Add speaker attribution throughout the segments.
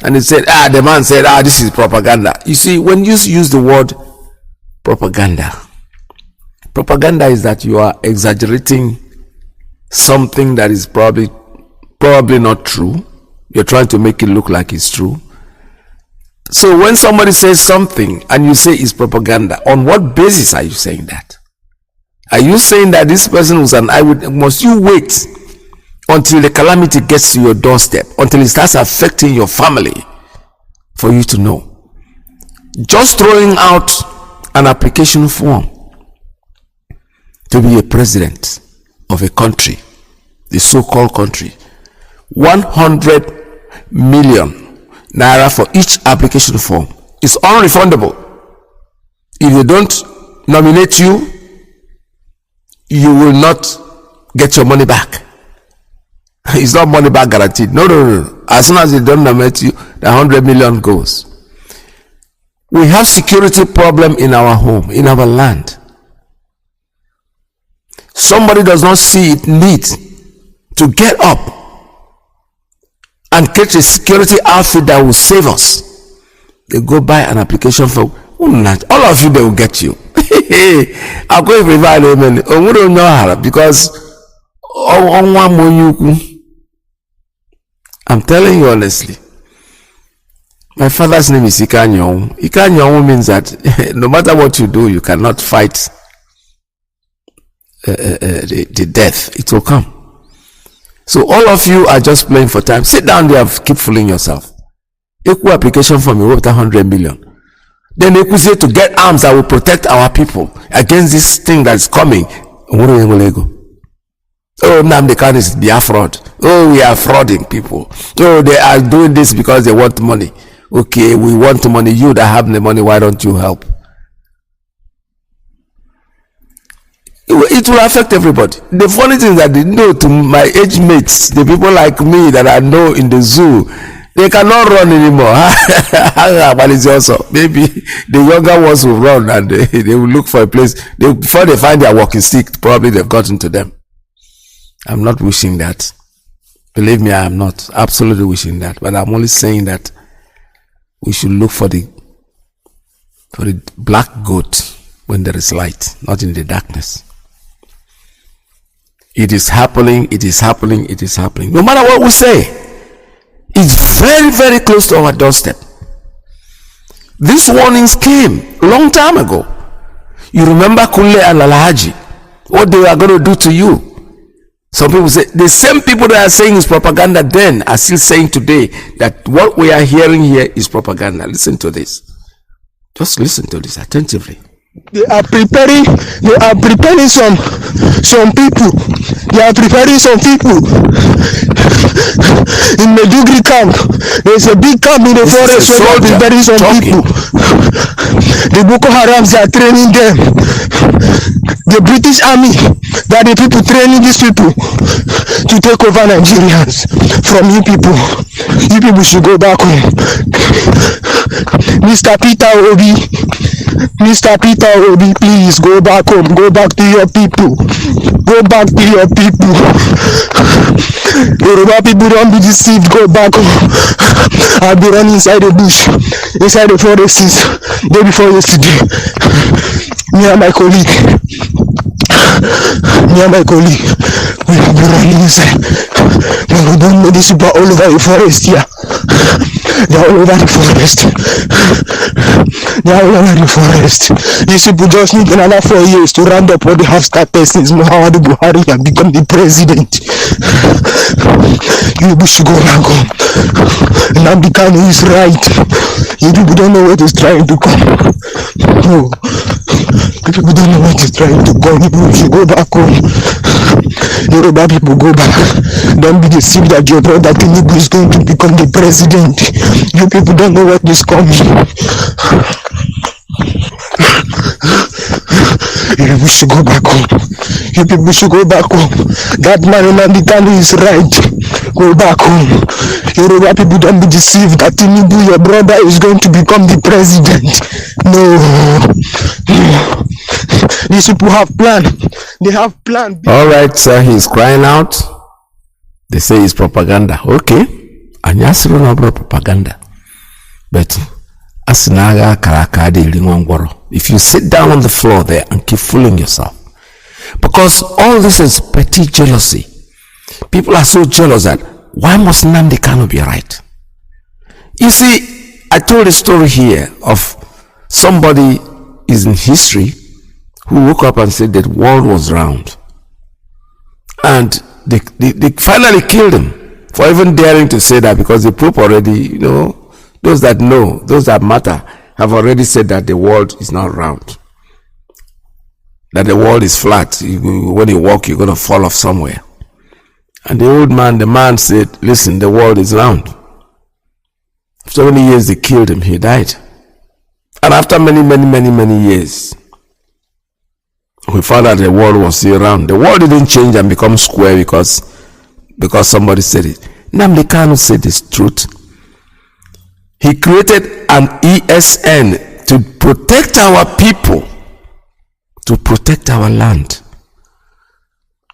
Speaker 1: And he said, the man said, this is propaganda. You see, when you use the word propaganda is that you are exaggerating something that is probably not true. You're trying to make it look like it's true. So when somebody says something and you say it's propaganda, on what basis are you saying that? Are you saying that this person was an eyewitness? Must you wait until the calamity gets to your doorstep, until it starts affecting your family for you to know? Just throwing out an application form to be a president of a country, the so-called country, 100 million naira for each application form is unrefundable. If they don't nominate you, you will not get your money back. It's not money back guaranteed. No. As soon as they don't nominate you, the 100 million goes. We have security problem in our home, in our land. Somebody does not see it need to get up and create a security outfit that will save us. They go buy an application for all of you, they will get you. I'll go because I'm telling you honestly, my father's name is Ikanyong. Ikanyong means that no matter what you do, you cannot fight the death. It will come. So all of you are just playing for time. Sit down there and keep fooling yourself. Equal application form, you wrote 100 million. Then they could say to get arms that will protect our people against this thing that's coming. Oh, Nnamdi Kanu is Biafra. Oh, we are frauding people. Oh, they are doing this because they want money. Okay, we want money. You that have the money, why don't you help? It will affect everybody. The funny thing is that they know, to my age mates, the people like me that I know in the zoo, they cannot run anymore. But it's also maybe the younger ones will run and they will look for a place. Before they find their walking stick, probably they've gotten to them. I'm not wishing that. Believe me, I am not absolutely wishing that. But I'm only saying that we should look for the black goat when there is light, not in the darkness. It is happening, it is happening, it is happening. No matter what we say, it's very, very close to our doorstep. These warnings came a long time ago. You remember Kule and Alhaji, what they are going to do to you. Some people say, the same people that are saying is propaganda then are still saying today that what we are hearing here is propaganda. Listen to this. Just listen to this attentively.
Speaker 2: They are preparing some people. They are preparing some people. In Medugri camp, there's a big camp in the forest where they are preparing some people. The Boko Harams are training them. The British army, that the people training these people to take over Nigerians from you people. You people should go back home. Mr. Peter Obi, please go back home. Go back to your people. Go back to your people. Yoruba people, don't be deceived. Go back home. I've been running inside the bush, inside the forests, day before yesterday. Me and my colleague, we will be running inside. But we don't know these people all over the forest here. They're all over the forest. These people just need another 4 years to round up what they have started since Muhammadu Buhari has become the president. You people should go back home. Nnamdi Kanu is right. You people don't know what is trying to come. No. You people don't know what is trying to come. You people should go back home. Yoruba people, go back. Don't be deceived that your brother Tinubu is going to become the president. You people don't know what is coming. You people should go back home. You people should go back home. That man Nnamdi Kanu is right. Go back home. Yoruba people, don't be deceived that Tinubu, your brother, is going to become the president. No. These people have planned. They have planned.
Speaker 1: All right, sir, he's crying out. They say it's propaganda. Okay. And yes, no propaganda. But asinaga karaka de ringwangwaro. If you sit down on the floor there and keep fooling yourself, because all this is petty jealousy. People are so jealous that why must Nnamdi Kanu be right? You see, I told a story here of somebody is in history who woke up and said that the world was round, and they finally killed him for even daring to say that, because the Pope already, those that know, those that matter, have already said that the world is not round, that the world is flat. When you walk, you're going to fall off somewhere. And the man said, listen, the world is round. After many years, they killed him. He died. And after many years, we found out the world was still round. The world didn't change and become square because somebody said it. Nnamdi Kanu said this truth. He created an ESN to protect our people, to protect our land.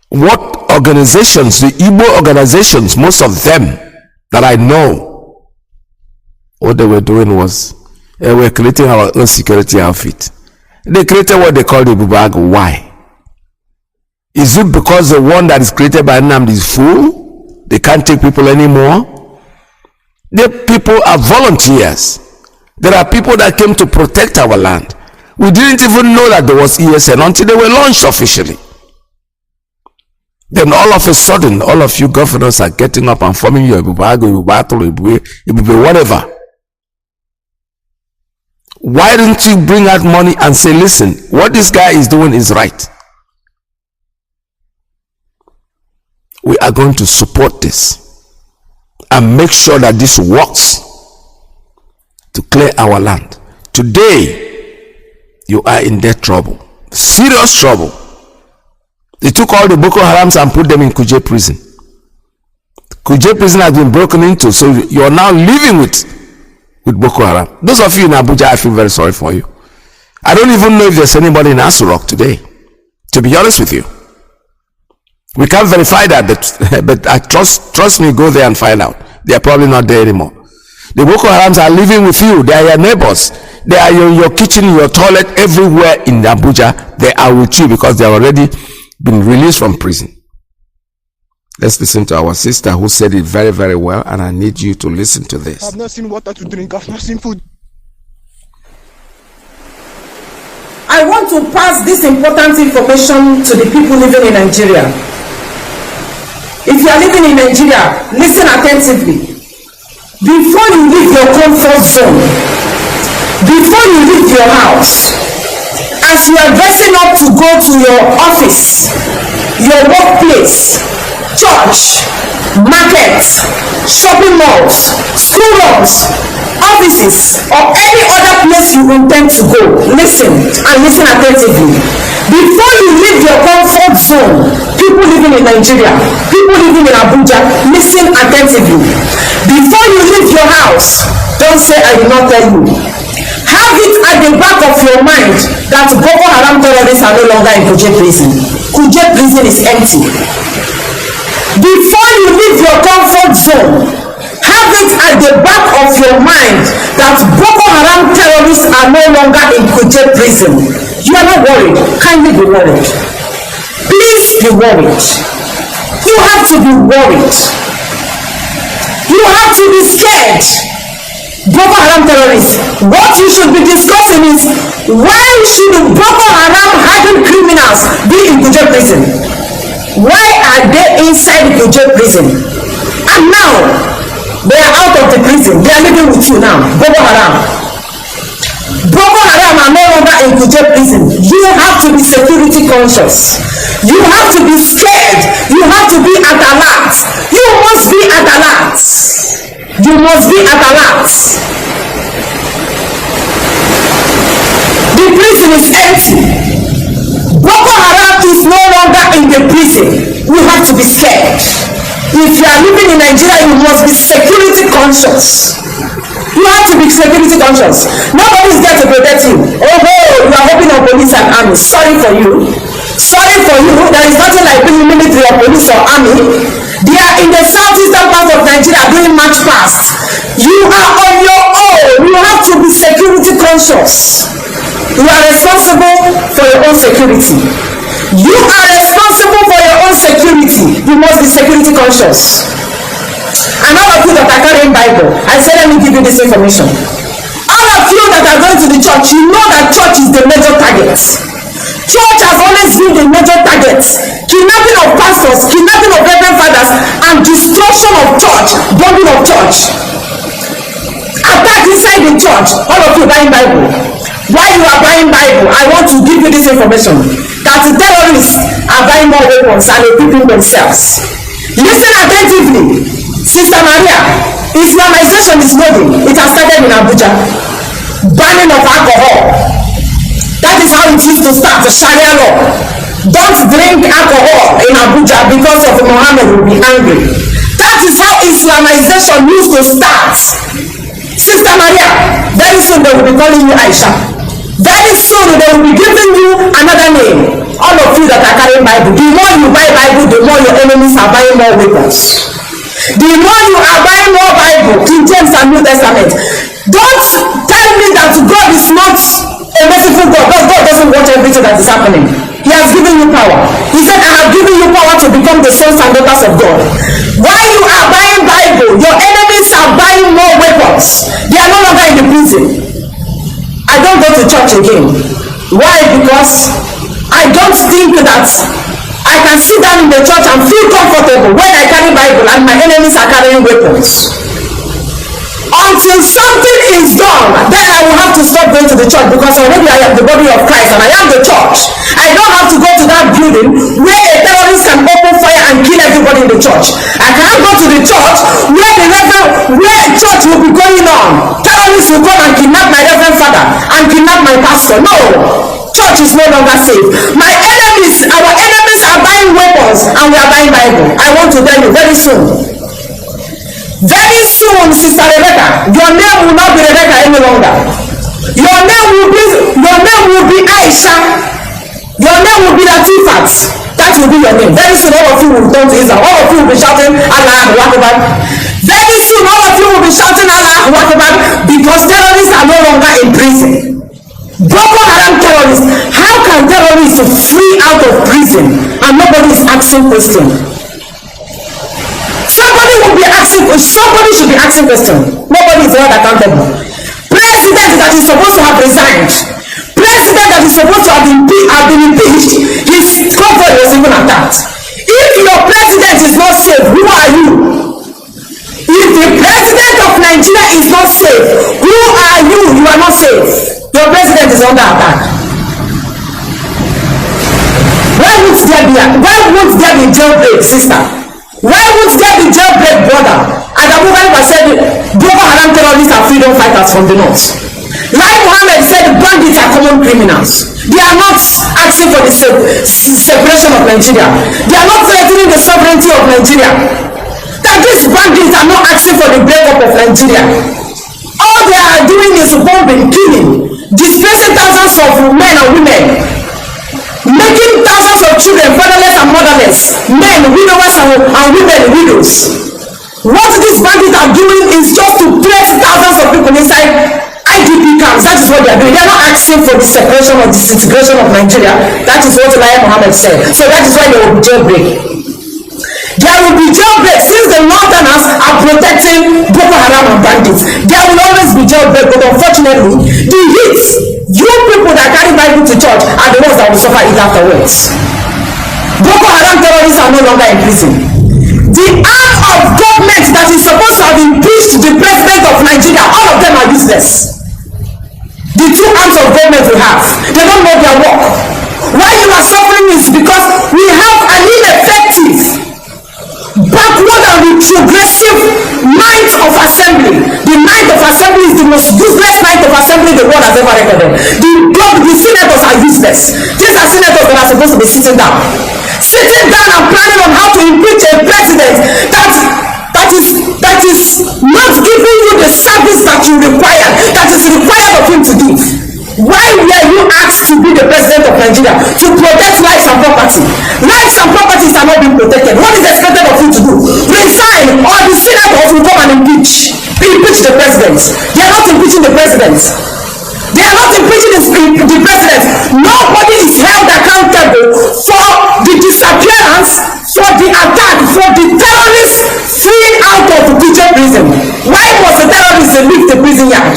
Speaker 1: What organizations, the Igbo organizations, most of them that I know, what they were doing was, they were creating our own security outfit. They created what they call the Bubag. Why? Is it because the one that is created by Nnamdi is full? They can't take people anymore? The people are volunteers. There are people that came to protect our land. We didn't even know that there was ESN until they were launched officially. Then all of a sudden, all of you governors are getting up and forming your Ibubago, Ibube, whatever. Why don't you bring out money and say, listen, what this guy is doing is right. We are going to support this and make sure that this works to clear our land. Today, you are in deep trouble, serious trouble. They took all the Boko Harams and put them in Kuje prison. Kuje prison has been broken into, so you are now living with Boko Haram. Those of you in Abuja, I feel very sorry for you. I don't even know if there's anybody in Asurok today, to be honest with you. We can't verify that, but I trust me, go there and find out. They are probably not there anymore. The Boko Harams are living with you. They are your neighbors. They are in your kitchen, your toilet, everywhere in Abuja. They are with you because they have already been released from prison. Let's listen to our sister who said it very, very well, and I need you to listen to this.
Speaker 2: I've not seen water to drink. I've not seen food.
Speaker 3: I want to pass this important information to the people living in Nigeria. If you are living in Nigeria, listen attentively. Before you leave your comfort zone, before you leave your house, as you are dressing up to go to your office, your workplace, church, market, shopping malls, school runs, offices, or any other place you intend to go, listen and listen attentively. Before you leave your comfort zone, people living in Nigeria, people living in Abuja, listen attentively. Before you leave your house, don't say I did not tell you. Have it at the back of your mind that Boko Haram terrorists are no longer in Kuje prison. Kuje prison is empty. Before you leave your comfort zone, have it at the back of your mind that Boko Haram terrorists are no longer in Kuje prison. You are not worried. Kindly be worried. Please be worried. You have to be worried. You have to be scared. Boko Haram terrorists. What you should be discussing is, why should Boko Haram hardened criminals be in Kuje prison? Why are they inside Kuje prison? And now they are out of the prison. They are living with you now. Boko Haram. Boko Haram are no longer in Kuje prison. You have to be security conscious. You have to be scared. You have to be at alert. You must be at alert. You must be at alert. The prison is empty. Boko Haram is no longer in the prison. You have to be scared. If you are living in Nigeria, you must be security conscious. You have to be security conscious. Nobody is there to protect you. Oh, you are hoping on police and army. Sorry for you. Sorry for you. There is nothing like being military or police or army. They are in the southeastern part of Nigeria doing march past. You are on your own. You security conscious. You are responsible for your own security. You are responsible for your own security. You must be security conscious. And all of you that are carrying Bible, I said, let me give you this information. All of you that are going to the church, you know that church is the major target. Church has always been the major target. Kidnapping of pastors, kidnapping of reverend fathers, and destruction of church, bombing of church. Attack inside the church. All of you buying Bible. While you are buying Bible, I want to give you this information that the terrorists are buying more weapons and equipping themselves. Listen attentively. Sister Maria, Islamization is loading. It has started in Abuja. Banning of alcohol. That is how it used to start, the Sharia law. Don't drink alcohol in Abuja because of Muhammad will be angry. That is how Islamization used to start. Sister Maria, very soon they will be calling you Aisha. Very soon they will be giving you another name. All of you that are carrying Bible, the more you buy Bible, the more your enemies are buying more weapons. The more you are buying more Bible, King James and New Testament. Don't tell me that God is not a merciful God. God doesn't watch everything that is happening. He has given you power. He said, I have given you power to become the sons and daughters of God. While you are buying Bible, your enemies are buying more weapons. They are no longer in the prison. I don't go to church again. Why? Because I don't think that I can sit down in the church and feel comfortable when I carry Bible and my enemies are carrying weapons. Until something is done, then I will have to stop going to the church, because already I am the body of Christ and I am the church. I don't have to go to that building where a terrorist can open fire and kill everybody in the church. I cannot go to the church where a church will be going on. Terrorists will come and kidnap my reverend father and kidnap my pastor. No, church is no longer safe. My enemies, our enemies are buying weapons and we are buying Bible. I want to tell you very soon. Very soon, Sister Rebecca, your name will not be Rebecca any longer. Your name will be Aisha. Your name will be Latifat. That will be your name. Very soon, all of you will turn to Israel. All of you will be shouting Allah Akbar. Very soon, all of you will be shouting Allah Akbar, because terrorists are no longer in prison. Boko Haram terrorists. How can terrorists free out of prison and nobody is asking questions? Somebody should be asking questions. Nobody is held accountable. President that is supposed to have resigned, president that is supposed to have been impeached, his convoy was even attacked. If your president is not safe, who are you? If the president of Nigeria is not safe, who are you? You are not safe. Your president is under attack. Why won't there be jailbreak, sister? Why would there be jailbreak, brother? And Abuja Declaration said Boko Haram terrorists are freedom fighters from the north. Like Mohammed said, bandits are common criminals. They are not asking for the separation of Nigeria. They are not threatening the sovereignty of Nigeria. That these bandits are not asking for the breakup of Nigeria. All they are doing is bombing, killing, displacing thousands of men and women, making thousands of children fatherless and motherless, men, widowers and women, widows. What these bandits are doing is just to place thousands of people inside IDP camps. That is what they are doing. They are not asking for the separation or disintegration of Nigeria. That is what Elijah Muhammad said. So that is why there will be jailbreak. There will be jailbreak. Since the northerners are protecting Boko Haram and bandits, there will always be jailbreak. But unfortunately, the hits, you people that carry Bible to church are the ones that will suffer it afterwards. Boko Haram terrorists are no longer in prison. The arm of government that is supposed to have impeached the president of Nigeria, all of them are useless. The two arms of government we have, they don't know their work. Why you are suffering is because we have an ineffective, backward and retrogressive night of assembly. The night of assembly is the most useless night of assembly the world has ever recorded. The senators are useless. These are senators that are supposed to be sitting down and planning on how to impeach a president that is not giving you the service that you require, that is required of him to give. Why were you asked to be the president of Nigeria? To protect lives and property. Lives and properties are not being protected. What is expected of you to do? Resign, or the senators will come and impeach the president. They are not impeaching the president. They are not impeaching the president. Nobody is held accountable for the disappearance, for the attack, for the terrorists fleeing out of the prison. Why was the terrorist leave the prison yard?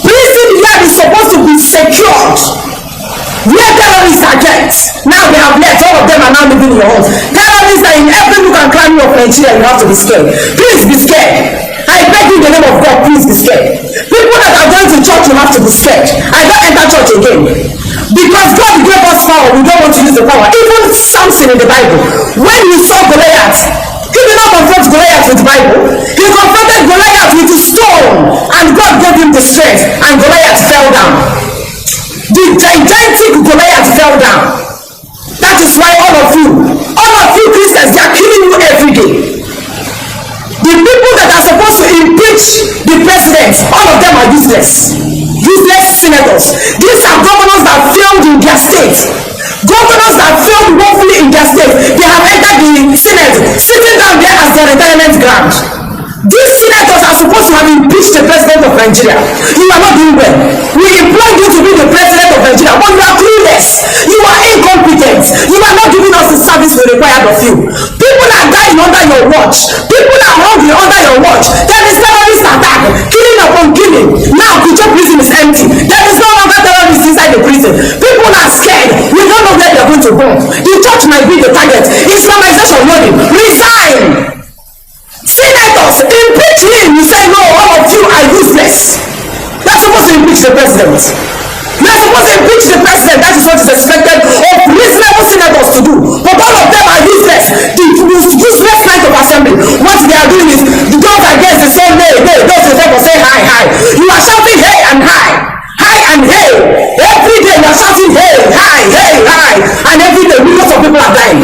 Speaker 3: Prison yard is supposed to be secured. Where terrorists are kept, now they have left. All of them are now living in your homes. Terrorists are in every nook and cranny of Nigeria. You have to be scared. Please be scared. I beg you in the name of God, please be scared. People that are going to church, you have to be scared. I don't enter church again. Because God gave us power, we don't want to use the power. Even Samson in the Bible, when he saw Goliath, he did not confront Goliath with the Bible. He confronted Goliath with a stone, and God gave him the strength, and Goliath fell down. The gigantic Goliath fell down. That is why all of you Christians, they are killing you every day. The people that are supposed to impeach the president, all of them are useless senators. These are governors that failed in their state. Governors that failed woefully in their state. They have entered the Senate, sitting down there as their retirement ground. These senators are supposed to have impeached the president of Nigeria. You are not doing well. We employed you to be the president of Nigeria, but you are clueless. You are incompetent. You are not giving us the service we required of you. People are dying under your watch. People are hungry under your watch. There is terrorist attack, killing upon killing. Now Abuja prison is empty. There is no longer terrorists inside the prison. People are scared. We don't know where they are going to go. The church might be the target. Islamization loading. Resign. Senators, impeach him. You say no, all of you are useless. They're supposed to impeach the president. You're supposed to impeach the president. That is what is expected of reasonable senators to do. But all of them are useless. The useless right of assembly. What they are doing is those against the same day. Those who say hi. You are shouting hey and hi. Hi and hey. Every day you are shouting hey, hi. And every day millions of people are dying.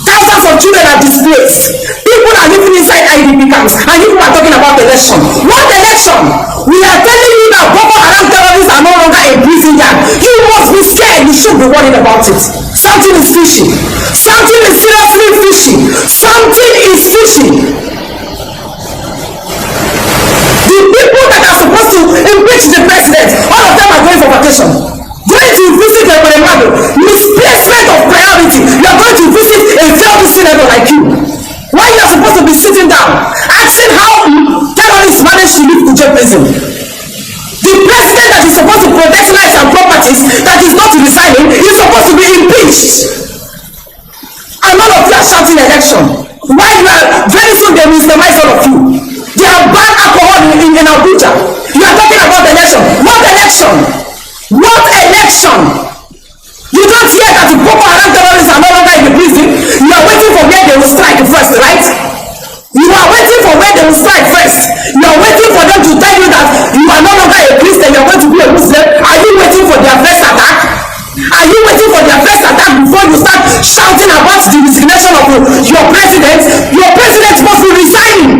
Speaker 3: Thousands of children are displaced. People are living inside IDP camps, and you are talking about election. What election? We are telling you that Boko Haram terrorists are no longer in prison yard. You must be scared. You should be worried about it. Something is fishy. Something is seriously fishy. Something is fishy. The people that are supposed to impeach the president, all of them are going for vacation. Going to visit a Remado, misplacement of priority. You are going to visit a failed senator like you. Why you are supposed to be sitting down, asking how terrorists managed to leave Abuja prison? The president that is supposed to protect lives and properties, that is not resigning, is supposed to be impeached. And all of you are shouting election. Why you are very soon they will Islamize all of you. They have banned alcohol in Abuja. You are talking about election. What election? What election? You don't hear that the Boko Haram terrorists are no longer in the prison. You are waiting for where they will strike first, right? You are waiting for where they will strike first. You are waiting for them to tell you that you are no longer a Christian, you are going to be a Muslim. Are you waiting for their first attack? Are you waiting for their first attack before you start shouting about the resignation of your president? Your president must be resigning.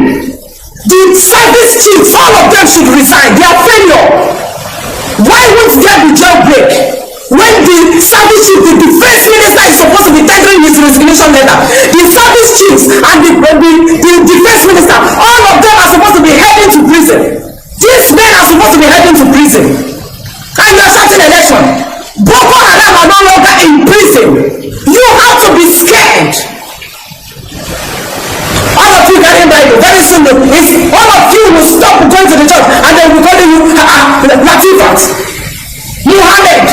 Speaker 3: The service chiefs, all of them should resign. They are failure. Why won't there be jailbreak? When the service chief, the defense minister is supposed to be tendering his resignation letter, the service chiefs and the defense minister, all of them are supposed to be heading to prison. These men are supposed to be heading to prison. And you are shouting election. Boko Haram are no longer in prison. You have to be scared. All of you carrying Bible, very soon, all of you will stop going to the church and they will call you Latifat, Muhammad,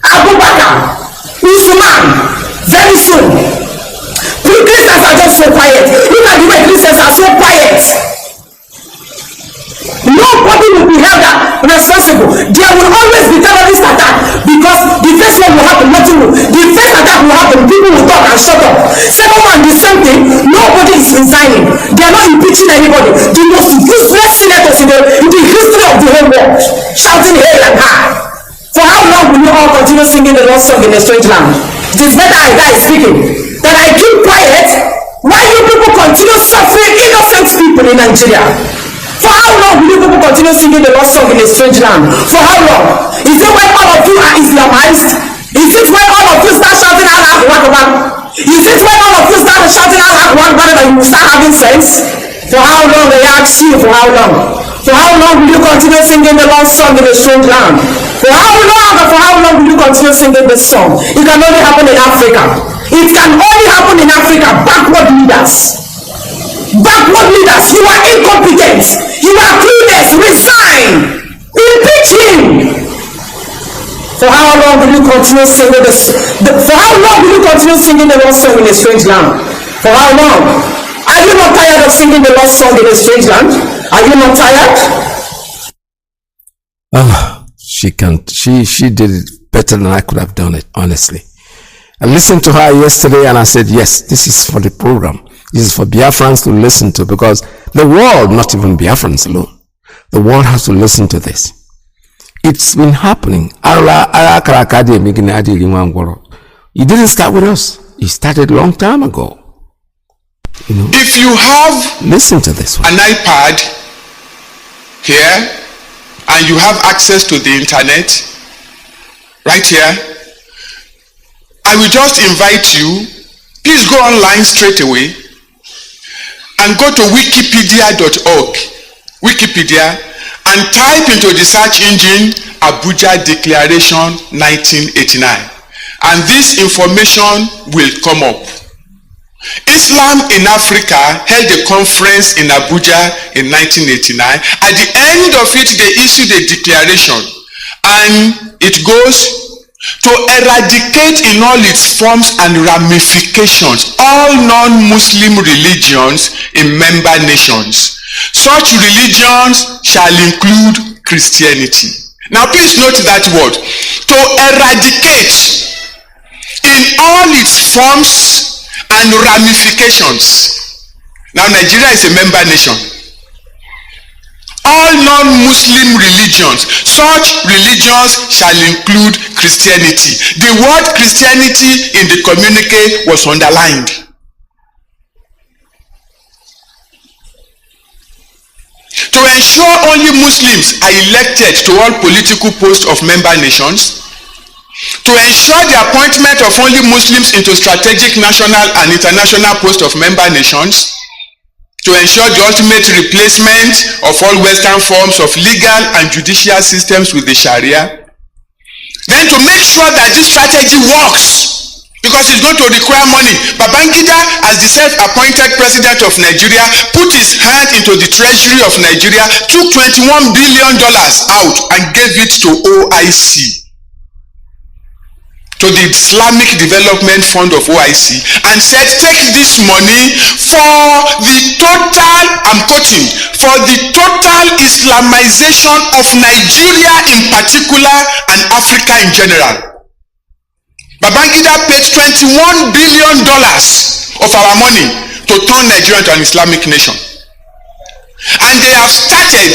Speaker 3: Abubakar, Usman. Very soon. Christians are just so quiet. Look at the way Christians are so quiet. Nobody will be held responsible. There will always be terrorist attack because the first one will happen, nothing will. The first attack will happen, people will talk and shut up. Second one, the same thing. Nobody is resigning. They are not impeaching anybody. The most useless senators in the history of the whole world, shouting hey and hi. For how long will you all continue singing the Lord's song in a strange land? It is better I die speaking than I keep quiet while you people continue suffering innocent people in Nigeria. For how long will you people continue singing the Lord's song in a strange land? For how long? Is it when all of you are Islamized? Is it when all of you start shouting Allah Akbar? Is it when all of you start shouting Allah Akbar that you will start having sense? For how long? They ask you, for how long? For how long will you continue singing the Lord's song in a strange land? For how long will you continue singing this song? It can only happen in Africa. It can only happen in Africa. Backward leaders. Backward leaders, you are incompetent. You are clueless. Resign. Impeach him. For how long will you continue singing for how long will you continue singing the Lord's song in a strange land? For how long? Are you not tired of singing the Lord's song in a strange land? Are you not tired?
Speaker 1: Oh, she did it better than I could have done it, honestly. I listened to her yesterday and I said, yes, this is for the program. This is for Biafrans to listen to, because the world, not even Biafrans alone, the world has to listen to this. It's been happening. It didn't start with us. It started a long time ago. You know,
Speaker 4: if you have
Speaker 1: listen to this one.
Speaker 4: An iPad here and you have access to the internet right here, I will just invite you, please go online straight away and go to wikipedia.org, Wikipedia, and type into the search engine Abuja Declaration 1989, and this information will come up. Islam in Africa held a conference in Abuja in 1989. At the end of it, they issued a declaration, and it goes to eradicate in all its forms and ramifications all non-Muslim religions in member nations. Such religions shall include Christianity. Now please note that word, to eradicate in all its forms and ramifications. Now Nigeria is a member nation. All non-Muslim religions, such religions shall include Christianity. The word Christianity in the communique was underlined. To ensure only Muslims are elected to all political posts of member nations, to ensure the appointment of only Muslims into strategic national and international posts of member nations, to ensure the ultimate replacement of all Western forms of legal and judicial systems with the Sharia, then to make sure that this strategy works, because it's going to require money. Babangida, as the self-appointed president of Nigeria, put his hand into the treasury of Nigeria, took $21 billion out and gave it to OIC, to the Islamic Development Fund of OIC, and said, take this money for the total, I'm quoting, for the total Islamization of Nigeria in particular and Africa in general. Babangida paid $21 billion of our money to turn Nigeria into an Islamic nation. And they have started.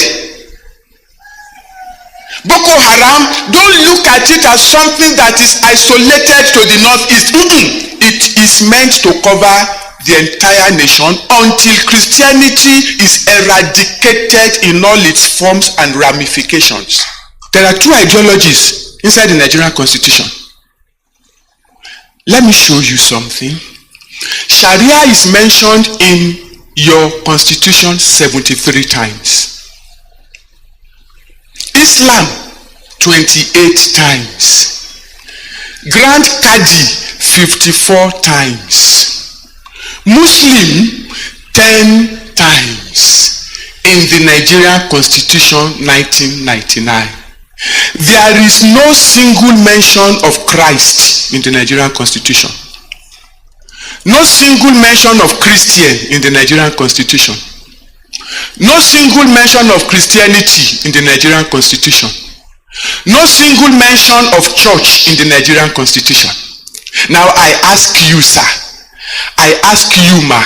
Speaker 4: Boko Haram, don't look at it as something that is isolated to the northeast. It is meant to cover the entire nation until Christianity is eradicated in all its forms and ramifications. There are two ideologies inside the Nigerian constitution. Let me show you something. Sharia is mentioned in your constitution 73 times. Islam 28 times. Grand Qadi 54 times. Muslim 10 times in the Nigerian Constitution 1999. There is no single mention of Christ in the Nigerian Constitution. No single mention of Christian in the Nigerian Constitution. No single mention of Christianity in the Nigerian Constitution. No single mention of church in the Nigerian Constitution. Now I ask you, sir, I ask you, ma,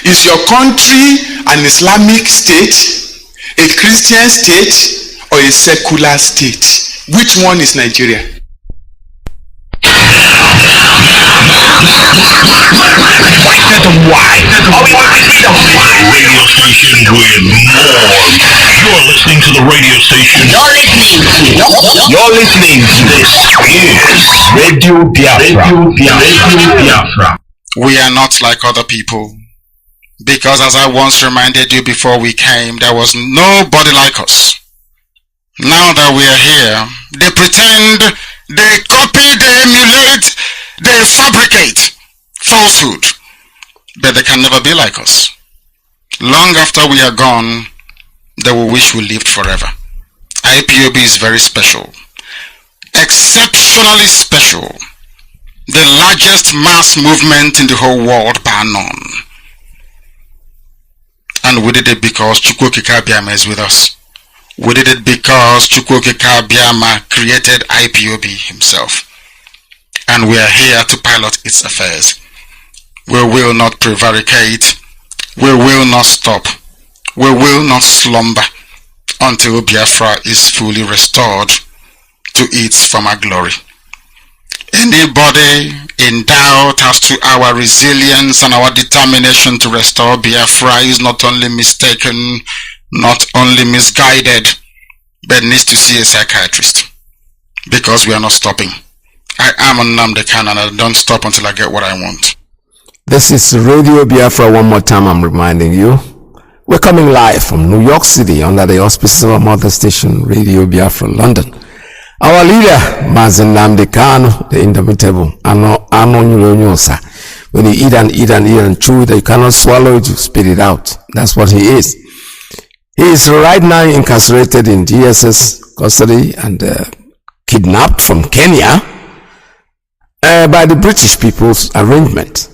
Speaker 4: is your country an Islamic state, a Christian state, or a secular state? Which one is Nigeria?
Speaker 5: Radio station with more. You're listening to the radio station. You're listening to this is Radio Biafra. Radio Biafra.
Speaker 4: We are not like other people.
Speaker 6: Because as I once reminded you before we came, there was nobody like us. Now that we are here, they pretend, they copy, they emulate, they fabricate falsehood, but they can never be like us. Long after we are gone, they will wish we lived forever. IPOB is very special, exceptionally special, the largest mass movement in the whole world bar none. And we did it because Chukwokika Biama is with us. We did it because Chukwokika Biama created IPOB himself. And we are here to pilot its affairs. We will not prevaricate. We will not stop. We will not slumber until Biafra is fully restored to its former glory. Anybody in doubt as to our resilience and our determination to restore Biafra is not only mistaken, not only misguided, but needs to see a psychiatrist, because we are not stopping. I am Nnamdi Kanu, and I don't stop until I get what I want.
Speaker 1: This is Radio Biafra. One more time, I'm reminding you. We're coming live from New York City under the auspices of our mother station, Radio Biafra, London. Our leader, MAZI Nnamdi Kanu, the indomitable, when you eat and chew it, you cannot swallow it, you spit it out. That's what he is. He is right now incarcerated in DSS custody and kidnapped from Kenya by the British people's arrangement.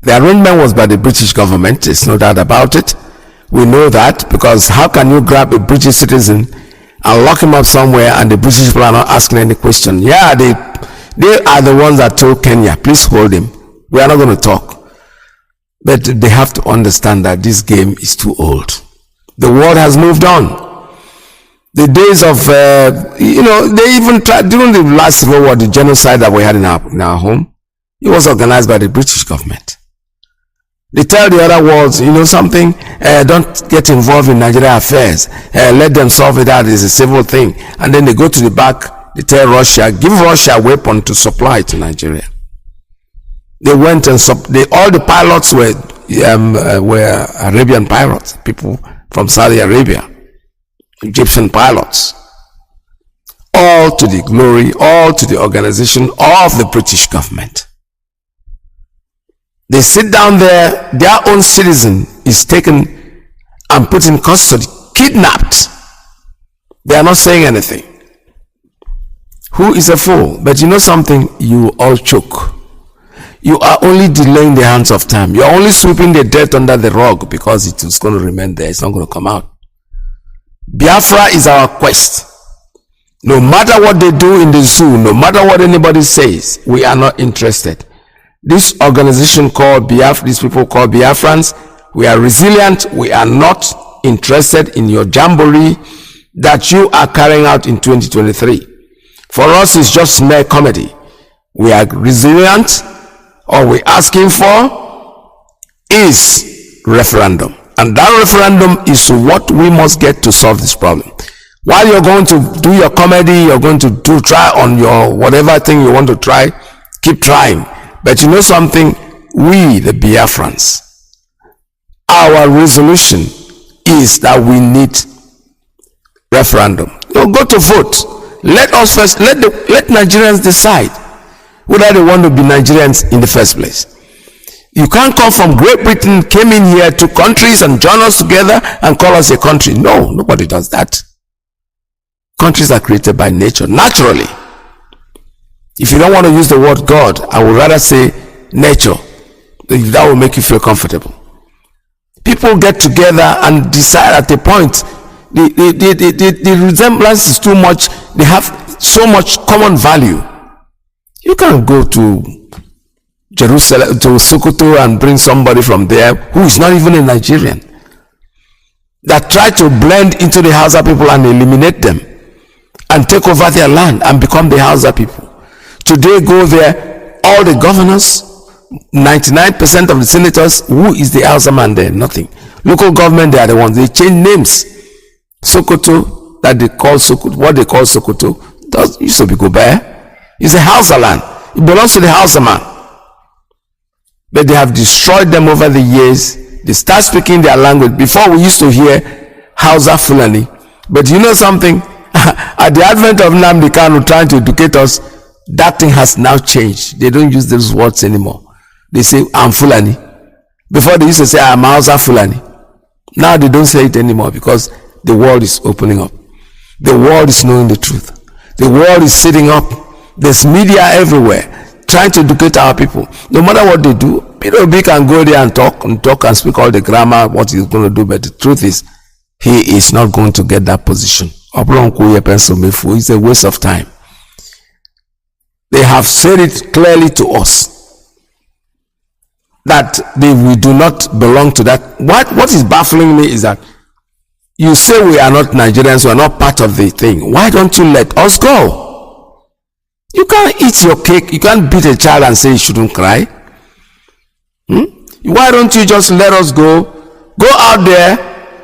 Speaker 1: The arrangement was by the British government, there's no doubt about it. We know that, because how can you grab a British citizen and lock him up somewhere and the British people are not asking any question? Yeah, they are the ones that told Kenya, please hold him. We are not going to talk. But they have to understand that this game is too old. The world has moved on. The days of, they even tried, during the last Civil War, the genocide that we had in our home, it was organized by the British government. They tell the other worlds, you know something, don't get involved in Nigeria affairs. Let them solve it out, it's a civil thing. And then they go to the back, they tell Russia, give Russia a weapon to supply to Nigeria. They went and all the pilots were Arabian pilots, people from Saudi Arabia, Egyptian pilots. All to the glory, all to the organization of the British government. They sit down there, their own citizen is taken and put in custody, kidnapped. They are not saying anything. Who is a fool? But you know something? You all choke. You are only delaying the hands of time. You are only sweeping the dirt under the rug because it is going to remain there. It's not going to come out. Biafra is our quest. No matter what they do in the zoo, no matter what anybody says, we are not interested. This organization called Biafra, these people called Biafrans, we are resilient. We are not interested in your jamboree that you are carrying out in 2023. For us, it's just mere comedy. We are resilient. All we're asking for is referendum. And that referendum is what we must get to solve this problem. While you're going to do your comedy, you're going to try on your whatever thing you want to try, keep trying. But you know something? We, the Biafrans, our resolution is that we need referendum. So go to vote. Let us first, let Nigerians decide whether they want to be Nigerians in the first place. You can't come from Great Britain, came in here, 2 countries and join us together and call us a country. No, nobody does that. Countries are created by nature, naturally. If you don't want to use the word God, I would rather say nature. That will make you feel comfortable. People get together and decide at a point, the resemblance is too much, they have so much common value. You can't go to Jerusalem, to Sokoto, and bring somebody from there who is not even a Nigerian, that try to blend into the Hausa people and eliminate them and take over their land and become the Hausa people. Today go there, all the governors, 99% of the senators, who is the Hausa man there? Nothing. Local government, they are the ones, they change names. Sokoto, that they call Sokoto, what they call Sokoto, used to be Gobert. It's a Hausa land. It belongs to the Hausa man. But they have destroyed them over the years. They start speaking their language. Before we used to hear Hausa Fulani, but you know something? At the advent of Nnamdi Kanu trying to educate us, that thing has now changed. They don't use those words anymore. They say, I'm Fulani. Before they used to say, I'm Hausa Fulani. Now they don't say it anymore because the world is opening up. The world is knowing the truth. The world is sitting up. There's media everywhere trying to educate our people. No matter what they do, Peter Obi can go there and talk and speak all the grammar, what he's going to do. But the truth is, he is not going to get that position. It's a waste of time. They have said it clearly to us that we do not belong to that. What is baffling me is that you say we are not Nigerians, we are not part of the thing. Why don't you let us go? You can't eat your cake. You can't beat a child and say you shouldn't cry. Why don't you just let us go? Go out there.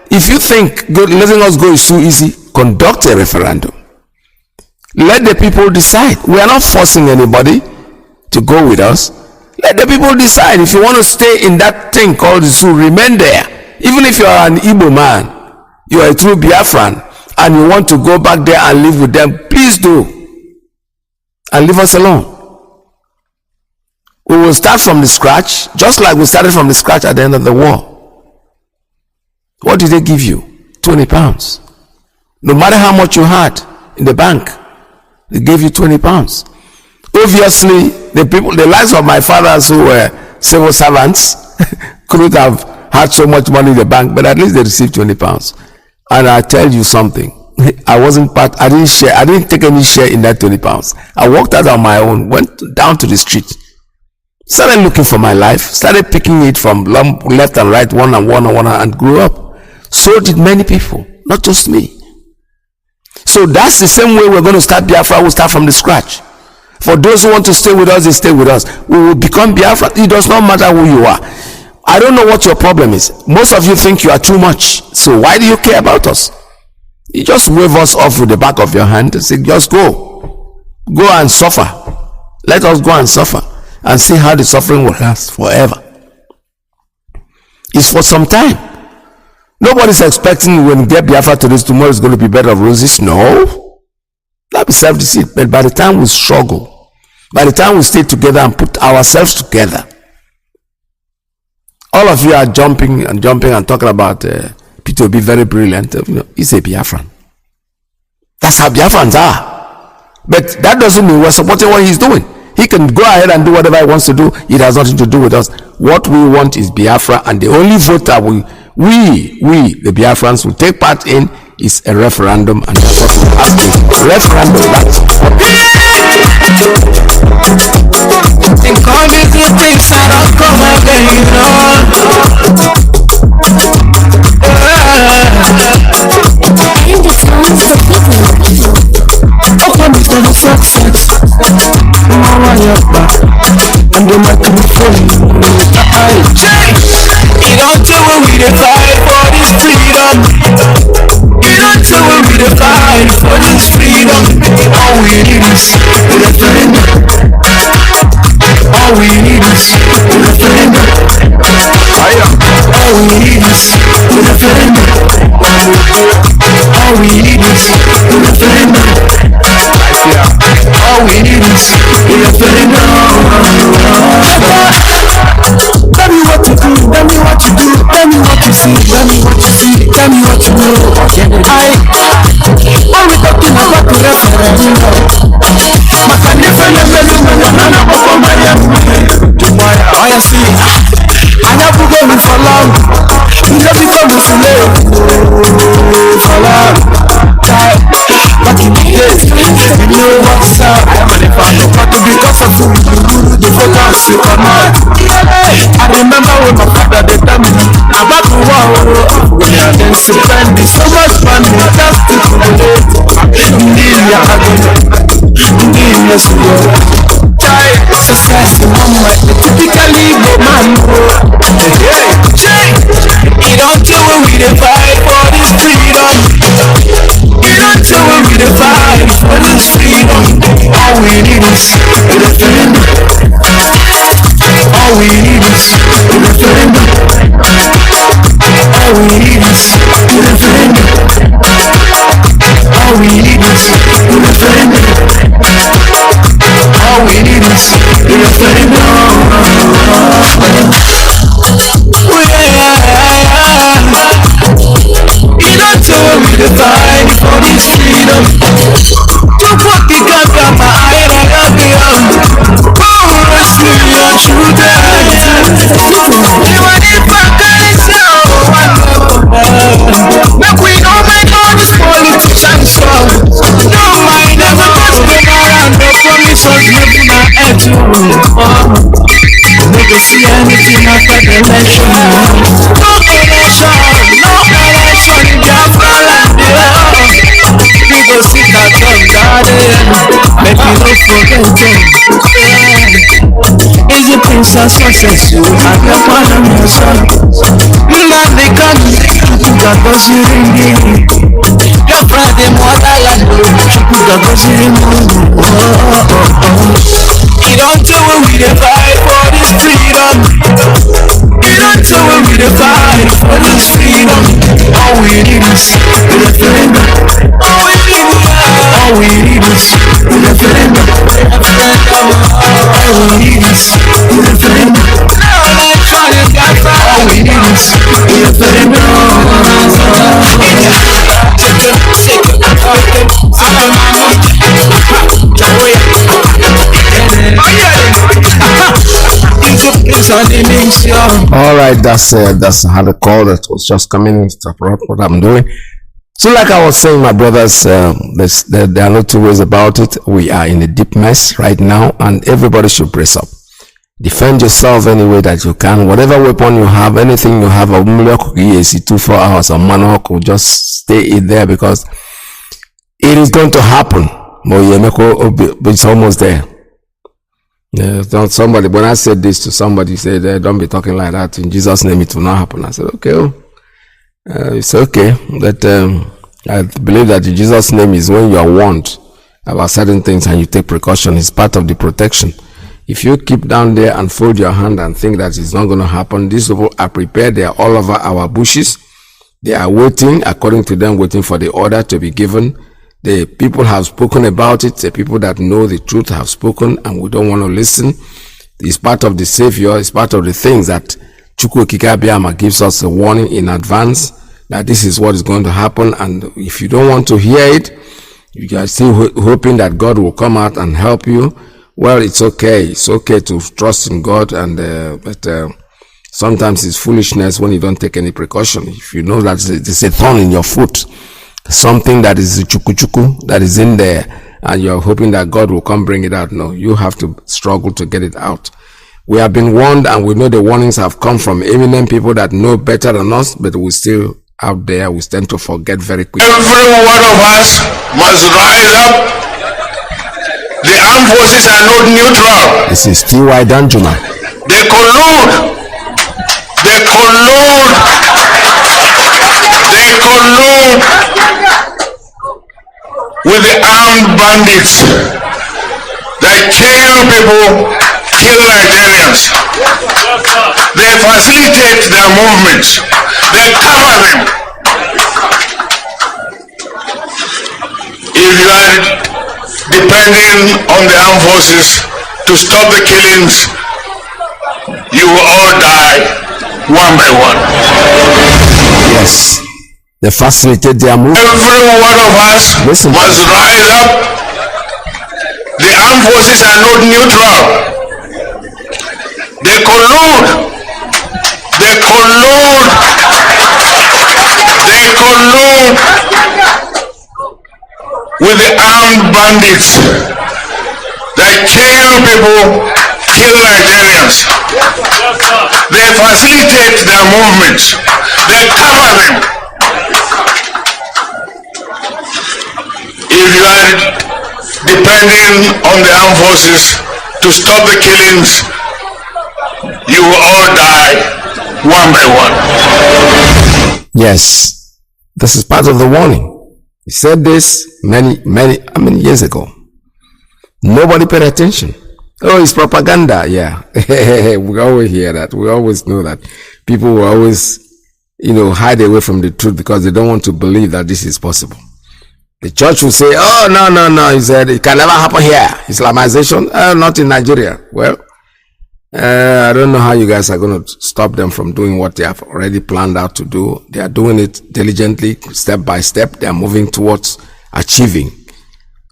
Speaker 1: If you think letting us go is too easy, conduct a referendum. Let the people decide. We are not forcing anybody to go with us. Let the people decide. If you want to stay in that thing called the zoo, remain there. Even if you are an Igbo man, you are a true Biafran, and you want to go back there and live with them, please do. And leave us alone. We will start from the scratch, just like we started from the scratch at the end of the war. What did they give you? 20 pounds. No matter how much you had in the bank, they gave you 20 pounds. Obviously, the lives of my fathers who were civil servants couldn't have had so much money in the bank, but at least they received 20 pounds. And I tell you something, I didn't take any share in that 20 pounds. I walked out on my own, went down to the street, started looking for my life, started picking it from left and right, one and grew up. So did many people, not just me. So that's the same way we're going to start Biafra. We'll start from the scratch. For those who want to stay with us, they stay with us. We will become Biafra. It does not matter who you are. I don't know what your problem is. Most of you think you are too much. So why do you care about us? You just wave us off with the back of your hand and say, just go. Go and suffer. Let us go and suffer and see how the suffering will last forever. It's for some time. Nobody's expecting when we get Biafra to this, tomorrow is going to be bed of roses. No. That'll be self-deceit. But by the time we struggle, by the time we stay together and put ourselves together, all of you are jumping and talking about Peter Obi, very brilliant. He's a Biafran. That's how Biafrans are. But that doesn't mean we're supporting what he's doing. He can go ahead and do whatever he wants to do. It has nothing to do with us. What we want is Biafra, and the only voter we the Biafrans will take part in is a referendum, and that's what we have to do. Referendum, that's
Speaker 7: think all these good things that don't come again, you know. Open me to the success. Mama, you're back. And the microphone. You don't do it, we dey fight for this freedom. You don't do it, we dey fight for this freedom. All we need is a referendum. All we need is a referendum. All we need is a referendum. All we need is a referendum. All we need is a referendum. Tell me what to do, tell me what to do, tell me what to see, tell me what to see, tell me what to know. When we talking about the referendum, I see, I have to go for long. We love it for long. Back in the days, you know what's up. But because of who the focus you come on. I remember when my father they tell me about the war. We are then spending so much money just to relate. Success in one way, typically go man. You don't do it, we dey fight for this freedom. You don't do it, we dey fight for this freedom. All we need is a referendum. All we need is a referendum. referendum. All we need is referendum. All we need is referendum. You don't tell me the fight for this freedom. To put the gun on my eye and I be rescue your children. Even if I can't show make we don't make all these politicians strong. No mind never goes to around the promise us never my head to never see anything after the election. No election in Biafra land. We go sit at home garden, make you no forget them. Is the princess success you have your father and your son? Nnamdi Kanu, God was you ringing. Your brother motherland, God was you ringing. You don't do what we dey fight for this freedom. You don't do what we dey fight for this freedom. All we need is referendum. All we need is referendum. All we need is referendum. All we need is referendum.
Speaker 1: All right, that's how the call that was just coming in to interrupt what I'm doing. So like I was saying, my brothers, there are no two ways about it. We are in a deep mess right now, and everybody should brace up. Defend yourself any way that you can. Whatever weapon you have, anything you have, 24 hours or manhawk, will just stay in there, because it is going to happen. But it's almost there. Somebody, when I said this to somebody, said, don't be talking like that. In Jesus' name, it will not happen. I said, okay. It's okay, but I believe that in Jesus' name is when you are warned about certain things and you take precaution. It's part of the protection. If you keep down there and fold your hand and think that it's not going to happen, these people are prepared. They are all over our bushes. They are waiting, according to them, waiting for the order to be given. The people have spoken about it. The people that know the truth have spoken, and we don't want to listen. It's part of the Savior. It's part of the things that Chukwu Kikabiama gives us a warning in advance that this is what is going to happen. And if you don't want to hear it, you are still hoping that God will come out and help you. Well, it's okay. It's okay to trust in God, but sometimes it's foolishness when you don't take any precaution. If you know that there's a thorn in your foot, something that is chuku that is in there, and you're hoping that God will come bring it out. No, you have to struggle to get it out. We have been warned, and we know the warnings have come from eminent people that know better than us, but we still out there, we tend to forget very quickly.
Speaker 5: Every one of us must rise up. The armed forces are not neutral.
Speaker 1: This is T.Y. Danjuma.
Speaker 5: They collude with the armed bandits that kill people, kill Nigerians. They facilitate their movements. They cover them. If you are depending on the armed forces to stop the killings, you will all die one by one.
Speaker 1: Yes, they facilitate their movement.
Speaker 5: Every one of us must rise up. The armed forces are not neutral. They collude with the armed bandits that kill people, kill Nigerians. They facilitate their movements. They cover them. If you are depending on the armed forces to stop the killings, you will all die one by one.
Speaker 1: Yes, this is part of the warning. He said this many years ago. Nobody paid attention. Oh, it's propaganda. Yeah. We always hear that. We always know that. People will always, hide away from the truth because they don't want to believe that this is possible. The church will say, oh, no. He said, it can never happen here. Islamization, not in Nigeria. Well, I don't know how you guys are going to stop them from doing what they have already planned out to do. They are doing it diligently, step by step. They are moving towards achieving.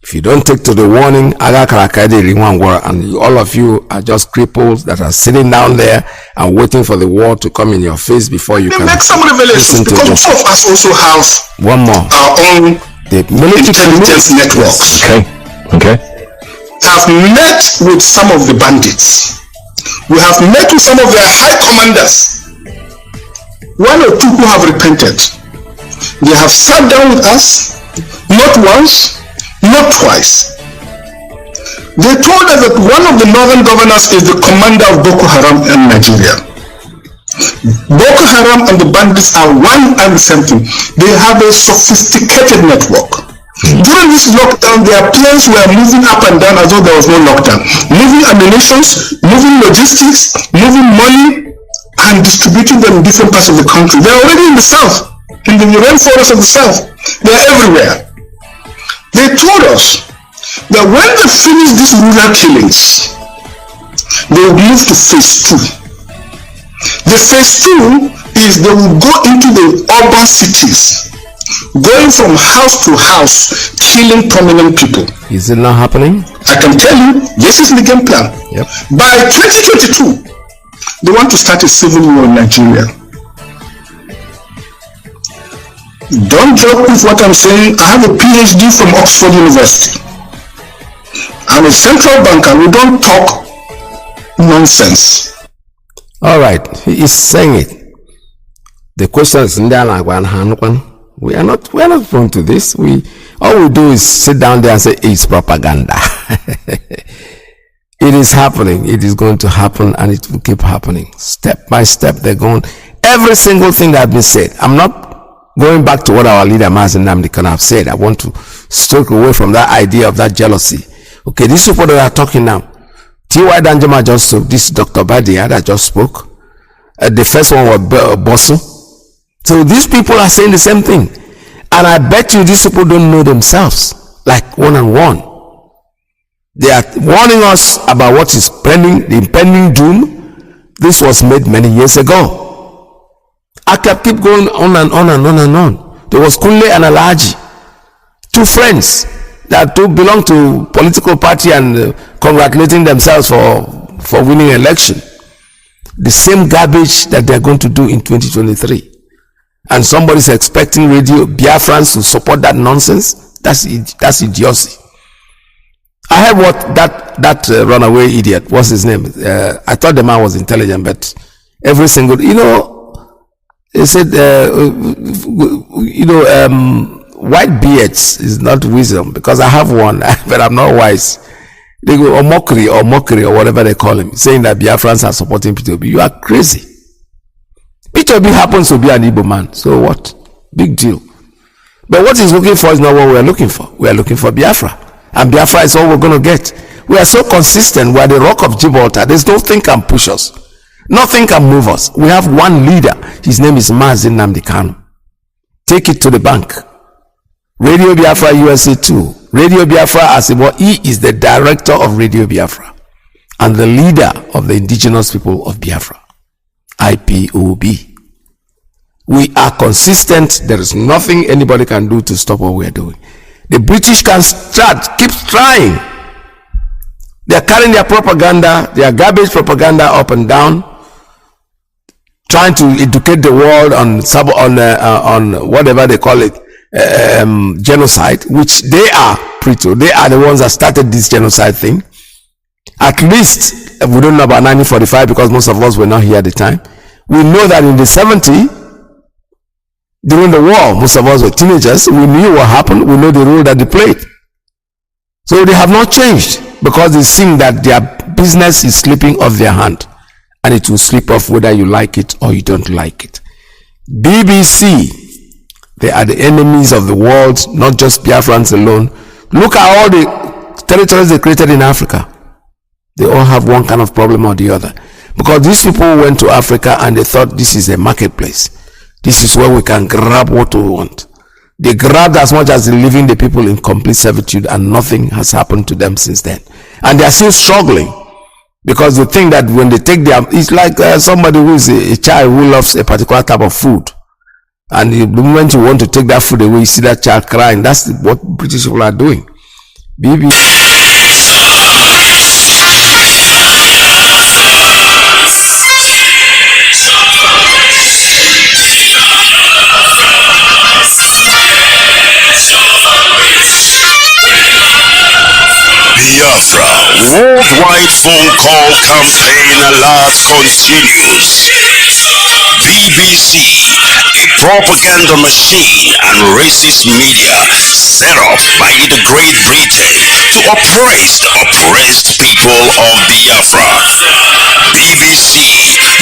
Speaker 1: If you don't take to the warning, and all of you are just cripples that are sitting down there and waiting for the war to come in your face before you can
Speaker 5: make some revelations, because all of us also have
Speaker 1: one more.
Speaker 5: Our own intelligence networks.
Speaker 2: Okay.
Speaker 5: Have met with some of the bandits. We have met with some of their high commanders. One or two who have repented. They have sat down with us, not once, not twice. They told us that one of the northern governors is the commander of Boko Haram in Nigeria. Boko Haram and the bandits are one and the same thing. They have a sophisticated network. During this lockdown, their planes were moving up and down as though there was no lockdown. Moving ammunitions, moving logistics, moving money, and distributing them in different parts of the country. They're already in the south, in the rainforest of the south. They're everywhere. They told us that when they finish these rural killings, they will move to phase 2. The phase 2 is they will go into the urban cities, going from house to house, killing prominent people.
Speaker 1: Is it not happening?
Speaker 5: I can tell you, this is the game plan.
Speaker 1: Yep.
Speaker 5: By 2022, they want to start a civil war in Nigeria. Don't joke with what I'm saying. I have a PhD from Oxford University. I'm a central banker. We don't talk nonsense.
Speaker 1: All right, he is saying it. The question is, we are not prone to this. All we do is sit down there and say it's propaganda. It is happening. It is going to happen, and it will keep happening. Step by step, they're going. Every single thing that has been said. I'm not going back to what our leader MAZI Nnamdi have said. I want to stroke away from that idea of that jealousy. Okay, these people that are talking now. T.Y. Danjuma just spoke. This Dr. Badia that just spoke. The first one was Bosso. So these people are saying the same thing. And I bet you these people don't know themselves. Like one on one. They are warning us about what is pending, the impending doom. This was made many years ago. I kept going on and on and on and on. There was Kunle and Alaji, two friends that belong to political party and congratulating themselves for winning election. The same garbage that they're going to do in 2023. And somebody's expecting radio Biafrans to support that nonsense. That's idiocy. I heard what that runaway idiot, what's his name? I thought the man was intelligent, but every single, they said, white beards is not wisdom, because I have one, but I'm not wise. They go, or mockery, or whatever they call him, saying that Biafrans are supporting P2B. You are crazy. P2B happens to be an Igbo man, so what? Big deal. But what he's looking for is not what we're looking for. We are looking for Biafra. And Biafra is all we're going to get. We are so consistent. We are the rock of Gibraltar. There's nothing can push us. Nothing can move us. We have one leader. His name is MAZI Nnamdi Kanu. Take it to the bank. Radio Biafra USA 2. Radio Biafra Asibo, he is the director of Radio Biafra and the leader of the indigenous people of Biafra. IPOB. We are consistent. There is nothing anybody can do to stop what we are doing. The British can keep trying. They are carrying their propaganda, their garbage propaganda up and down, trying to educate the world on whatever they call it, genocide, which they are pre-to. They are the ones that started this genocide thing. At least, we don't know about 1945 because most of us were not here at the time. We know that in the 70s, during the war, most of us were teenagers. We knew what happened. We know the role that they played. So they have not changed because they think that their business is slipping off their hand, and it will slip off whether you like it or you don't like it. BBC, they are the enemies of the world, not just Biafrans alone. Look at all the territories they created in Africa. They all have one kind of problem or the other. Because these people went to Africa and they thought this is a marketplace. This is where we can grab what we want. They grabbed as much as leaving the people in complete servitude, and nothing has happened to them since then. And they are still struggling because they think that when they take their, it's like somebody who is a child who loves a particular type of food, and the moment you want to take that food away, you see that child crying. That's what British people are doing.
Speaker 8: Biafra, worldwide phone call campaign alert continues. BBC, a propaganda machine and racist media set up by the Great Britain to oppress the oppressed people of Biafra. BBC,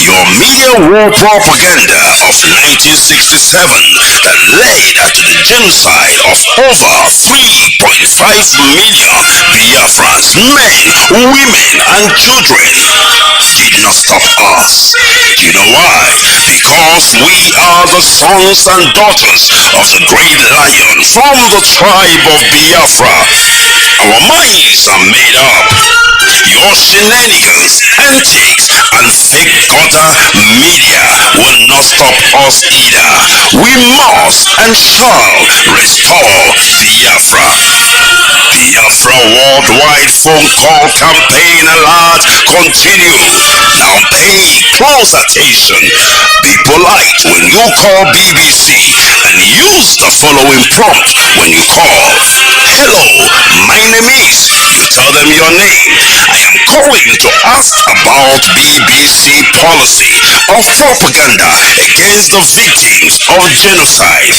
Speaker 8: your media war propaganda of 1967 that led to the genocide of over 3.5 million Biafrans, men, women, and children, did not stop us. You know why? Because we are the sons and daughters of the great lion from the tribe of Biafra. Our minds are made up. Your shenanigans, antics, and fake gutter media will not stop us either. We must and shall restore Biafra. Biafra worldwide phone call campaign alert continue. Now pay close attention. Be polite when you call BBC and use the following prompt when you call. Hello, my name is. You tell them your name. I am calling to ask about BBC policy of propaganda against the victims of genocide.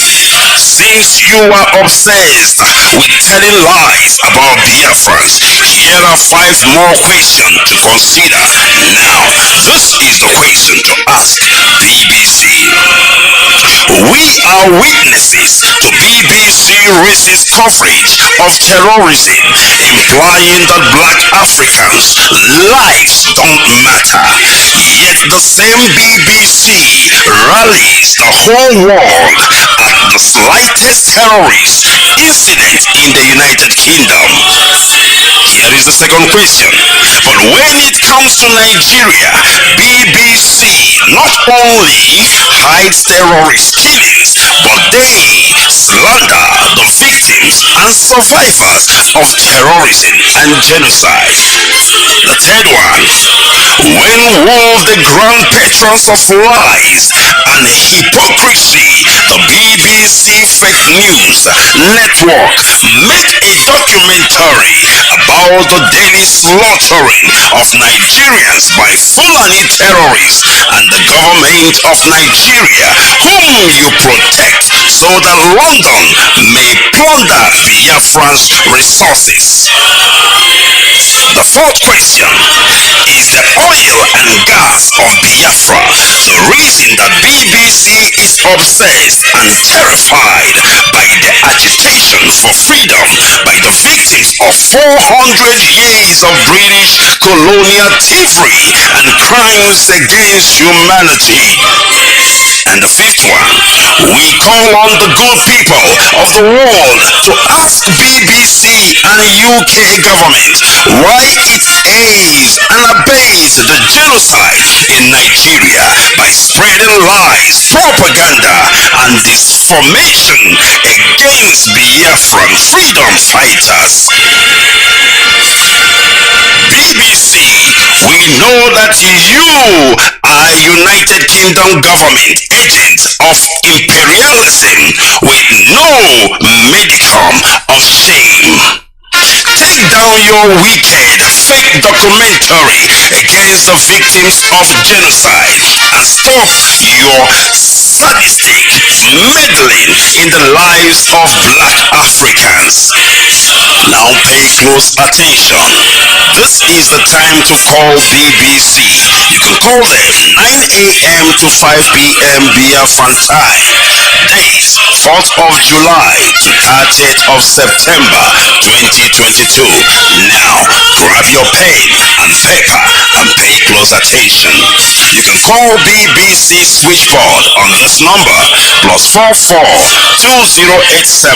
Speaker 8: Since you are obsessed with telling lies about Biafrans, here are 5 more questions to consider. Now, this is the question to ask BBC. We are witnesses to BBC racist coverage of terrorism, implying that black Africans' lives don't matter. Yet the same BBC rallies the whole world at the slightest terrorist incident in the United Kingdom. Here is the second question. But when it comes to Nigeria, BBC not only hides terrorist killings, but they slander the victims and survivors of terrorism and genocide. The third one. When will the grand patrons of lies and hypocrisy, the BBC fake news network, make a documentary about the daily slaughtering of Nigerians by Fulani terrorists and the government of Nigeria, whom you protect, so that London may plunder Biafran's resources? The fourth question. Is the oil and gas of Biafra the reason that BBC is obsessed and terrified by the agitation for freedom by the victims of 400 years of British colonial thievery and crimes against humanity? And the fifth one, we call on the good people of the world to ask BBC and UK government why it aids and abates the genocide in Nigeria by spreading lies, propaganda, and disinformation against Biafran freedom fighters. BBC, we know that you are United Kingdom government agents of imperialism with no modicum of shame. Take down your wicked fake documentary against the victims of genocide and stop your sadistic meddling in the lives of black Africans. Now pay close attention. This is the time to call BBC. You can call them 9 a.m. to 5 p.m. Biafran time. Date 4th of July to 30th of September 2022. Now grab your pen and paper and pay close close attention. You can call BBC switchboard on this number +44 2087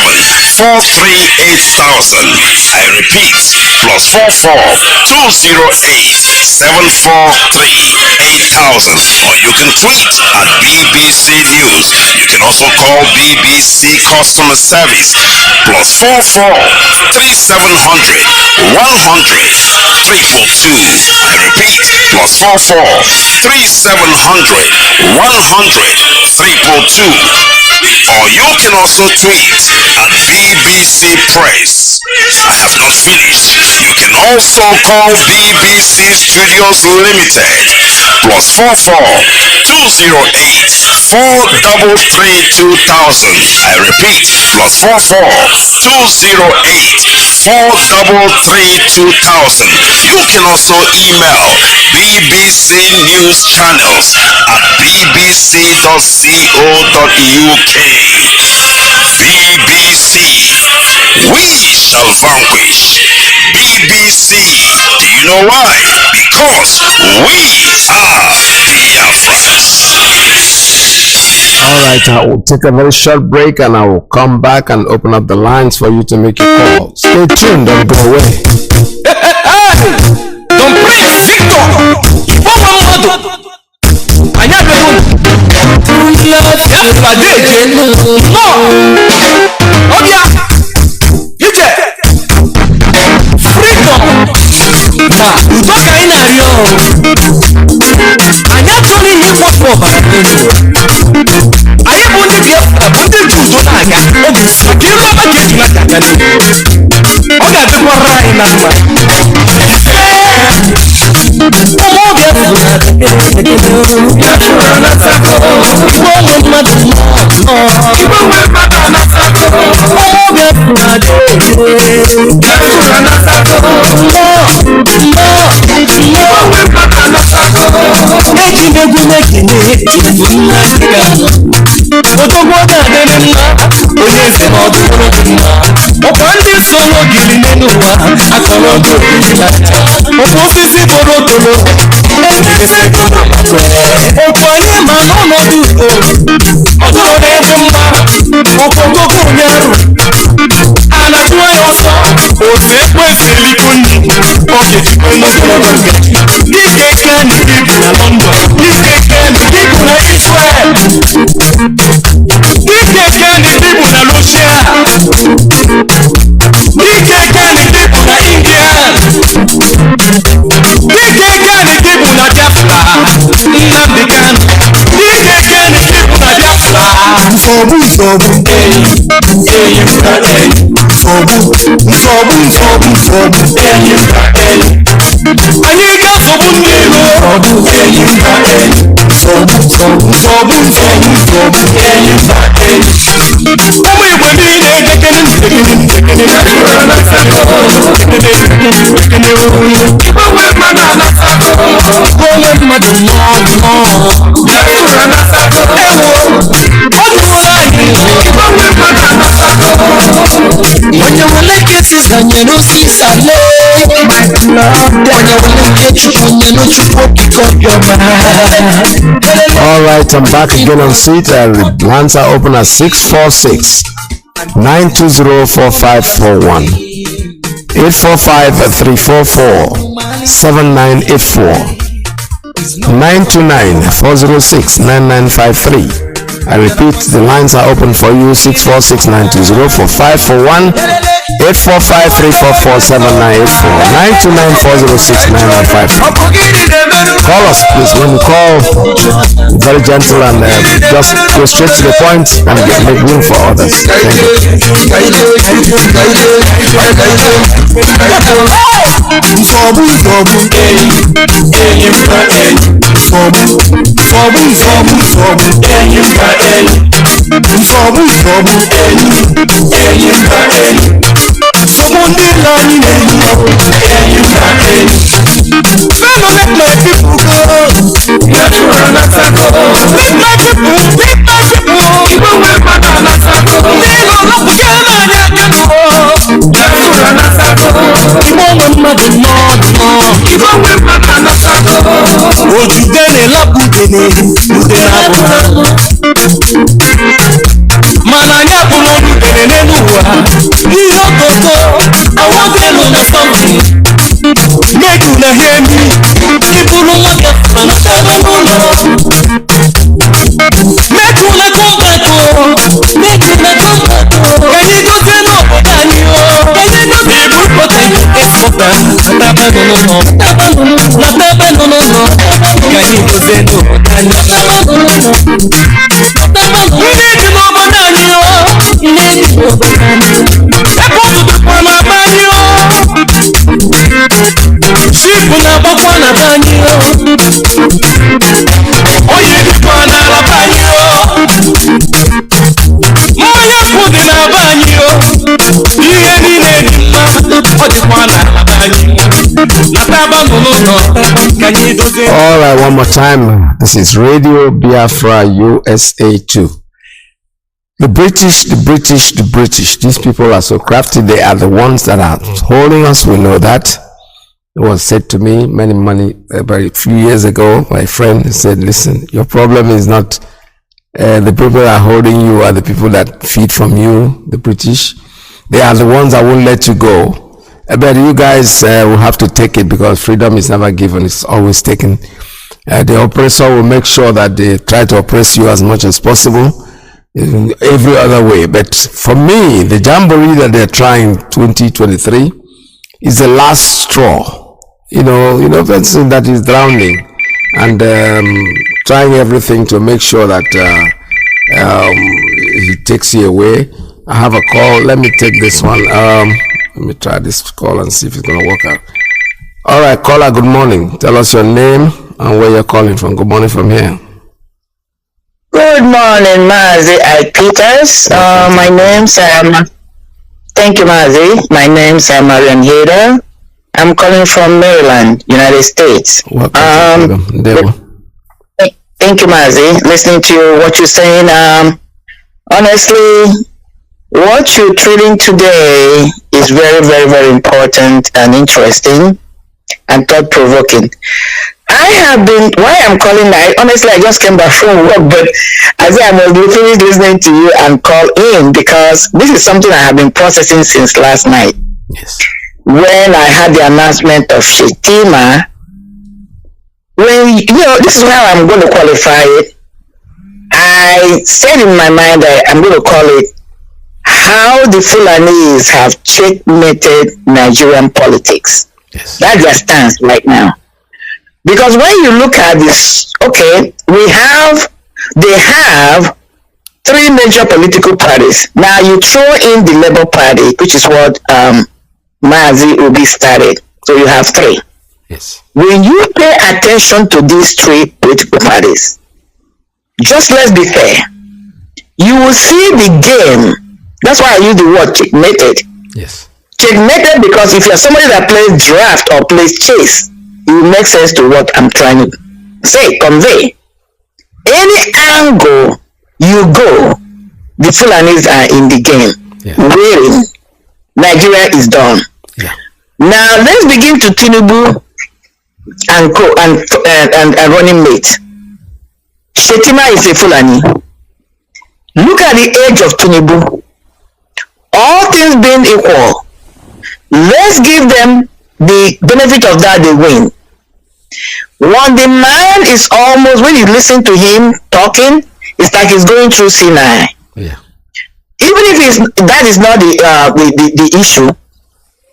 Speaker 8: 438,000. I repeat, +44 208 743 8000. Or you can tweet at BBC News. You can also call BBC Customer Service +44 3700 100 342. I repeat, +44 3700 100 342. Or you can also tweet at BBC Press. I have not finished. You can also call BBC Studios Limited +44 208 433 2000. I repeat, +44 208 433 2000. You can also email BBC News Channels at bbc.co.uk. BBC, we shall vanquish. BBC, do you know why? Because we are Biafrans.
Speaker 1: Alright, I will take a very short break and I will come back and open up the lines for you to make your call. Stay tuned, don't go away.
Speaker 7: Don't play Victor!
Speaker 1: Alright, I'm back again on seat. Lines are open at 646-920-4541, 845-344-7984, 929-406-9953. I repeat, the lines are open for you, 646-920-4541, 845-344-7984, 929-406-9953. Call us, please. When you call, very gentle and just go straight to the point and make room for others. Thank
Speaker 7: udene abụla mana anyị abụrụ udene n'ụwa ihe okoko awọdelu na something make una hear me ịbụrụ nwoke mana tebe n'ụlọ make una come back make una come back ka anyị gozie n'obodo anyị ka anyị gozie ịbụrụpụta ịpụta nataba n'ụlọ ka anyị gozie n'obodo anyị ndị dị n'obodo anyị ebe ọtụtụkwa na be anyị shipụ na-agbakwa na be anyị onye dịkwa n'ala be anyị mmanya kwụ dị na be anyị ihe niile dị mma ọ dịkwa n'ala be anyị nataba n'ụlọ ka anyị dozie.
Speaker 1: All right, one more time. This is Radio Biafra USA 2. The British, these people are so crafty. They are the ones that are holding us. We know that. It was said to me very few years ago. My friend said, listen, your problem is not the people that are holding you are the people that feed from you, the British. They are the ones that won't let you go. But you guys will have to take it because freedom is never given. It's always taken. The oppressor will make sure that they try to oppress you as much as possible in every other way. But for me, the jamboree that they're trying 2023 is the last straw. You know, person that is drowning and trying everything to make sure that he takes you away. I have a call. Let me take this one. Let me try this call and see if it's going to work out. All right, caller, good morning. Tell us your name and where you're calling from. Good morning from here.
Speaker 9: Good morning, MAZI IYKE PETERS. My name's thank you, MAZI. My name's Marian Hader. I'm calling from Maryland, United States.
Speaker 1: Welcome.
Speaker 9: Thank you, MAZI. Listening to what you're saying, honestly, what you're treating today is very, very, very important and interesting and thought-provoking. Why I'm calling, honestly, I just came back from work, but as I was literally listening to you and call in because this is something I have been processing since last night.
Speaker 1: Yes.
Speaker 9: When I had the announcement of Shetima, this is how I'm going to qualify it. I said in my mind that I'm going to call it how the Fulanis have checkmated Nigerian politics.
Speaker 1: Yes.
Speaker 9: That's their stance right now. Because when you look at this, okay, they have three major political parties. Now you throw in the Labour Party, which is what MAZI IYKE started. So you have three.
Speaker 1: Yes.
Speaker 9: When you pay attention to these three political parties, just let's be fair, you will see the game. That's why I use the word checkmated.
Speaker 1: Yes.
Speaker 9: Checkmated because if you're somebody that plays draft or plays chess, it will make sense to what I'm trying to say, convey. Any angle you go, the Fulanis are in the game.
Speaker 1: Yeah.
Speaker 9: Really, Nigeria is done.
Speaker 1: Yeah.
Speaker 9: Now let's begin to Tinubu and running mate. Shetima is a Fulani. Look at the age of Tinubu. All things being equal, let's give them the benefit of that they win. When the man is almost, when you listen to him talking, it's like he's going through Sinai.
Speaker 1: Yeah.
Speaker 9: Even if that is not the issue,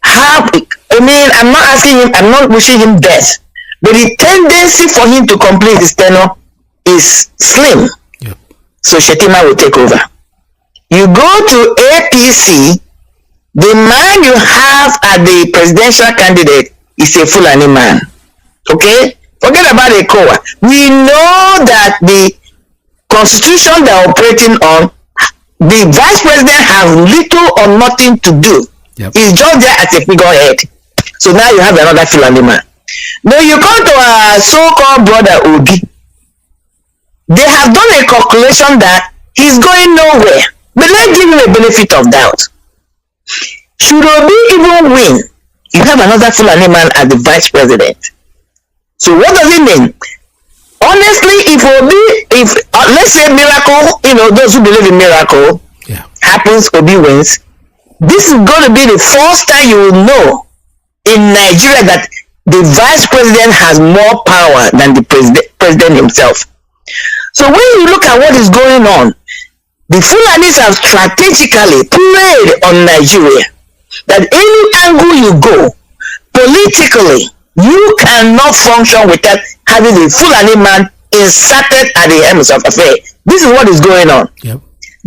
Speaker 9: I'm not asking him, I'm not wishing him death, but the tendency for him to complete his tenure is slim.
Speaker 1: Yep.
Speaker 9: So Shetima will take over. You go to APC, the man you have at the presidential candidate is a Fulani man. Okay? Forget about the COA. We know that the constitution they're operating on, the vice president has little or nothing to do.
Speaker 1: Yep.
Speaker 9: He's just there as a figurehead. So now you have another Fulani man. Now you come to our so-called brother Obi. They have done a calculation that he's going nowhere. But let's give him a benefit of doubt. Should Obi even win, you have another Fulani man as the vice president. So what does it mean? honestly, if let's say miracle, those who believe in miracle happens, Obi wins. This is going to be the first time you will know in Nigeria that the vice president has more power than the president himself. So when you look at what is going on, the Fulanis have strategically played on Nigeria. That any angle you go, politically, you cannot function without having a Fulani man inserted at the helm of affairs. This is what is going on.
Speaker 1: Yep.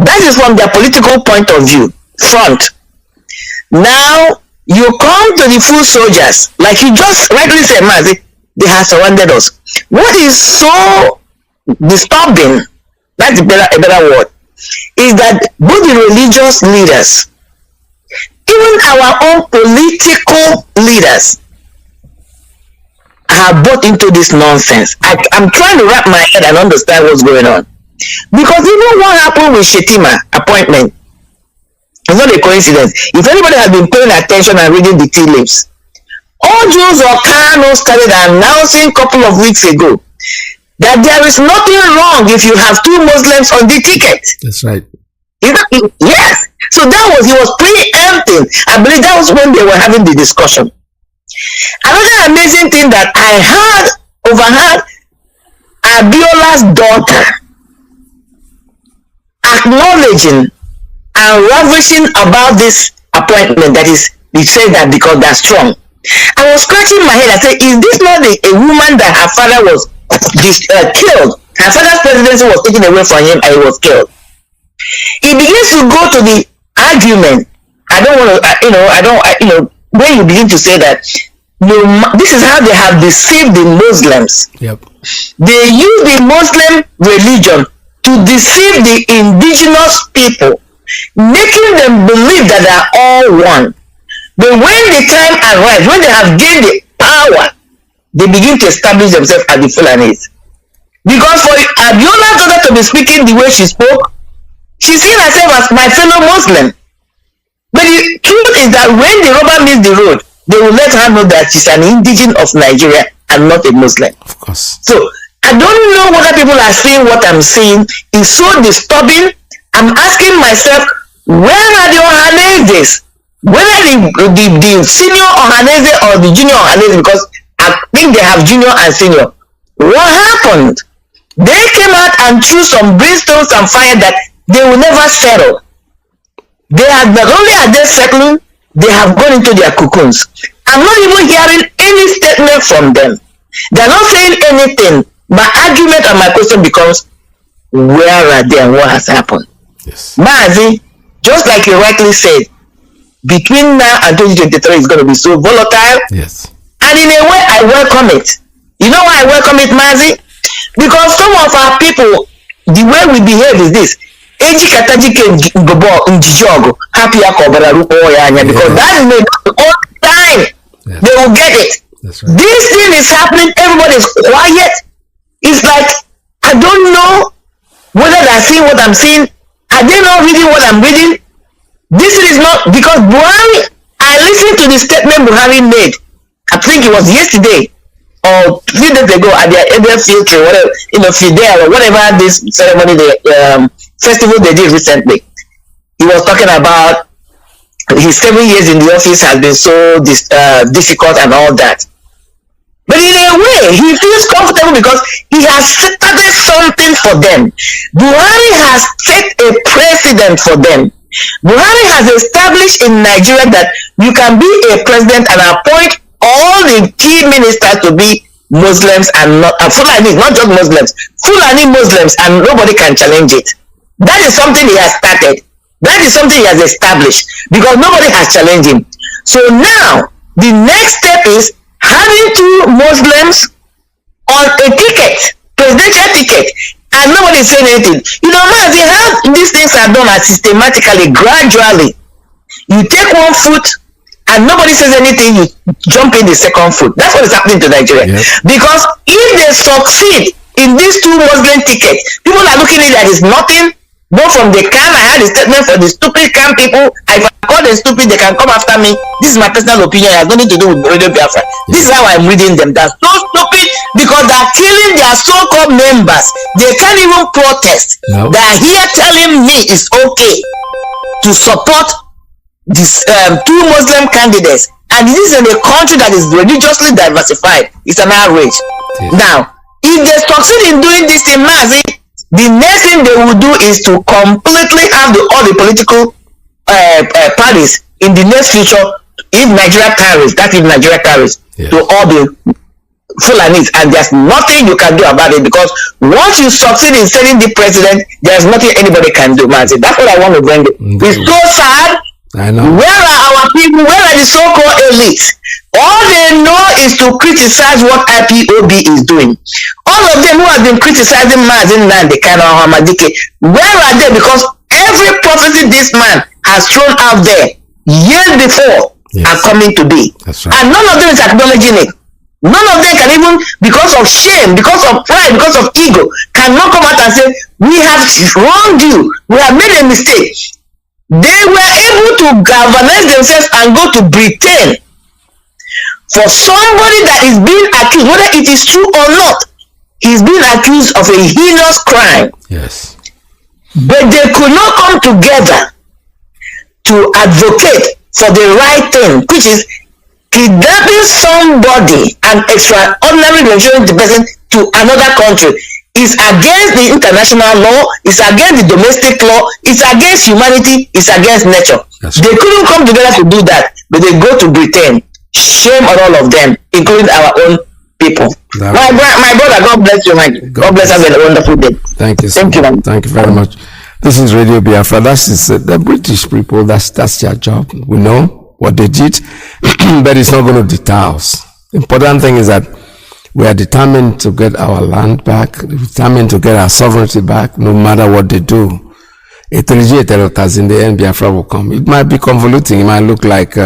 Speaker 9: That is from their political point of view, front. Now, you come to the full soldiers, like you just rightly said, Mazi, they have surrounded us. What is so disturbing, that's a better word, is that both the religious leaders, even our own political leaders, have bought into this nonsense. I'm trying to wrap my head and understand what's going on. Because even what happened with Shetima appointment, it's not a coincidence. If anybody has been paying attention and reading the tea leaves, all JUL or Kanu started announcing a couple of weeks ago that there is nothing wrong if you have 2 Muslims on the ticket.
Speaker 1: That's right.
Speaker 9: Yes. So he was preempting. I believe that was when they were having the discussion. Another amazing thing that I overheard Abiola's daughter acknowledging and ravishing about this appointment, that is, he said that because they're strong. I was scratching my head. I said, is this not a woman that her father was killed? Her father's presidency was taken away from him and he was killed. He begins to go to the argument. When you begin to say that, this is how they have deceived the Muslims.
Speaker 1: Yep.
Speaker 9: They use the Muslim religion to deceive the indigenous people, making them believe that they are all one. But when the time arrives, when they have gained the power, they begin to establish themselves as the Fulanis. Because for Abiola's daughter to be speaking the way she spoke, she sees herself as my fellow Muslim. But the truth is that when the rubber meets the road, they will let her know that she's an indigene of Nigeria and not a Muslim.
Speaker 1: Of course.
Speaker 9: So I don't know whether people are seeing what I'm seeing. It's so disturbing. I'm asking myself, where are the Ohanezes? Whether the senior Ohaneze or the junior Ohaneze, because I think they have junior and senior. What happened? They came out and threw some brimstones and fire that they will never settle. They have not only are they settling, they have gone into their cocoons. I'm not even hearing any statement from them. They're not saying anything. My argument and my question becomes, where are they and what has happened?
Speaker 1: Yes.
Speaker 9: Mazi, just like you rightly said, between now and 2023 is going to be so volatile.
Speaker 1: Yes.
Speaker 9: And in a way, I welcome it. You know why I welcome it, Mazi? Because some of our people, the way we behave is this. Because that is the only time they will get it.
Speaker 1: That's right.
Speaker 9: This thing is happening, everybody is quiet. It's like, I don't know whether they're seeing what I'm seeing. Are they not reading what I'm reading? This is not, because Buhari, I listened to the statement Buhari made. I think it was yesterday or 3 days ago at their Eden field trip, whatever, Fidel or whatever this ceremony, festival they did recently. He was talking about his 7 years in the office has been so difficult and all that. But in a way, he feels comfortable because he has started something for them. Buhari has set a precedent for them. Buhari has established in Nigeria that you can be a president and appoint all the key ministers to be Muslims and not Fulani, not just Muslims, Fulani Muslims, and nobody can challenge it. That is something he has started. That is something he has established because nobody has challenged him. So now, the next step is having 2 Muslims on a ticket, presidential ticket, and nobody is saying anything. Mazi, how these things are done systematically, gradually. You take 1 foot, and nobody says anything, you jump in the 2nd foot. That's what is happening to Nigeria. Yes. Because if they succeed in these 2 Muslim tickets, people are looking at it as nothing. Both from the camp, I had a statement for the stupid camp people. If I call them stupid, they can come after me. This is my personal opinion. It has nothing to do with Radio Biafra. Yes. This is how I'm reading them. They're so stupid. because they're killing their so-called members. They can't even protest.
Speaker 1: No.
Speaker 9: They're here telling me it's okay to support this 2 Muslim candidates, and this is in a country that is religiously diversified. It's an outrage.
Speaker 1: Yes.
Speaker 9: Now, if they succeed in doing this in Mazi, the next thing they will do is to completely have all the political parties in the next future. If Nigeria carries, that is Nigeria carries,
Speaker 1: yes, to
Speaker 9: all the Fulanis, and there's nothing you can do about it, because once you succeed in setting the president, there's nothing anybody can do, Mazi. That's what I want to bring it. It's so sad.
Speaker 1: I know.
Speaker 9: Where are our people? Where are the so-called elites? All they know is to criticize what IPOB is doing. All of them who have been criticizing Mazi Nnamdi, Kanu, where are they? Because every prophecy this man has thrown out there years before, yes, are coming to be.
Speaker 1: That's right.
Speaker 9: And none of them is acknowledging it. None of them can even, because of shame, because of pride, because of ego, cannot come out and say, we have wronged you, we have made a mistake. They were able to galvanize themselves and go to Britain for somebody that is being accused, whether it is true or not. He's being accused of a heinous crime.
Speaker 1: Yes.
Speaker 9: But they could not come together to advocate for the right thing, which is kidnapping somebody and extraordinary returning the person to another country. Is against the international law, it's against the domestic law, it's against humanity, it's against nature.
Speaker 1: Yes.
Speaker 9: They couldn't come together to do that, but they go to Britain. Shame on all of them, including our own people. My brother, God bless you, man. God bless us. Have a wonderful day.
Speaker 1: Thank you.
Speaker 9: Thank you, man.
Speaker 1: Thank you very much. This is Radio Biafra. That's the British people. That's their job. We know what they did, but it's not going to deter us. The important thing is that we are determined to get our land back, determined to get our sovereignty back, no matter what they do. In the end, Biafra will come. It might be convoluting. It might look like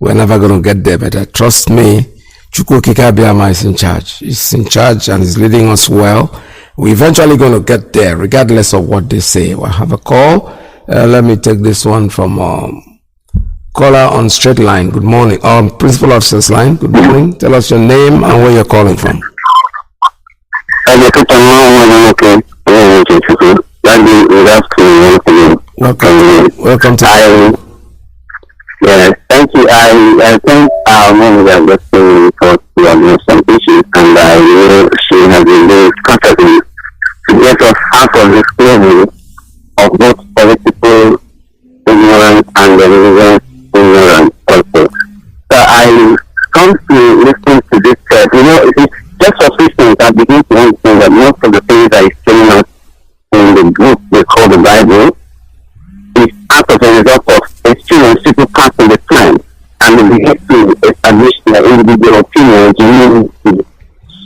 Speaker 1: we're never going to get there, but trust me, Chukwu Kikabiama is in charge. He's in charge and he's leading us well. We're eventually going to get there, regardless of what they say. We'll have a call. Let me take this one from caller on straight line. Good morning. Principal officer's line. Good morning. Tell us your name and where you're calling from. Welcome to.
Speaker 10: Yeah, thank you. I think our mom is listening for some issues, and I know she has been very constantly to get us out of this slavery of both political ignorance and the religious ignorance also. So I come to listen to this it's just sufficient that begin to understand that most of the things that is telling us in the book they call the Bible is out of a result of experience people pass in the time, and they begin to establish their individual opinions to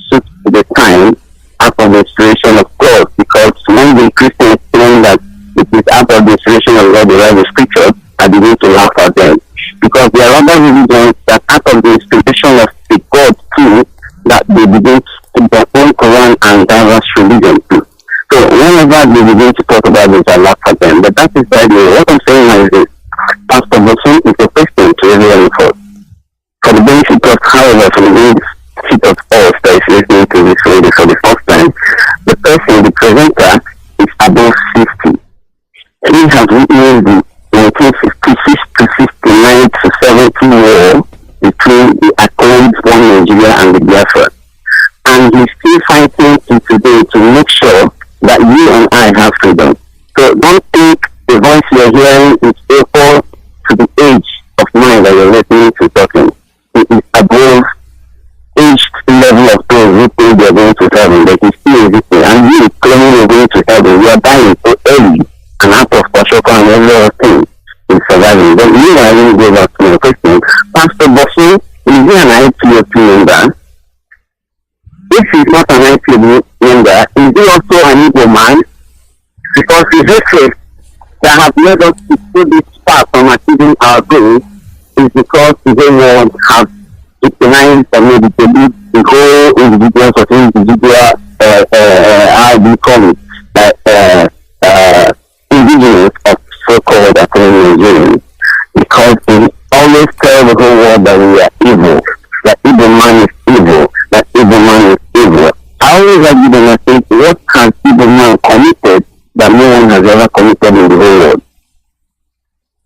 Speaker 10: suit the time out of the inspiration of God. Because when the Christians claim that it is out of the inspiration of God, they write the scripture, I begin to laugh at them. Because there are other religions that out of the inspiration of the God too, that they begin to their own Quran and diverse religion too. So whenever they begin to talk about this, I laugh at them. But that is the idea. What I'm saying is this. Pastor Bosun is a question to everyone for the benefit of, however, for the benefit of us that is listening to this radio for the first time, the person, the presenter, is above 50. He has witnessed the 1956 to 59 to 70 war between the Accords, One Nigeria, and the Biafra. And he's still fighting to today to make sure that you and I have freedom. So don't think the voice you're hearing is equal to the age of mind that you're listening to talking. It is above aged level of those who think they're going to heaven, but it's still existing. And you claiming you're going to heaven, you are dying so early and out of Pashoko and every other thing in surviving. But you are going to go back to your question. Pastor Bosun, is he an IPOP member? If he's not an IPOP member, is he also an Igbo man? Because the hatred that have led us to do this far from achieving our goals is because the whole world has recognized and maybe believe the whole individuals of individual, how do you call it, indigenous of so-called Nigerians, because they always tell the whole world that we are evil, that evil man is evil, that evil man is ever given and say, what has people now committed that no one has ever committed in the whole world?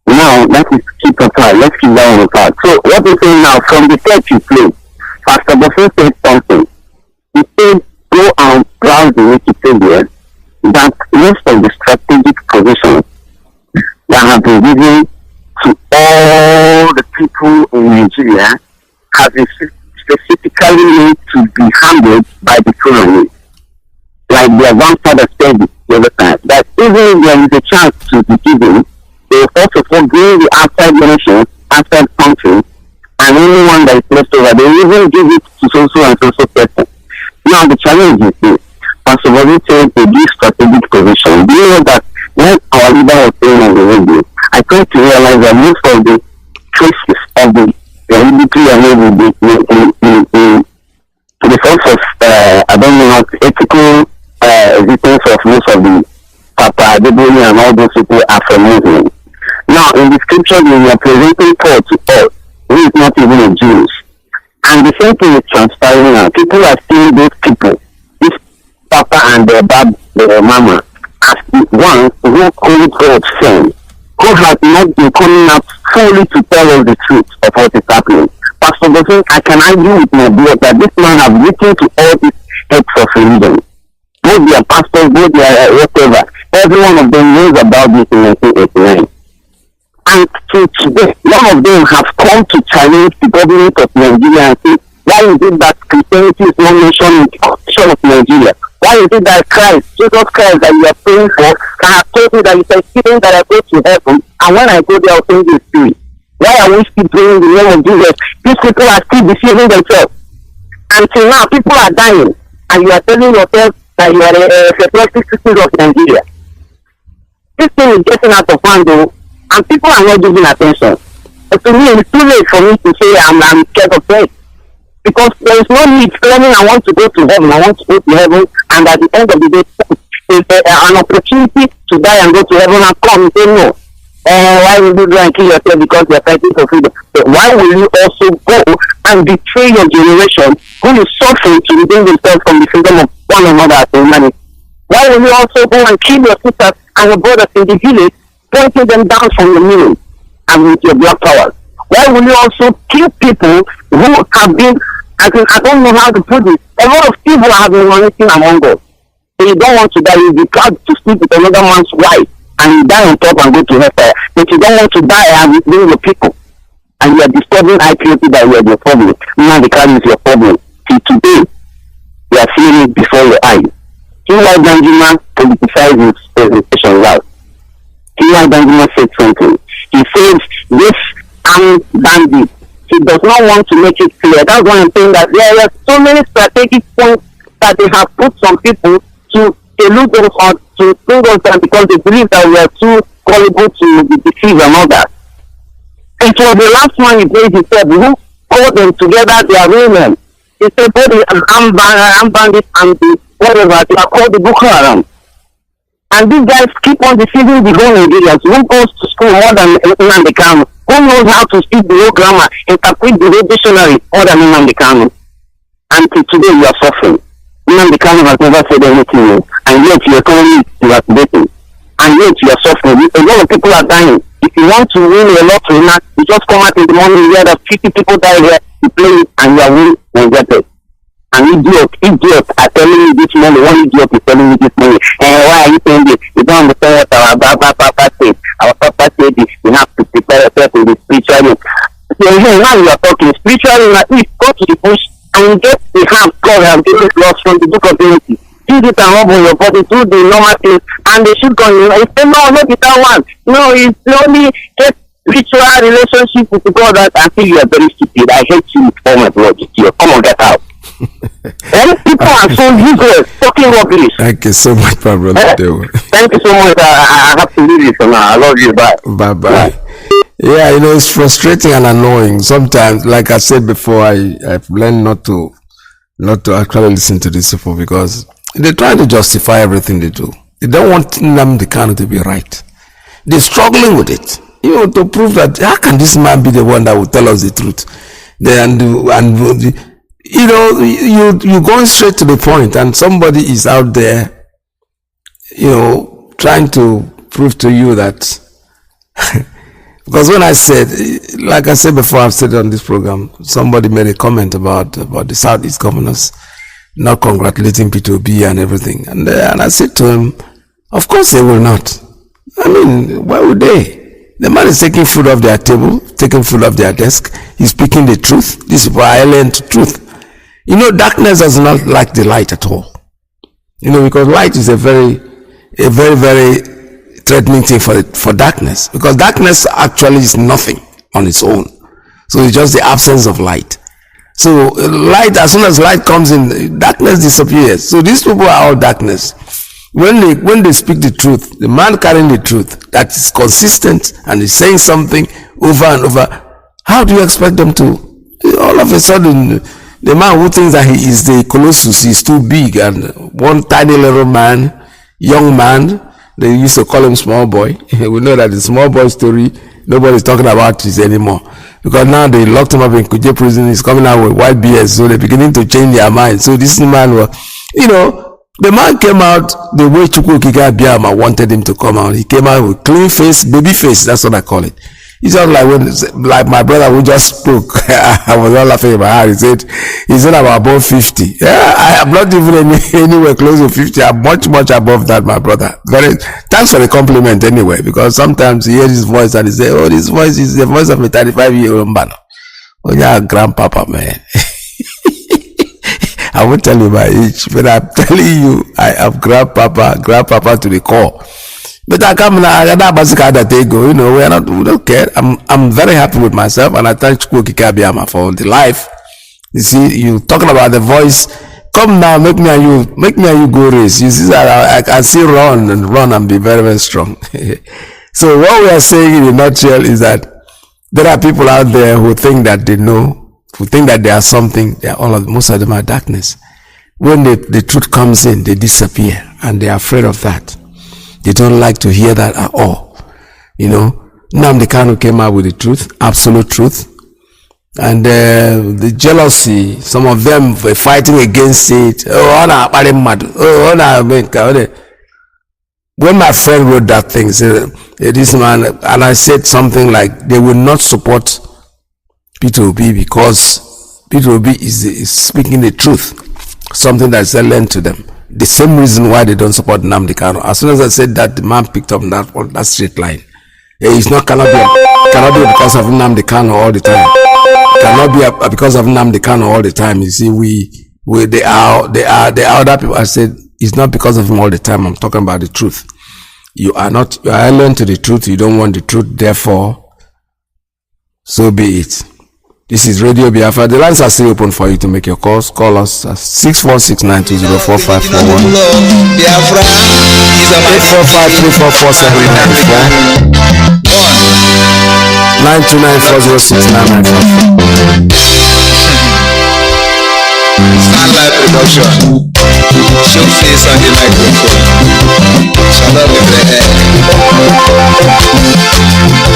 Speaker 10: Now, that is keep apart. Let's keep that one apart. So, what we say now, from the text you play, Pastor Buffett said something. He said, go and browse the Wikipedia, that most of the strategic positions that have been given to all the people in Nigeria have been specifically made to be handled by the colonies. Like their grandfather said the other time, that even if there is a chance to be given, they will first of all bring the outside nations, outside countries, and anyone that is left over, they will even give it to so and so person. Now the challenge is this. Pastor Bobby said a big strategic position. Do you know that when our leader was saying on the radio, I come to realize that most of the traces of the military and the sense of I don't know, ethical existence of most of the Papa, Deboni and all those people are from Muslims. Now in the scripture we are presenting Paul to us, who is not even a Jew. And the same thing is transpiring now. People are seeing those people, this Papa and their mama, as the ones who call God friends, who has not been coming out fully to tell us the truth of what is happening. Pastor Boston, I can argue with my brother that this man has written to all these heads of religion. Both their pastors, both their whatever. Every one of them knows about this in 1989. And to today, none of them have come to challenge the government of Nigeria and say, why is it that Christianity is not mentioned in the constitution of Nigeria? Why is it that Christ, Jesus Christ, that you are praying for, can have told me that it's a student that I go to heaven, and when I go there, I'll send you a spirit? Why are we still praying in the name of Jesus? These people are still deceiving themselves. Until now, people are dying, and you are telling yourself that you are a separatist citizen of Nigeria. This thing is getting out of hand, though, and people are not giving attention. But to me, it's too late for me to say I'm scared of faith. Because there is no need claiming I want to go to heaven, I want to go to heaven, and at the end of the day, if an opportunity to die and go to heaven and come and say no. Why will you go and kill yourself because you are fighting for freedom? So why will you also go and betray your generation who is suffering to redeem themselves from the freedom of one another as humanity? Why will you also go and kill your sisters and your brothers in the village, pointing them down from the moon and with your black powers? Why will you also kill people who have been, I don't know how to put this, a lot of people have been running among us. So you don't want to die, you'll be proud to sleep with another man's wife and you die on top and go to hellfire. But you don't want to die and bring your people. And you are disturbing IPOP that you are your problem. Now the crime is your problem. Till today, you are seeing it before your eyes. T.Y. Benjamin politicized his presentation loud. T.Y. Benjamin said something. He says this armed bandit, he does not want to make it clear. That's why I'm saying that there are so many strategic points that they have put some people to elude us or to bring us down because they believe that we are too gullible to be deceived and all that. It was the last one he played, he said, who called them together, they are real men. He said, both the armed bandits and the whatever, they are called the Boko Haram. And these guys keep on deceiving the whole Nigerians. Who goes to school more than Nnamdi Kanu? Who knows how to speak the whole grammar, interpret the whole dictionary more than Nnamdi Kanu? Until today you are suffering. Nnamdi Kanu has never said anything, and yet your economy is devastating. And yet you are suffering. A lot of people are dying. If you want to win a lottery now, you just come out in the morning, you hear that 50 people die here, you play it, and you are winning and get it. And idiots are telling me this money. One idiot is telling me this money. Why are you saying this? You don't understand what our Papa said. Our Papa said this. We have to prepare ourselves in the spiritual. So now you are talking spiritually. At least go to the bush and get the hand God has given us from the book of Genesis. Use it and rub on your body, do the normal things, and they should go. You say no, not the that one. No, it's only get spiritual relationship with God that I feel you are very stupid. I hate you with all my blood. Come on, get out. People are so useless, talking rubbish.
Speaker 1: Thank you so much, my brother.
Speaker 10: Thank you so much. I have to leave you for now. I love you. Bye.
Speaker 1: Bye. Yeah, you know, it's frustrating and annoying. Sometimes, like I said before, I've learned not to actually listen to these people because they try to justify everything they do. They don't want Nnamdi Kanu to be right. They're struggling with it. You know, to prove that how can this man be the one that will tell us the truth? you know, you're going straight to the point, and somebody is out there, you know, trying to prove to you that. Because when I said, like I said before, I've said on this program, somebody made a comment about the Southeast governors not congratulating P2B and everything, and I said to him, of course they will not. I mean, why would they? The man is taking food off their table, taking food off their desk. He's speaking the truth. These people are alien to truth. You know, darkness does not like the light at all. You know, because light is a very, very threatening thing for darkness. Because darkness actually is nothing on its own. So it's just the absence of light. So light, as soon as light comes in, darkness disappears. So these people are all darkness. When they speak the truth, the man carrying the truth that is consistent and is saying something over and over, how do you expect them to? All of a sudden, the man who thinks that he is the Colossus is too big, and one tiny little man, young man, they used to call him small boy. We know that the small boy story, nobody's talking about this anymore. Because now they locked him up in Kuje prison, he's coming out with white beard, so they're beginning to change their mind. So this man was, you know, the man came out the way Chukwuokike Abiama wanted him to come out. He came out with clean face, baby face, that's what I call it. He sounded like my brother who just spoke. I was all laughing in my heart. He said I'm above 50. Yeah, I am not even anywhere close to 50. I'm much above that, my brother. Thanks for the compliment anyway, because sometimes you hear his voice and he say, oh, this voice is the voice of a 35-year-old man. Oh yeah, grandpapa, man. I won't tell you my age, but I'm telling you, I am grandpapa to the core. But I come now, you know, we don't care. I'm very happy with myself, and I thank Chukwuokike Abiama for the life. You see, you talking about the voice. Come now, make me and you go race. You see that I can still run and be very, very strong. So what we are saying in a nutshell is that there are people out there who think that they know, who think that they are something. Most of them are darkness. When the truth comes in, they disappear, and they are afraid of that. They don't like to hear that at all. You know, Nnamdi Kanu came out with the truth, absolute truth. And the jealousy, some of them were fighting against it. When my friend wrote that thing, said, this man, and I said something like, they will not support P2B because P2B is speaking the truth, something that's alien to them. The same reason why they don't support Nnamdi Kanu. As soon as I said that, the man picked up that straight line. It's not cannot be because of Nnamdi Kanu all the time. Cannot be because of Nnamdi Kanu all the time. You see, they are other people. I said it's not because of him all the time. I'm talking about the truth. You are alien to the truth. You don't want the truth. Therefore, so be it. This is Radio Biafra. The lines are still open for you to make your calls. Call us at 646-920-4541.
Speaker 7: Biafra is a
Speaker 1: 845-344-47994. 929-406994.
Speaker 7: Starlight Production. Show face on the microphone. Shalom in the air.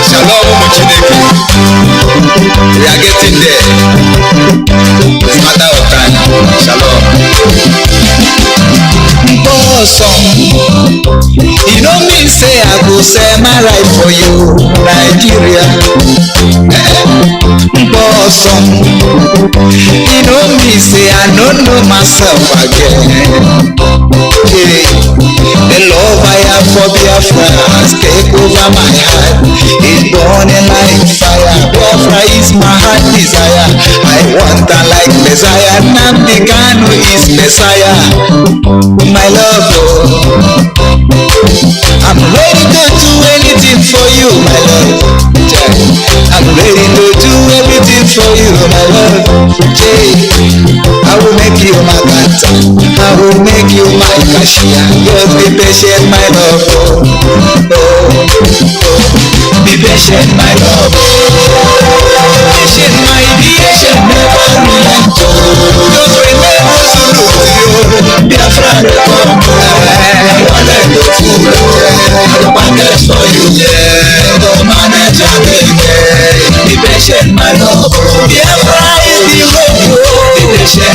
Speaker 7: Shalom Chineke. We are getting there. It's a matter of time. Shalom. Awesome. You know me say I go sell my life for you, Nigeria. Awesome. You know me say I don't know myself again. Hey, the love I have for Biafrans take over my heart. It's burning like fire. Biafra is my heart desire. I want her like Messiah. Nnamdi Kanu is Messiah. My love, I'm ready to do anything for you, my love. I'm ready to do everything for you, my love. I will make you my ganta. I will make you my cashier. Just be patient, my love. Be patient, my love. Patient, my dear. Never relent. Just remember to Biafra, come. I want to go to the package for you. The manager, be patient, my love. Biafra is the way. Be patient.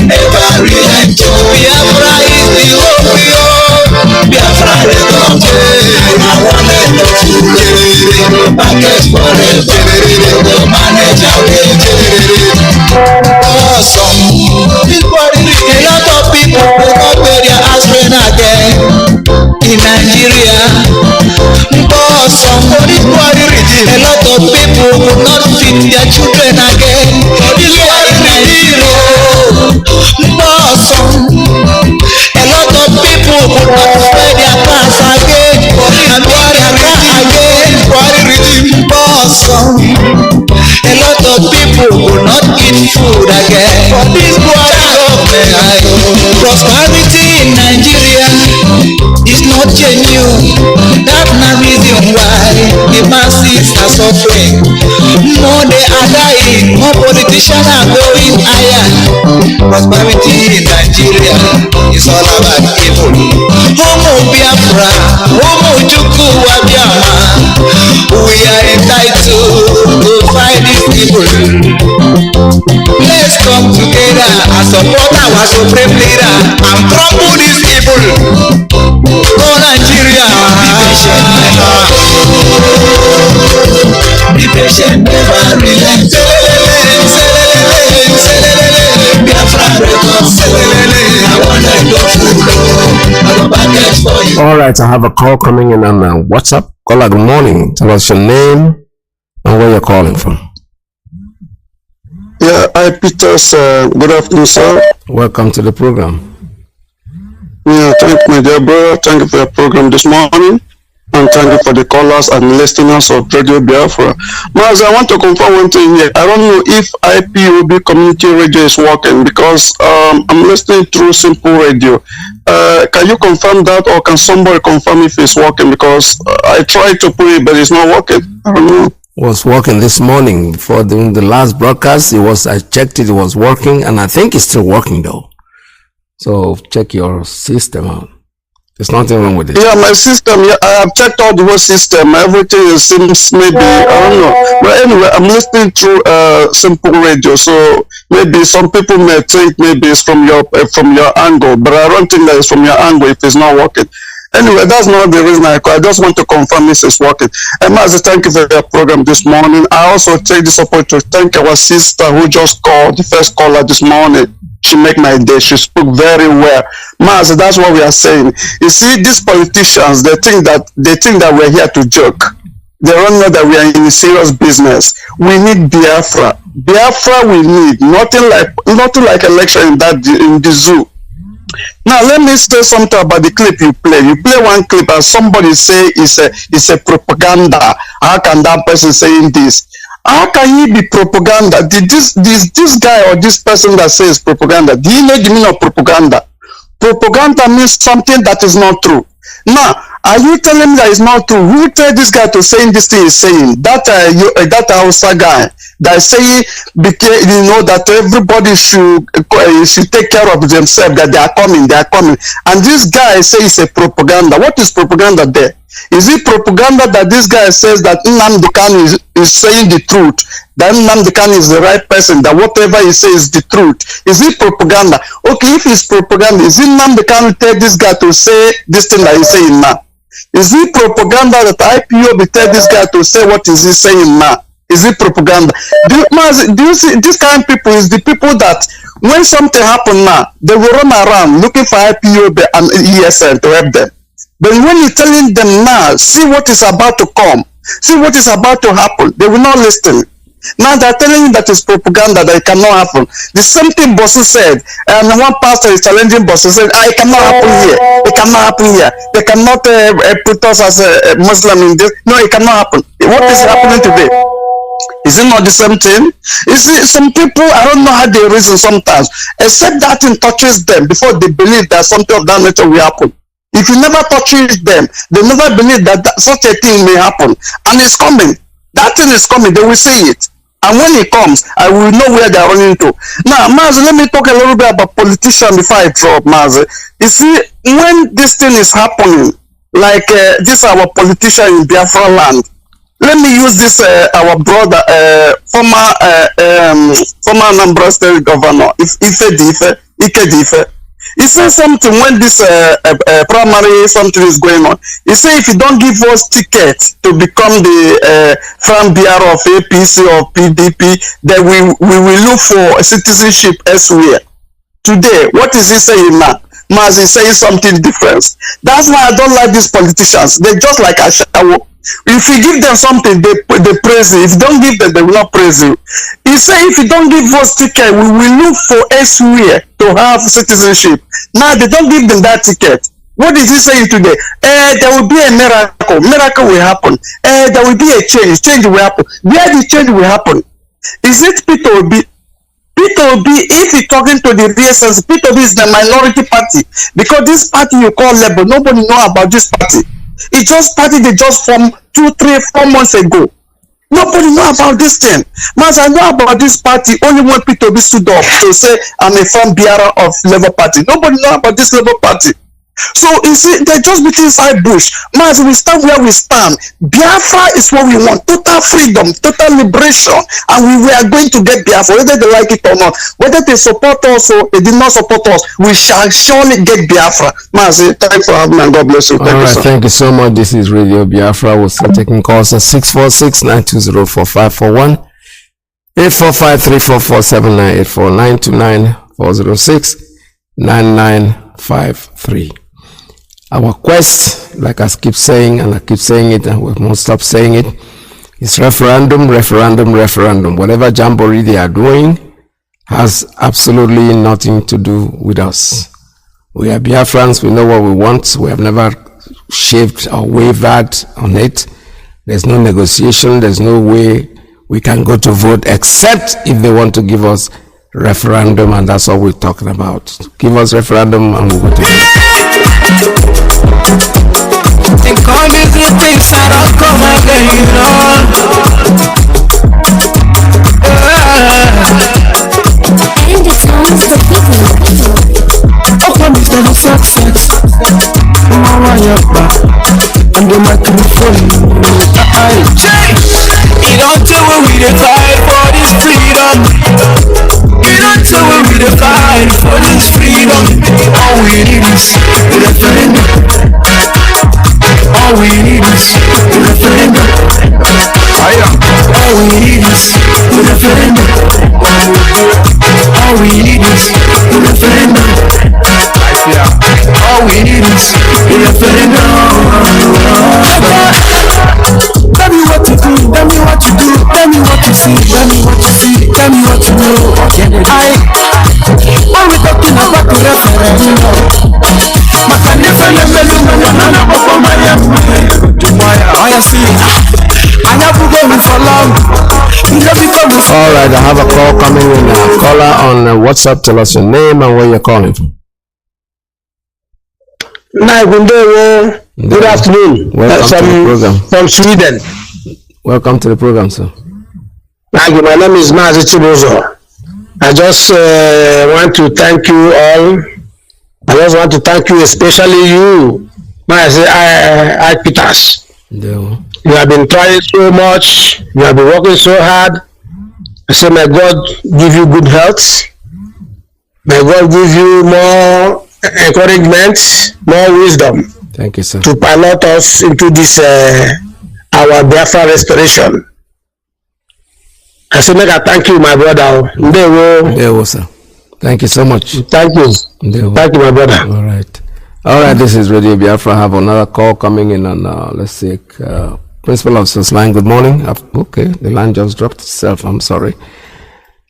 Speaker 7: in Nigeria. But somebody regime, a lot of people will not feed their children again. Here in Nigeria, but a lot of people will not spare their cars again and buy their car again. But a lot of people will not eat food again. For this government, prosperity in Nigeria is not genuine. That's the reason why the masses are suffering. More they are dying, more politicians are going higher. Prosperity in Nigeria is all about evil. Homo Biafra, Homo Juku Wabiama. We are entitled to fight this evil. Let's come together and support our supreme leader and crumble this evil. Go Nigeria. Be patient, never relent.
Speaker 1: All right, I have a call coming in on WhatsApp. Caller, good morning. Tell us your name and where you're calling from.
Speaker 11: Yeah, hi Peters. Good afternoon, sir.
Speaker 1: Welcome to the program.
Speaker 11: Yeah, thank you, my dear brother. Thank you for your program this morning. And thank you for the callers and listeners of Radio Biafra. Maz, I want to confirm one thing here. I don't know if IPOB community radio is working because I'm listening through simple radio. Can you confirm that, or can somebody confirm if it's working? Because I tried to put it, but it's not working. I don't know.
Speaker 1: Was working this morning for the last broadcast. I checked it, it was working, and I think it's still working though. So check your system out. There's nothing wrong with it.
Speaker 11: Yeah, my system, yeah, I have checked out the whole system. Everything seems maybe, I don't know. But anyway, I'm listening through simple radio, so maybe some people may think maybe it's from your angle, but I don't think that it's from your angle if it's not working. Anyway, that's not the reason I call. I just want to confirm this is working. And Mazi, thank you for your program this morning. I also take this opportunity to thank our sister who just called, the first caller this morning. She make my day. She spoke very well. Mazi, that's what we are saying. You see, these politicians, they think that we're here to joke. They don't know that we are in serious business. We need Biafra. Biafra we need. Nothing like election in the zoo. Now let me say something about the clip you play. You play one clip and somebody say it's a propaganda. How can that person saying this? How can he be propaganda? Did this guy or this person that says propaganda, do you know the meaning of propaganda? Propaganda means something that is not true. Now, are you telling me that it's not true? Who tell this guy to saying this thing is saying? That Hausa guy that say, you know, that everybody should take care of themselves, that they are coming. And this guy says it's a propaganda. What is propaganda there? Is it propaganda that this guy says that Nnamdi Kanu is saying the truth? That Nnamdi Kanu is the right person, that whatever he says is the truth? Is it propaganda? Okay, if it's propaganda, is it Nnamdi Kanu tell this guy to say this thing that he's saying now? Is it propaganda that IPOB tell this guy to say what is he saying now? Is it propaganda? Do you see this kind of people is the people that when something happen now, they will run around looking for IPOB and ESN to help them. But when you're telling them now, see what is about to come, see what is about to happen, they will not listen. Now they're telling you that it's propaganda, that it cannot happen. The same thing Bosu said, and one pastor is challenging Bosu, said, it cannot happen here. It cannot happen here. They cannot put us as a Muslim in this. No, it cannot happen. What is happening today? Is it not the same thing? You see, some people, I don't know how they reason sometimes, except that thing touches them before they believe that something of that nature will happen. If you never touches them, they never believe that such a thing may happen. And it's coming. That thing is coming. They will see it. And when it comes, I will know where they are running to. Now, Mazi, let me talk a little bit about politicians before I drop, Mazi. You see, when this thing is happening, like this our politician in Biafra land, let me use this our brother, former Nnamdi State Governor, Ike. He said something when this primary something is going on. He said if you don't give us tickets to become the fan bearer of APC or PDP, then we will look for a citizenship elsewhere. Today, what is he saying now? Mazi saying something different. That's why I don't like these politicians. They're just like Ashawo. If you give them something, they praise you. If you don't give them, they will not praise you. He say if you don't give us ticket, we will look for elsewhere to have citizenship. Now they don't give them that ticket. What is he saying today? There will be a miracle. Miracle will happen. There will be a change. Change will happen. Where the change will happen? Is it Peter Obi? Peter Obi, if he's talking to the real sense, Peter Obi is the minority party. Because this party you call Labour, nobody know about this party. It just started, they just formed 2, 3, 4 months ago. Nobody know about this thing. Mas, I know about this party only when Peter Obi stood up to say, I'm a firm bearer of Labour Party. Nobody know about this Labour Party. So, you see, they're just between inside bush. Mas, we stand where we stand. Biafra is what we want. Total freedom, total liberation. And we are going to get Biafra, whether they like it or not. Whether they support us or they did not support us, we shall surely get Biafra. Mas, thanks for having me and God bless you.
Speaker 1: Thank you so much. This is Radio Biafra. We're still taking calls at 646-920-4541, 845-344-798-4929-406-9953. Our quest, like I keep saying, and I keep saying it, and we won't stop saying it, is referendum, referendum, referendum. Whatever jamboree they are doing has absolutely nothing to do with us. We are Biafrans, we know what we want. We have never shaved or wavered on it. There's no negotiation, there's no way we can go to vote except if they want to give us referendum, and that's all we're talking about. Give us referendum and we'll go to vote.
Speaker 7: Think all these good things that I'll come again, you know.
Speaker 12: And it sounds the people.
Speaker 7: Oh, come is the success. Mama, you're back. And the microphone. You don't tell when we fight for this freedom. You don't tell when we fight for this freedom. All we need is referendum. All we need is referendum. All we need is referendum. All we need is referendum. All we need is referendum. Tell me what to do, tell me what to do, tell me what to see, tell me what to see, tell me what to know. All we talking about the referendum.
Speaker 1: Alright, I have a call coming in. Caller on WhatsApp, tell us your name and where you're calling from.
Speaker 13: Good afternoon.
Speaker 1: Welcome to the program.
Speaker 13: From Sweden.
Speaker 1: Welcome to the program, sir.
Speaker 13: My name is MAZI IYKE. I just want to thank you all. I just want to thank you, especially you, MAZI IYKE PETERS.
Speaker 1: Yeah.
Speaker 13: You have been trying so much. You have been working so hard. I say, may God give you good health. May God give you more encouragement, more wisdom.
Speaker 1: Thank you, sir.
Speaker 13: To pilot us into this our Biafra restoration. I say, make I thank you, my brother.
Speaker 1: Ndewo, sir. Thank you so much.
Speaker 13: Thank you.
Speaker 1: Ndewo.
Speaker 13: Thank you, my brother.
Speaker 1: All right. All right, this is Radio Biafra. I have another call coming in, and let's take Principal Officer's line. Good morning. Okay, the line just dropped itself. I'm sorry.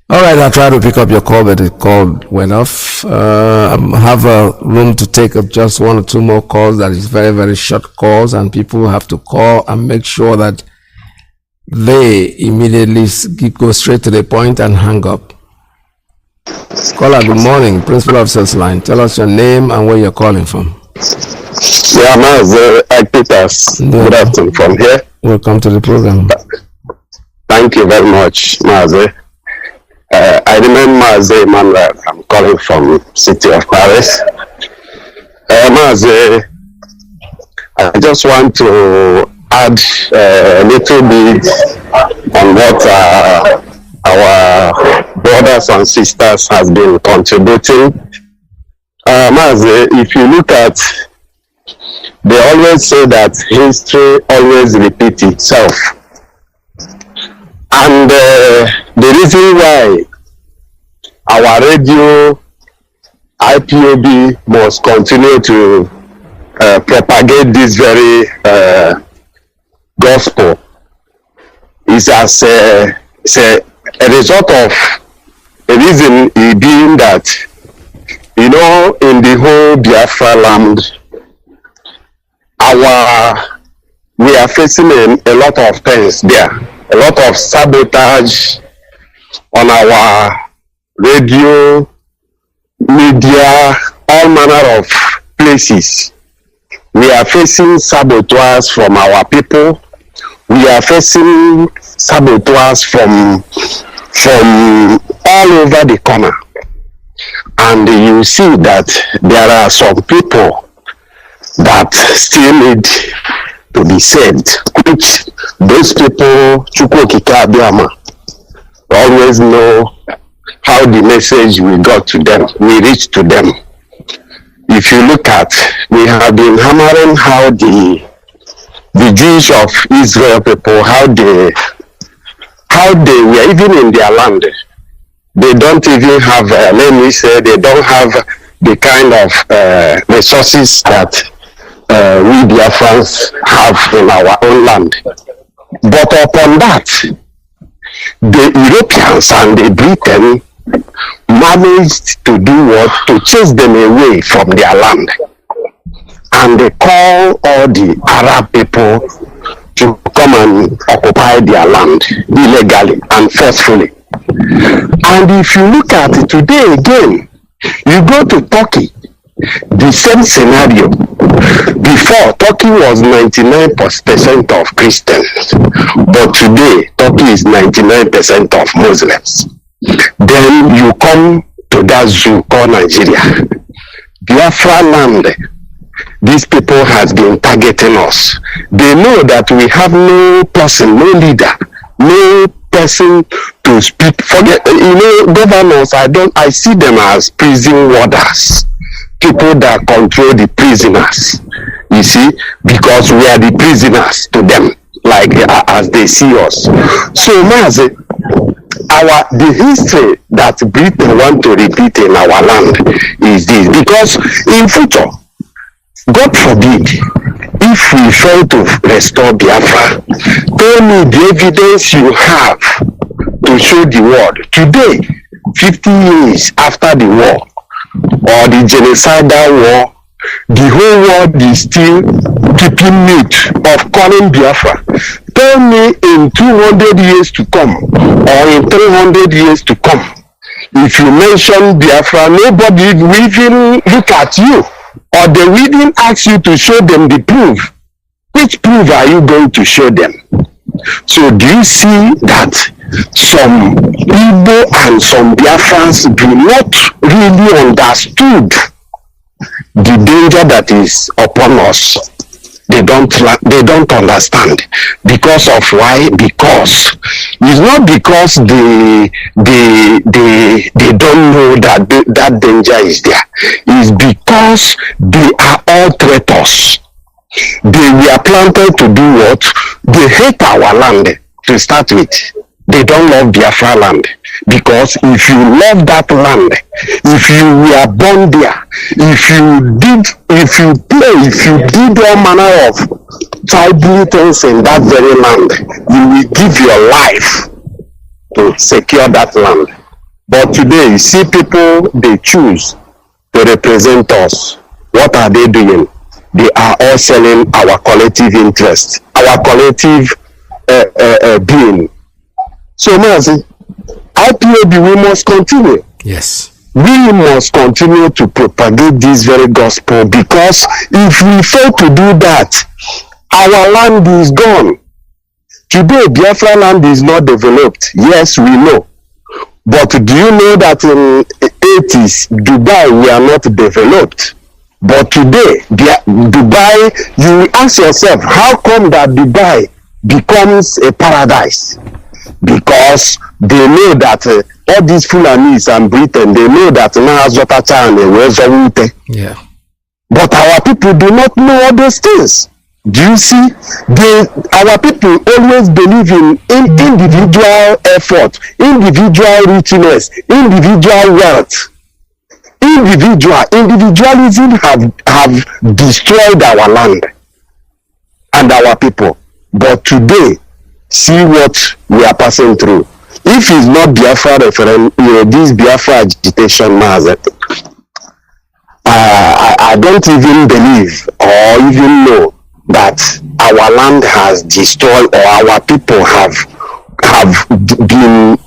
Speaker 1: All right, I'll try to pick up your call, but the call went off. I have a room to take up just 1 or 2 more calls. That is very, very short calls, and people have to call and make sure that they immediately go straight to the point and hang up. Caller, good morning. Principal Officer's line. Tell us your name and where you're calling from.
Speaker 10: Yeah, MAZI IYKE PETERS. Good afternoon from here.
Speaker 1: Welcome to the program.
Speaker 10: Thank you very much, MAZI. I remain MAZI Emmanuel. I'm calling from city of Paris. MAZI, I just want to add a little bit on what our brothers and sisters has been contributing. MAZI, if you look at, they always say that history always repeats itself. And the reason why our radio
Speaker 14: IPOB must continue to propagate this very gospel. It's as a result of a reason being that, you know, in the whole Biafra land, we are facing a lot of things there, a lot of sabotage on our radio, media, all manner of places. We are facing saboteurs from our people. We are facing saboteurs from all over the corner. And you see that there are some people that still need to be saved, which those people, always know how the message we got to them, we reach to them. If you look at, we have been hammering how the Jews of Israel people, how they were even in their land. They don't even have, let me say, they don't have the kind of resources that we Biafrans have in our own land. But upon that, the Europeans and the Britain managed to do what? To chase them away from their land. And they call all the Arab people to come and occupy their land illegally and forcefully. And if you look at it today again, you go to Turkey, the same scenario. Before, Turkey was 99% of Christians, but today, Turkey is 99% of Muslims. Then you come to that zoo called Nigeria. Biafra land, these people has been targeting us. They know that we have no person, no leader, no person to speak. Forget, you know, governors, I see them as prison warders. People that control the prisoners, you see, because we are the prisoners to them, like as they see us. So, Mazi, the history that Britain want to repeat in our land is this, because in future, God forbid, if we fail to restore Biafra, tell me the evidence you have to show the world. Today, 50 years after the war, or the genocidal war, the whole world is still keeping mute of calling Biafra. Tell me in 200 years to come, or in 300 years to come, if you mention Biafra, nobody will even look at you, or they will even ask you to show them the proof. Which proof are you going to show them? So do you see that some Igbo and some Biafrans do not really understood the danger that is upon us? They don't understand. Because of why? Because it's not because they don't know that that danger is there. It's because they are all traitors. They were planted to do what? They hate our land to start with. They don't love Biafra land. Because if you love that land, if you were born there, if you did all manner of tribal things in that very land, you will give your life to secure that land. But today, you see people, they choose to represent us. What are they doing? They are all selling our collective interest, our collective being. So, Mazi, IPOB, we must continue.
Speaker 1: Yes.
Speaker 14: We must continue to propagate this very gospel, because if we fail to do that, our land is gone. Today, Biafra land is not developed. Yes, we know. But do you know that in the 80s, Dubai were not developed? But today, Dubai, you will ask yourself, how come that Dubai becomes a paradise? Because they know that all these Fulanis and Britain, they know that now
Speaker 1: yeah.
Speaker 14: But our people do not know all those things. Do you see? Our people always believe in individual effort, individual richness, individual wealth. individualism have destroyed our land and our people. But today, see what we are passing through. If it's not Biafra referendum, this Biafra agitation, MAZI, I don't even believe or even know that our land has destroyed or our people have been,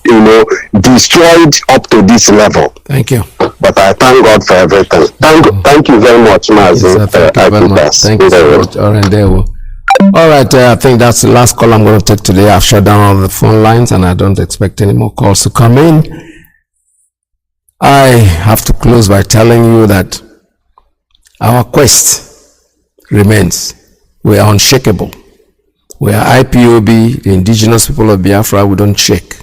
Speaker 14: destroyed up to this level.
Speaker 1: Thank you.
Speaker 14: But I thank God for everything. Thank you very much, MAZI.
Speaker 1: Yes, thank you very much. Thank you so much. All right, I think that's the last call I'm going to take today. I've shut down all the phone lines and I don't expect any more calls to come in. I have to close by telling you that our quest remains. We are unshakable. We are IPOB, the indigenous people of Biafra. We don't shake.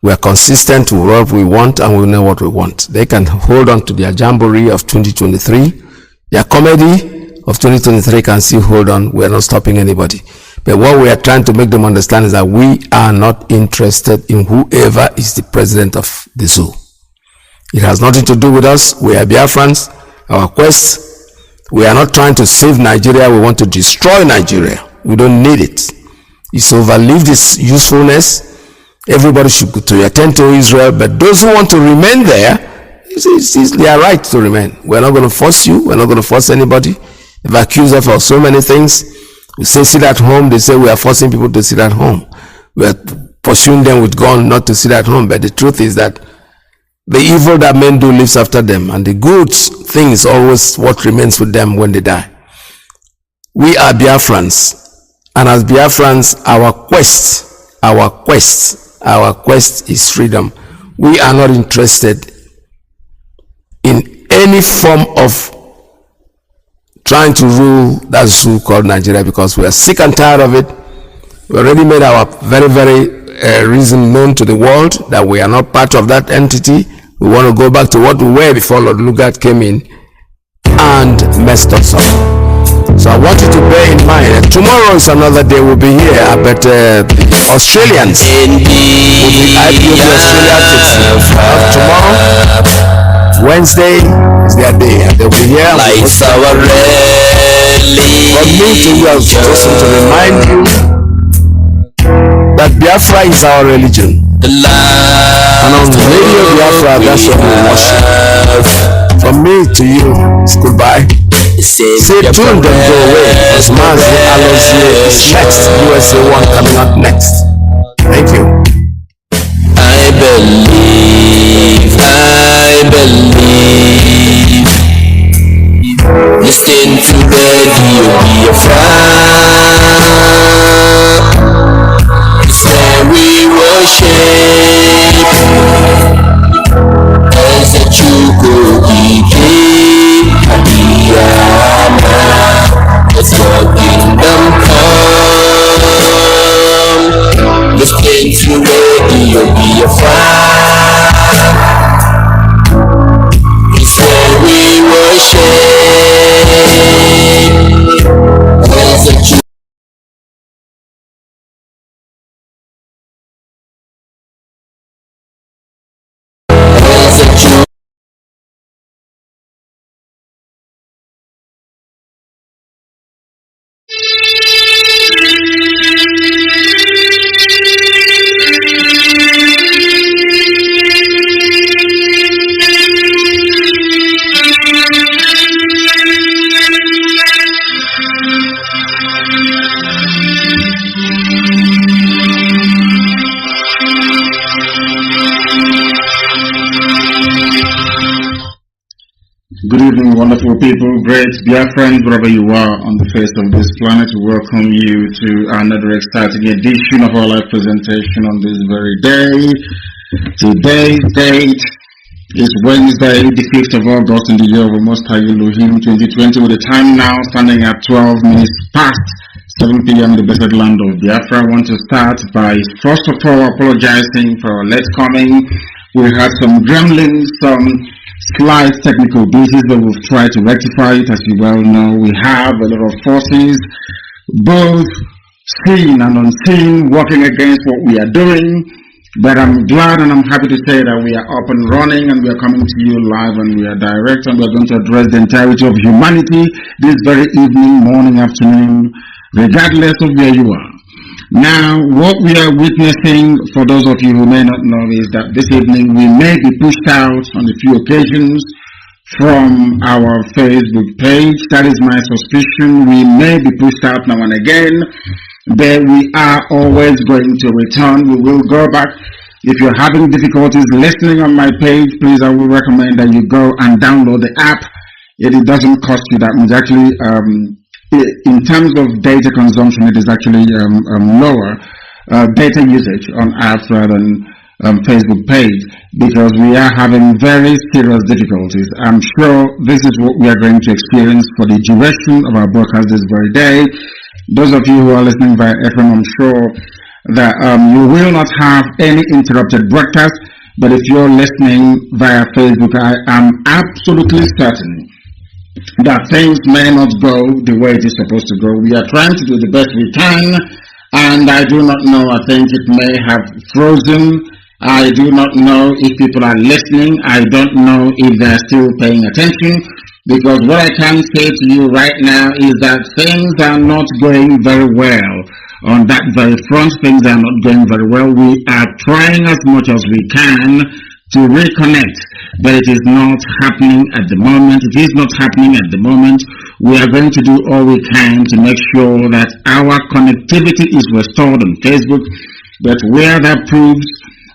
Speaker 1: We are consistent with what we want and we know what we want. They can hold on to their jamboree of 2023. Their comedy of 2023 can still hold on. We are not stopping anybody. But what we are trying to make them understand is that we are not interested in whoever is the president of the zoo. It has nothing to do with us. We are Biafrans. Our quest, we are not trying to save Nigeria. We want to destroy Nigeria. We don't need it. It's overlived its usefulness. Everybody should attend to Israel, but those who want to remain there, it's their right to remain. We're not going to force you. We're not going to force anybody. They've accused us of so many things. We say sit at home. They say we are forcing people to sit at home. We are pursuing them with gun not to sit at home. But the truth is that the evil that men do lives after them, and the good thing is always what remains with them when they die. We are Biafrans, and as Biafrans, our quest is freedom. We are not interested in any form of trying to rule that zoo called Nigeria, because we are sick and tired of it. We already made our very, very reason known to the world that we are not part of that entity. We want to go back to what we were before Lord Lugard came in and messed us up. So I want you to bear in mind that tomorrow is another day. We'll be here. I bet the Australians will be IPOB Australia tomorrow. Wednesday is their day, and they'll be here. From me to you, I just want to remind you that Biafra is our religion. And on the radio Biafra, that's what we worship. From me to you, it's goodbye. Stay tuned, don't go away, because MAZI IYKE is next. USA 1 coming up next. Thank you.
Speaker 7: I believe. Listen to radio Biafra. It's where we worship. As a JUL let's go kingdom come. Listen to radio Biafra. It's where we worship. As a JUL.
Speaker 6: Good evening, wonderful people, great Biafrans, wherever you are on the face of this planet. We welcome you to another exciting edition of our live presentation on this very day. Today's date is Wednesday, the 5th of August in the year of Most High Elohim 2020, with the time now standing at 12 minutes past 7 p.m. in the blessed land of Biafra. I want to start by first of all apologizing for our late coming. We had some gremlins, some slight technical issues, but we've tried to rectify it. As you well know, we have a lot of forces, both seen and unseen, working against what we are doing.
Speaker 15: But I'm glad and I'm happy to say that we are up and running and we are coming to you live and we are direct and we are going to address the entirety of humanity this very evening, morning, afternoon, regardless of where you are. Now, what we are witnessing, for those of you who may not know, is that this evening we may be pushed out on a few occasions from our Facebook page. That is my suspicion. We may be pushed out now and again, but we are always going to return. We will go back. If you're having difficulties listening on my page, please, I will recommend that you go and download the app. It doesn't cost you that much. Actually, in terms of data consumption, it is actually lower data usage on apps rather than Facebook page, because we are having very serious difficulties. I'm sure this is what we are going to experience for the duration of our broadcast this very day. Those of you who are listening via FM, I'm sure that you will not have any interrupted broadcast, but if you're listening via Facebook, I am absolutely certain that things may not go the way it is supposed to go. We are trying to do the best we can, and I do not know, I think it may have frozen. I do not know if people are listening. I don't know if they're still paying attention, because what I can say to you right now is that things are not going very well. On that very front, things are not going very well. We are trying as much as we can to reconnect, but it is not happening at the moment. It is not happening at the moment. We are going to do all we can to make sure that our connectivity is restored on Facebook, but where that proves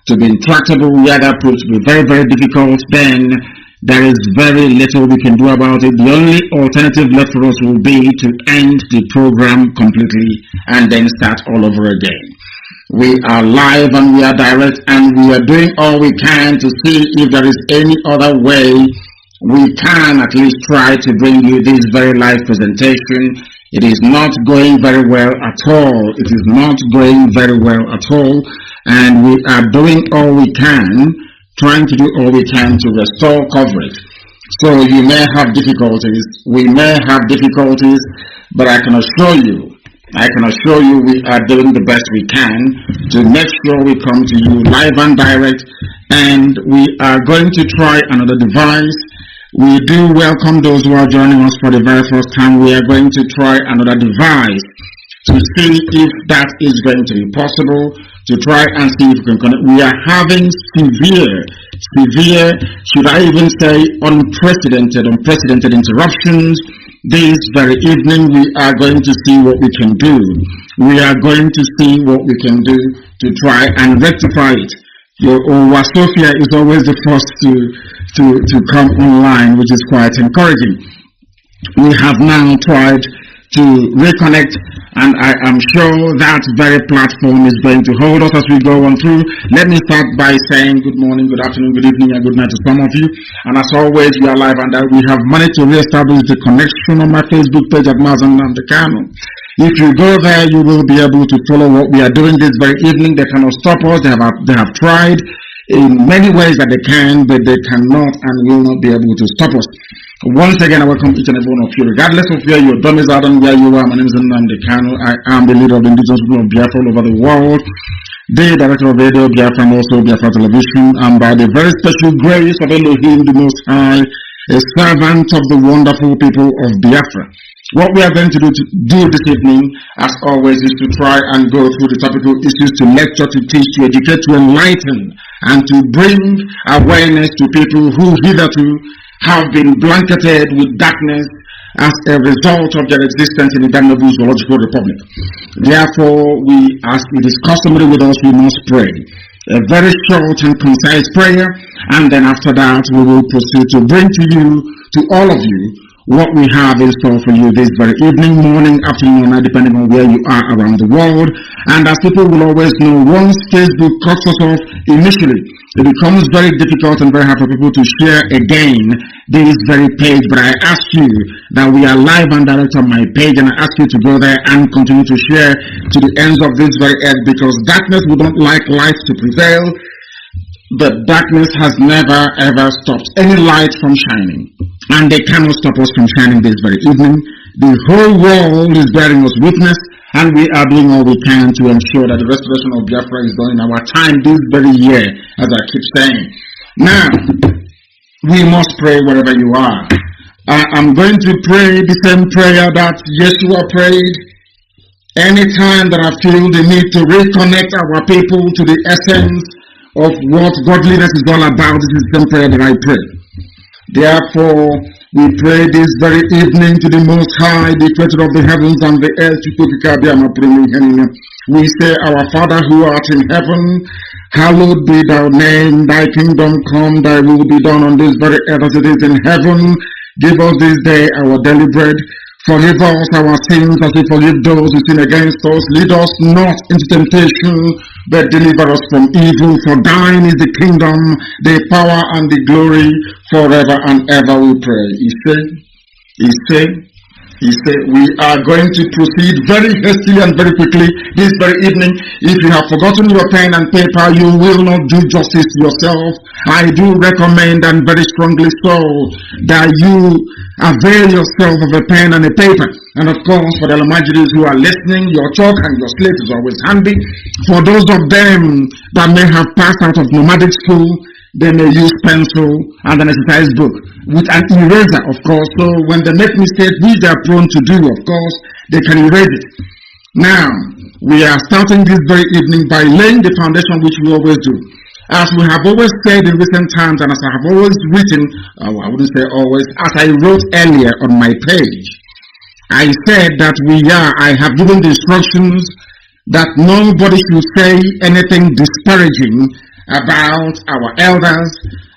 Speaker 15: to be intractable, where that proves to be very, very difficult, then there is very little we can do about it. The only alternative left for us will be to end the program completely and then start all over again. We are live and we are direct and we are doing all we can to see if there is any other way we can at least try to bring you this very live presentation. It is not going very well at all. It is not going very well at all. And we are doing all we can, trying to do all we can to restore coverage. So you may have difficulties. We may have difficulties, but I can assure you we are doing the best we can to make sure we come to you live and direct, and we are going to try another device. We do welcome those who are joining us for the very first time. We are going to try another device to see if that is going to be possible, to try and see if we can connect. We are having severe, should I even say unprecedented interruptions. This very evening we are going to see what we can do. We are going to see what we can do to try and rectify it. Your Sophia is always the first to come online, which is quite encouraging. We have now tried to reconnect, and I am sure that very platform is going to hold us as we go on through. Let me start by saying good morning, good afternoon, good evening, and good night to some of you. And as always, we are live, and we have managed to reestablish the connection on my Facebook page at MAZI Kanu. If you go there, you will be able to follow what we are doing this very evening. They cannot stop us. They have tried in many ways that they can, but they cannot and will not be able to stop us. Once again, I welcome each and every one of you, regardless of where your domicile and where you are. My name is Nnamdi Kanu. I am the leader of the indigenous people of Biafra all over the world, the director of radio Biafra and also Biafra television, and by the very special grace of Elohim, the Most High, a servant of the wonderful people of Biafra. What we are going to do this evening, as always, is to try and go through the topical issues, to lecture, to teach, to educate, to enlighten, and to bring awareness to people who hitherto have been blanketed with darkness as a result of their existence in the damnable zoological republic. Therefore, as it is customary with us, we must pray a very short and concise prayer, and then after that we will proceed to bring to you, to all of you, what we have in store for you this very evening, morning, afternoon, or night, depending on where you are around the world. And as people will always know, once Facebook cuts us off initially, it becomes very difficult and very hard for people to share again this very page. But I ask you that we are live and direct on my page, and I ask you to go there and continue to share to the ends of this very earth, because darkness, we don't like light to prevail. But darkness has never ever stopped any light from shining, and they cannot stop us from shining this very evening. The whole world is bearing us witness, And we are doing all we can to ensure that the restoration of Biafra is done in our time this very year, as I keep saying. Now, we must pray wherever you are. I'm going to pray the same prayer that Yeshua prayed. Anytime that I feel the need to reconnect our people to the essence of what godliness is all about, this is the same prayer that I pray. Therefore, we pray this very evening to the Most High, the Creator of the heavens and the earth. We say, Our Father who art in heaven, hallowed be thy name, thy kingdom come, thy will be done on this very earth as it is in heaven. Give us this day our daily bread. Forgive us our sins as we forgive those who sin against us. Lead us not into temptation, but deliver us from evil. For thine is the kingdom, the power, and the glory, forever and ever, we pray. He said, we are going to proceed very hastily and very quickly this very evening. If you have forgotten your pen and paper, you will not do justice to yourself. I do recommend, and very strongly so, that you avail yourself of a pen and a paper. And of course, for the Almajiris who are listening, your chalk and your slate is always handy. For those of them that may have passed out of nomadic school, they may use pencil and an exercise book with an eraser, of course. So when they make mistakes, which they are prone to do, of course, they can erase it. Now, we are starting this very evening by laying the foundation, which we always do. As we have always said in recent times, and as I have always written, I wouldn't say always, as I wrote earlier on my page, I said that I have given the instructions that nobody should say anything disparaging about our elders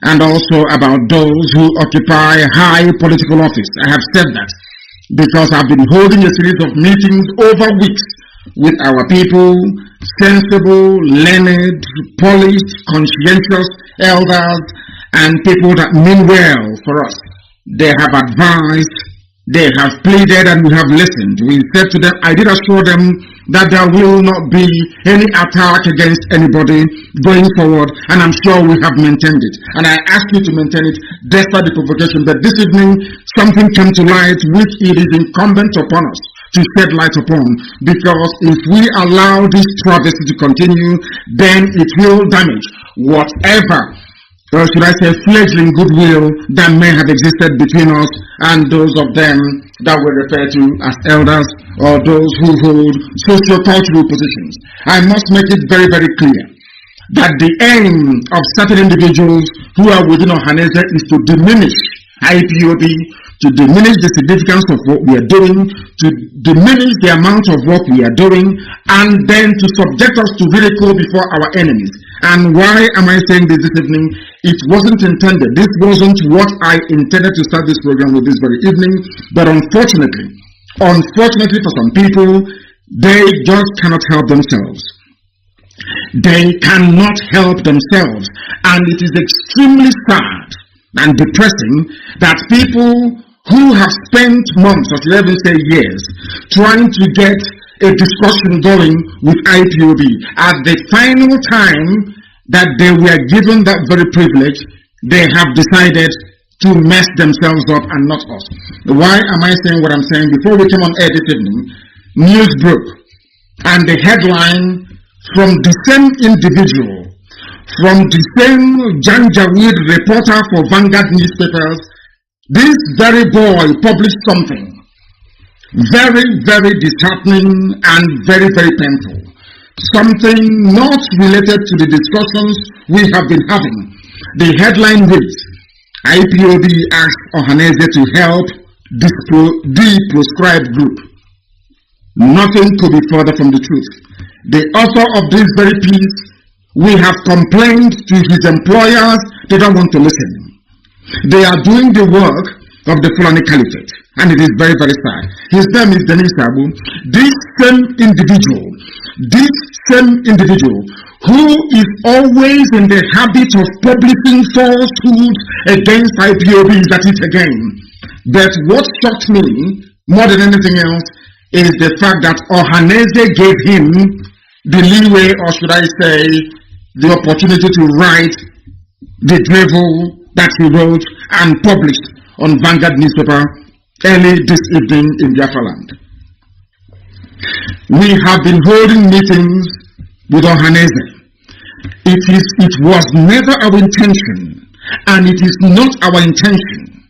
Speaker 15: and also about those who occupy high political office. I have said that because I've been holding a series of meetings over weeks with our people, sensible, learned, polished, conscientious elders and people that mean well for us. They have advised, they have pleaded, and we have listened. We said to them, I did assure them that there will not be any attack against anybody going forward, and I'm sure we have maintained it. And I ask you to maintain it despite the provocation. But this evening, something came to light which it is incumbent upon us to shed light upon, because if we allow this travesty to continue, then it will damage whatever, or should I say, fledgling goodwill that may have existed between us and those of them that we refer to as elders or those who hold socio-cultural positions. I must make it very, very clear that the aim of certain individuals who are within Ohaneze is to diminish IPOB, to diminish the significance of what we are doing, to diminish the amount of work we are doing, and then to subject us to ridicule before our enemies. And why am I saying this evening? It wasn't intended. This wasn't what I intended to start this program with this very evening. But unfortunately for some people, they just cannot help themselves. They cannot help themselves. And it is extremely sad and depressing that people who have spent months, or should I even say years, trying to get a discussion going with IPOB, at the final time that they were given that very privilege, they have decided to mess themselves up and not us. Why am I saying what I'm saying? Before we came on air this evening, news broke, and the headline from the same individual, from the same Janjaweed reporter for Vanguard newspapers, this very boy published something very, very disheartening and very, very painful. Something not related to the discussions we have been having. The headline reads, IPOB asked Ohaneze to help the proscribed group. Nothing could be further from the truth. The author of this very piece, we have complained to his employers, they don't want to listen. They are doing the work of the Fulani Caliphate, and it is very, very sad. His name is Denis Abu. This same individual who is always in the habit of publishing falsehoods against IPOB, that is again. But what shocked me more than anything else is the fact that Ohaneze gave him the leeway, or should I say, the opportunity to write the drivel that he wrote and published on Vanguard newspaper early this evening in Biafra land. We have been holding meetings with Ohaneze. It was never our intention, and it is not our intention,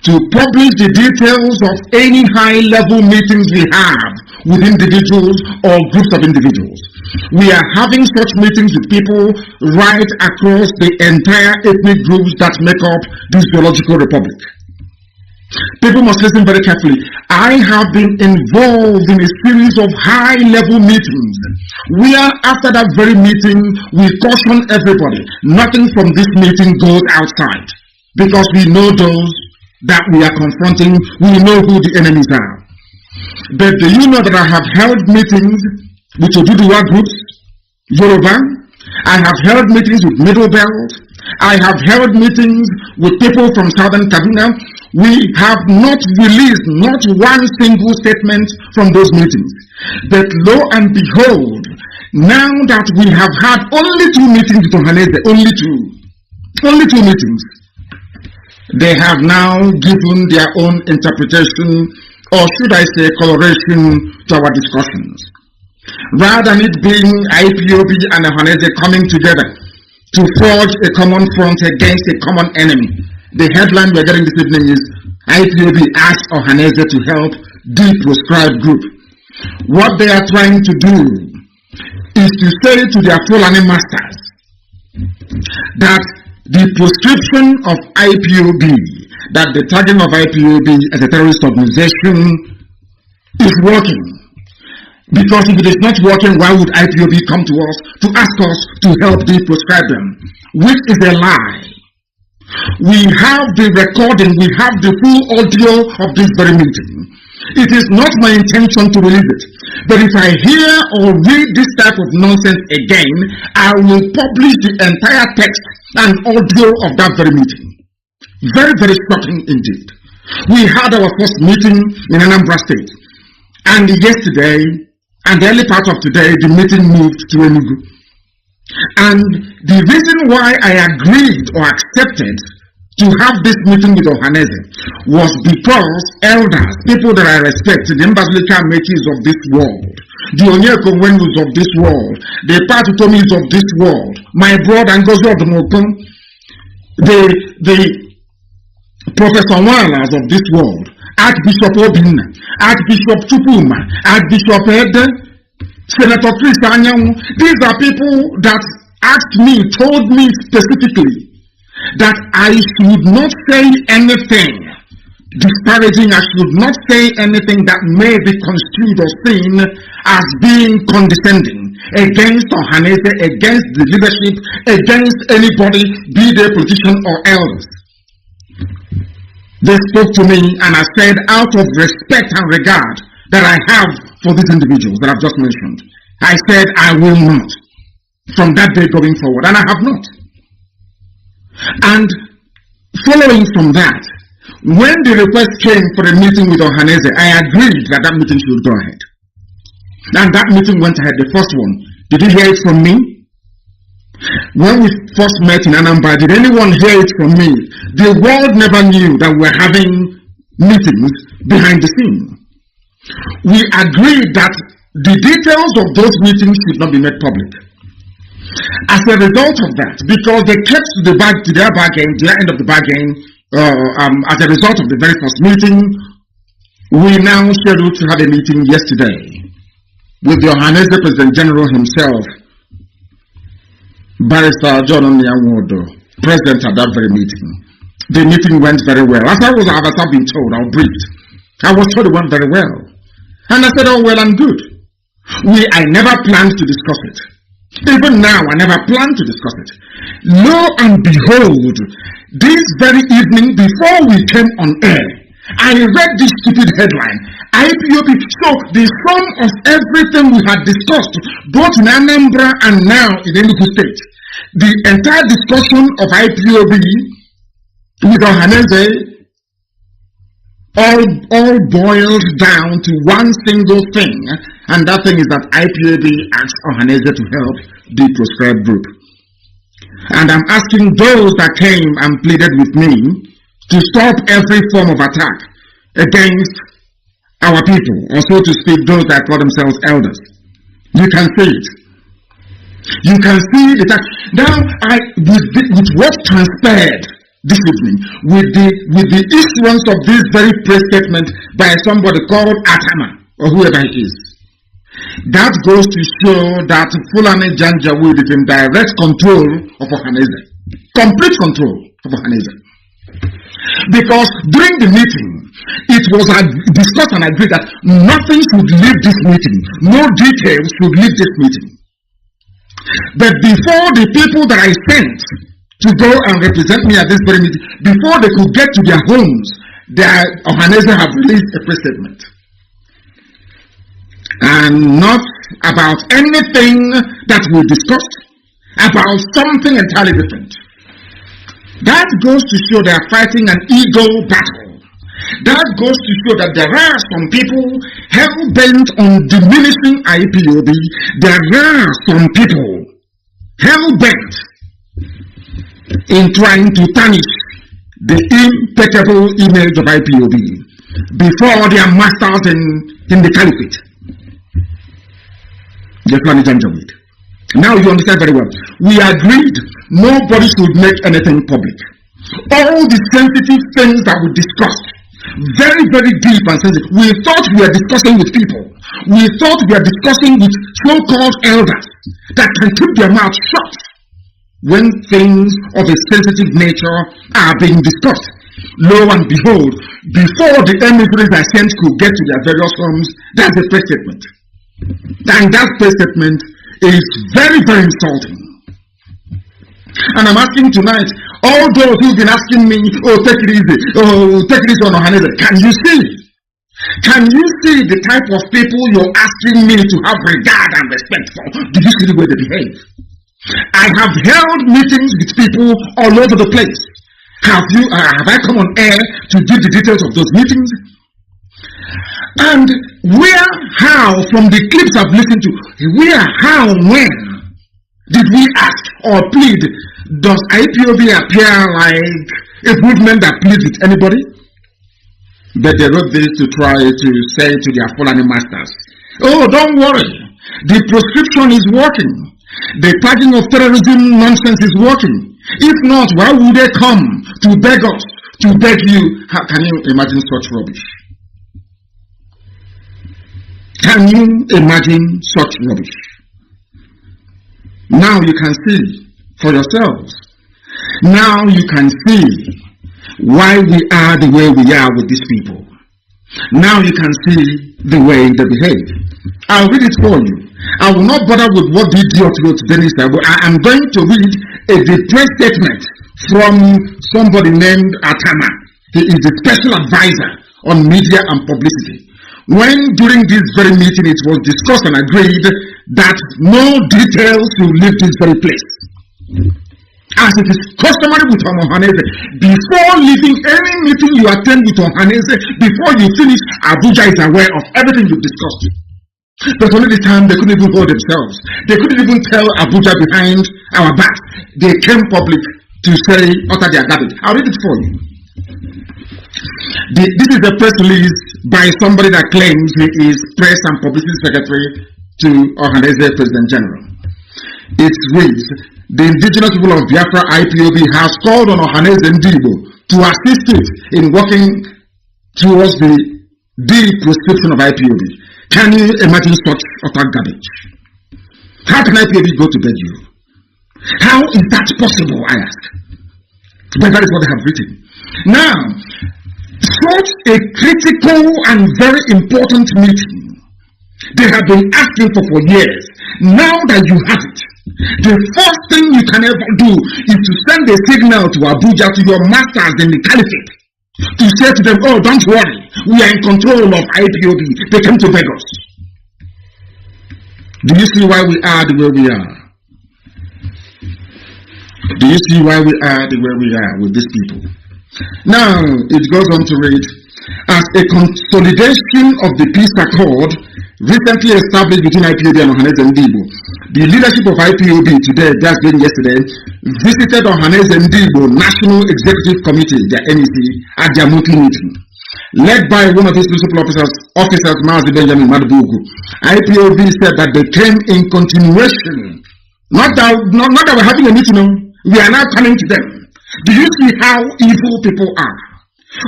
Speaker 15: to publish the details of any high-level meetings we have with individuals or groups of individuals. We are having such meetings with people right across the entire ethnic groups that make up this biological republic. People must listen very carefully. I have been involved in a series of high-level meetings where after that very meeting we caution everybody, nothing from this meeting goes outside, because we know those that we are confronting, we know who the enemies are. But do you know that I have held meetings with Oduduwa groups, Yoruba? I have held meetings with Middle Belt. I have held meetings with people from Southern Kaduna. We have not released not one single statement from those meetings. But lo and behold, now that we have had only 2 meetings with Ohaneze, only two meetings, they have now given their own interpretation, or should I say coloration, to our discussions. Rather than it being IPOB and Ohaneze coming together to forge a common front against a common enemy, the headline we're getting this evening is IPOB asks Ohaneze to help the proscribed group. What they are trying to do is to say to their Fulani masters that the prescription of IPOB, that the targeting of IPOB as a terrorist organization is working. Because if it is not working, why would IPOB come to us to ask us to help proscribe them? Which is a lie. We have the recording, we have the full audio of this very meeting. It is not my intention to release it. But if I hear or read this type of nonsense again, I will publish the entire text and audio of that very meeting. Very, very shocking indeed. We had our first meeting in Anambra State. And yesterday, and the early part of today, the meeting moved to Enugu. And the reason why I agreed or accepted to have this meeting with Ohaneze was because elders, people that I respect, the Mbazilika Mechis of this world, the Onyeko Wenus of this world, the Patutomis of this world, my brother Ngozi Odumokum, the Professor Walas of this world, Archbishop Obinna, Archbishop Chupuma, Archbishop Ede, Senator Chris Anyanwu. These are people that asked me, told me specifically that I should not say anything disparaging, I should not say anything that may be construed or seen as being condescending against Ohaneze, against the leadership, against anybody, be they politician or elders. They spoke to me and I said, out of respect and regard that I have for these individuals that I've just mentioned, I said I will not from that day going forward, and I have not. And following from that, when the request came for a meeting with Ohaneze, I agreed that that meeting should go ahead. And that meeting went ahead, the first one. Did you hear it from me? When we first met in Anambra, did anyone hear it from me? The world never knew that we were having meetings behind the scene. We agreed that the details of those meetings should not be made public. As a result of that, because they kept to their bargain, to their end of the bargain, as a result of the very first meeting, we now scheduled to have a meeting yesterday with the Ohaneze President General himself, Barrister John Onyanwodo, present at that very meeting. The meeting went very well. As I was been told, I was briefed. I was told it went very well. And I said, oh, well and good. I never planned to discuss it. Even now, I never planned to discuss it. Lo and behold, this very evening, before we came on air, I read this stupid headline. IPOB. So the sum of everything we had discussed, both in Anambra and now in Enugu State, the entire discussion of IPOB with Ohaneze all boils down to one single thing, and that thing is that IPOB asked Ohaneze to help the proscribed group. And I'm asking those that came and pleaded with me to stop every form of attack against our people, or so to speak, those that call themselves elders. You can see it. You can see the time. Now, with what transpired this evening, with the issuance of this very press statement by somebody called Atama, or whoever he is, that goes to show that Fulani Janjaweed is in direct control of Ohaneze. Complete control of Ohaneze. Because during the meeting, it was discussed and agreed that nothing should leave this meeting. No details should leave this meeting. But before the people that I sent to go and represent me at this very meeting, before they could get to their homes, Ohaneze have released a press statement. And not about anything that we discussed, about something entirely different. That goes to show they are fighting an ego battle. That goes to show that there are some people hell-bent on diminishing IPOB. There are some people hell-bent in trying to tarnish the impeccable image of IPOB before their masters in the caliphate. Now you understand very well. We agreed nobody should make anything public. All the sensitive things that we discussed, very, very deep and sensitive, we thought we were discussing with people. We thought we were discussing with so-called elders that can keep their mouth shut when things of a sensitive nature are being discussed. Lo and behold, before the emissaries I sent could get to their various homes, that's a press statement. And that press statement is very, very insulting. And I'm asking tonight, all those who've been asking me, oh, take it easy on Ohaneze, can you see? Can you see the type of people you're asking me to have regard and respect for? Do you see the way they behave? I have held meetings with people all over the place. Have I come on air to give the details of those meetings? And where, how, from the clips I've listened to, where, how, when did we ask or plead? Does IPOB appear like a movement that pleads with anybody? But they wrote this to try to say to their Fulani masters, oh, don't worry, the prescription is working. The purging of terrorism nonsense is working. If not, why would they come to beg us, to beg you? How can you imagine such rubbish? Can you imagine such rubbish? Now you can see for yourselves. Now you can see why we are the way we are with these people. Now you can see the way they behave. I'll read it for you. I will not bother with what the idiot wrote Dennis. I am going to read a press statement from somebody named Atama. He is the special advisor on media and publicity. When during this very meeting it was discussed and agreed that no details will leave this very place. As it is customary with Ohaneze, before leaving any meeting you attend with Ohaneze, before you finish, Abuja is aware of everything you've discussed. But only this time they couldn't even hold themselves. They couldn't even tell Abuja behind our backs. They came public to say, utter their garbage. I'll read it for you. This is a press release by somebody that claims he is press and publicity secretary to Ohaneze President General. It reads, the indigenous people of Biafra IPOB has called on Ohaneze Ndibo to assist it in working towards the de-proscription of IPOB. Can you imagine such utter garbage? How can IPOB go to bed you? How is that possible, I ask? But that is what they have written. Now, such a critical and very important meeting they have been asking for years. Now that you have it, the first thing you can ever do is to send a signal to Abuja, to your masters in the caliphate, to say to them, oh, don't worry, we are in control of IPOB. They came to beg us. Do you see why we are the way we are? Do you see why we are the way we are with these people? Now, it goes on to read, as a consolidation of the peace accord recently established between IPOB and Ohaneze Ndibo, the leadership of IPOB today, just being yesterday, visited Ohaneze Ndibo National Executive Committee, the NEC, at their monthly meeting. led by one of his principal officers MAZI Benjamin Madubugu. IPOB said that they came in continuation. Not that we're having a meeting, we are now coming to them. Do you see how evil people are?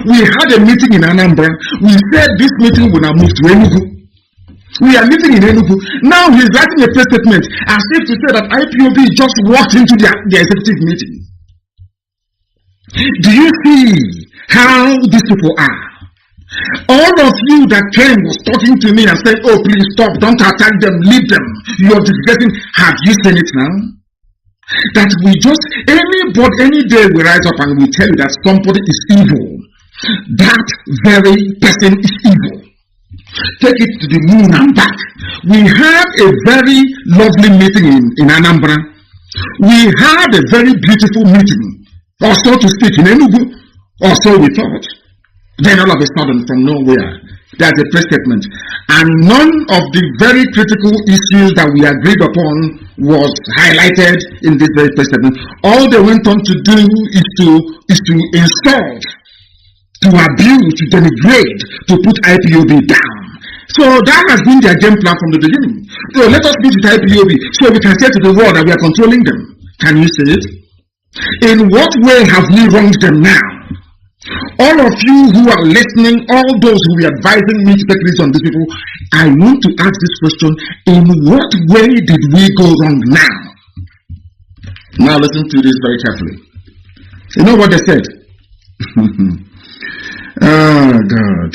Speaker 15: We had a meeting in Anambra. We said this meeting will now move to Enugu. We are meeting in Enugu. Now he's writing a press statement as if to say that IPOB just walked into the executive meeting. Do you see how these people are? All of you that came was talking to me and said, oh, please stop, don't attack them, leave them. You are disgracing. Have you seen it now? That we just, any day we rise up and we tell you that somebody is evil, that very person is evil. Take it to the moon and back. We had a very lovely meeting in Anambra. We had a very beautiful meeting, or so to speak, in Enugu, or so we thought. Then all of a sudden, from nowhere, there's a press statement. And none of the very critical issues that we agreed upon was highlighted in this very press statement. All they went on to do is to insult, to abuse, to denigrate, to put IPOB down. So that has been their game plan from the beginning. So let us beat with IPOB so we can say to the world that we are controlling them. Can you see it? In what way have we wronged them now? All of you who are listening, all those who are advising me to take this on these people, I want to ask this question: in what way did we go wrong now? Now listen to this very carefully. You know what they said? Oh God.